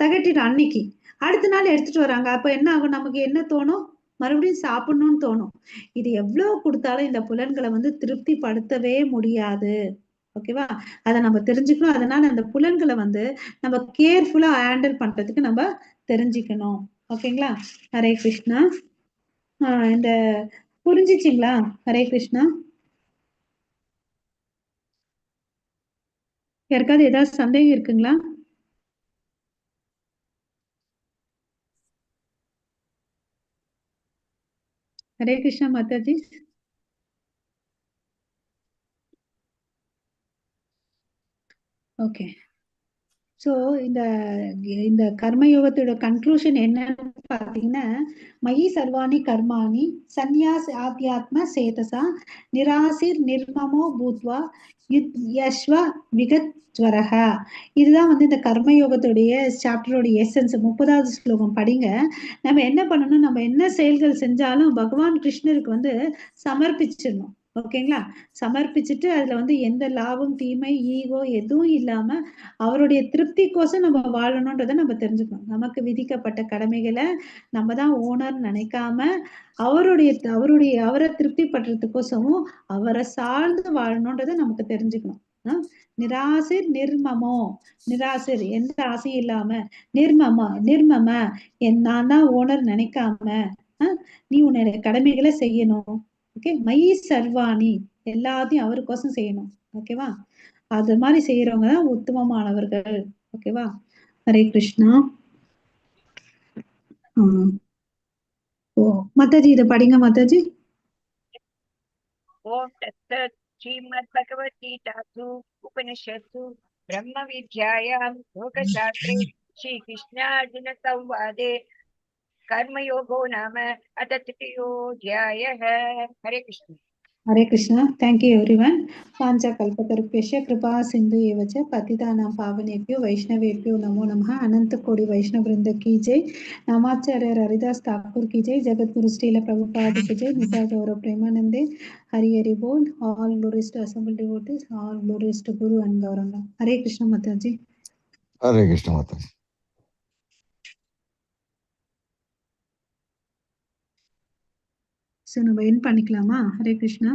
திகட்டிடும் அன்னைக்கு. அடுத்த நாள் எடுத்துட்டு வராங்க. அப்ப என்ன ஆகும்? நமக்கு என்ன தோணும்? மறுபடியும் சாப்பிடணும்னு தோணும். இது எவ்வளவு கொடுத்தாலும் இந்த புலன்களை வந்து திருப்தி படுத்தவே முடியாது. ஓகேவா? அதை நம்ம தெரிஞ்சுக்கணும். அதனால அந்த புலன்களை வந்து நம்ம கேர்ஃபுல்லா ஹேண்டில் பண்றதுக்கு நம்ம தெரிஞ்சுக்கணும். ஓகேங்களா? ஹரே கிருஷ்ணா. இந்த புரிஞ்சிச்சிங்களா? ஹரே கிருஷ்ணா. யாருக்காவது ஏதாவது சந்தேகம் இருக்குங்களா? ஹரே கிருஷ்ணா மாதாஜி. ஓகே. சோ இந்த கர்மயோகத்தோட கன்க்ளூஷன் என்னன்னு பாத்தீங்கன்னா, மயி சர்வாணி கர்மாணி சந்நியாஸ் ஆத்யாத்ம சேதசா நிராசிர் நிர்மமோ பூத்வா யஸ்வ விகத்வரஹ. இதுதான் வந்து இந்த கர்மயோகத்துடைய சாப்டரோட எசன்ஸ். 30வது ஸ்லோகம் படிங்க. நம்ம என்ன பண்ணணும்? நம்ம என்ன செயல்கள் செஞ்சாலும் பகவான் கிருஷ்ணருக்கு வந்து சமர்ப்பிச்சிடணும். ஓகேங்களா? சமர்ப்பிச்சுட்டு அதுல வந்து எந்த லாபம், தீமை, ஈகோ எதுவும் இல்லாம அவருடைய திருப்திக்கோசம் நம்ம வாழணும்ன்றதை நம்ம தெரிஞ்சுக்கணும். நமக்கு விதிக்கப்பட்ட கடமைகளை நம்ம தான் ஓனர் நினைக்காம அவரை திருப்தி படுறதுக்கோசமும் அவரை சார்ந்து வாழணும்ன்றதை நமக்கு தெரிஞ்சுக்கணும். நிராசிர் நிர்மமோ, நிராசிர் எந்த ஆசையும் இல்லாம, நிர்மம நான் தான் ஓனர் நினைக்காம நீ உன்னுடைய கடமைகளை செய்யணும். ஓகே, மயி சர்வாணி எல்லாத்தையும் அவருக்கோசம் செய்யணும். ஓகேவா, அது மாதிரி செய்யறவங்க தான் உத்தமமானவர்கள். ஓகேவா, ஹரே கிருஷ்ணா. ஓ மாதாஜி, இதை படிங்க மாதாஜி. ஓம் தத்சத். ஸ்ரீமத் பகவத்கீதாசு உபனிஷத்சு பிரம்ம வித்யாயாம் யோகசாஸ்திரே ஸ்ரீ கிருஷ்ணார்ஜுன संवादे कर्मयोगो नाम अथ तृतीयोऽध्यायः. Hare Krishna. Hare Krishna. Thank you everyone. वाञ्छा कल्पतरुभ्यश्च कृपा सिन्धु एव च पतितानां पावनेभ्यो वैष्णवेभ्यो नमो नमः. अनंत कोटि वैष्णव वृंद की जय. नामाचार्य हरिदास ठाकुर की जय. जगतगुरु श्रील प्रभुपाद की जय. निताय गौरव प्रेमानंदे. हरि हरि बोल. All glories to assembled devotees. All glories to guru and Gauranga. Hare Krishna Mataji. Hare Krishna माताजी. So நம்ம என் பண்ணிக்கலாமா? ஹரே கிருஷ்ணா.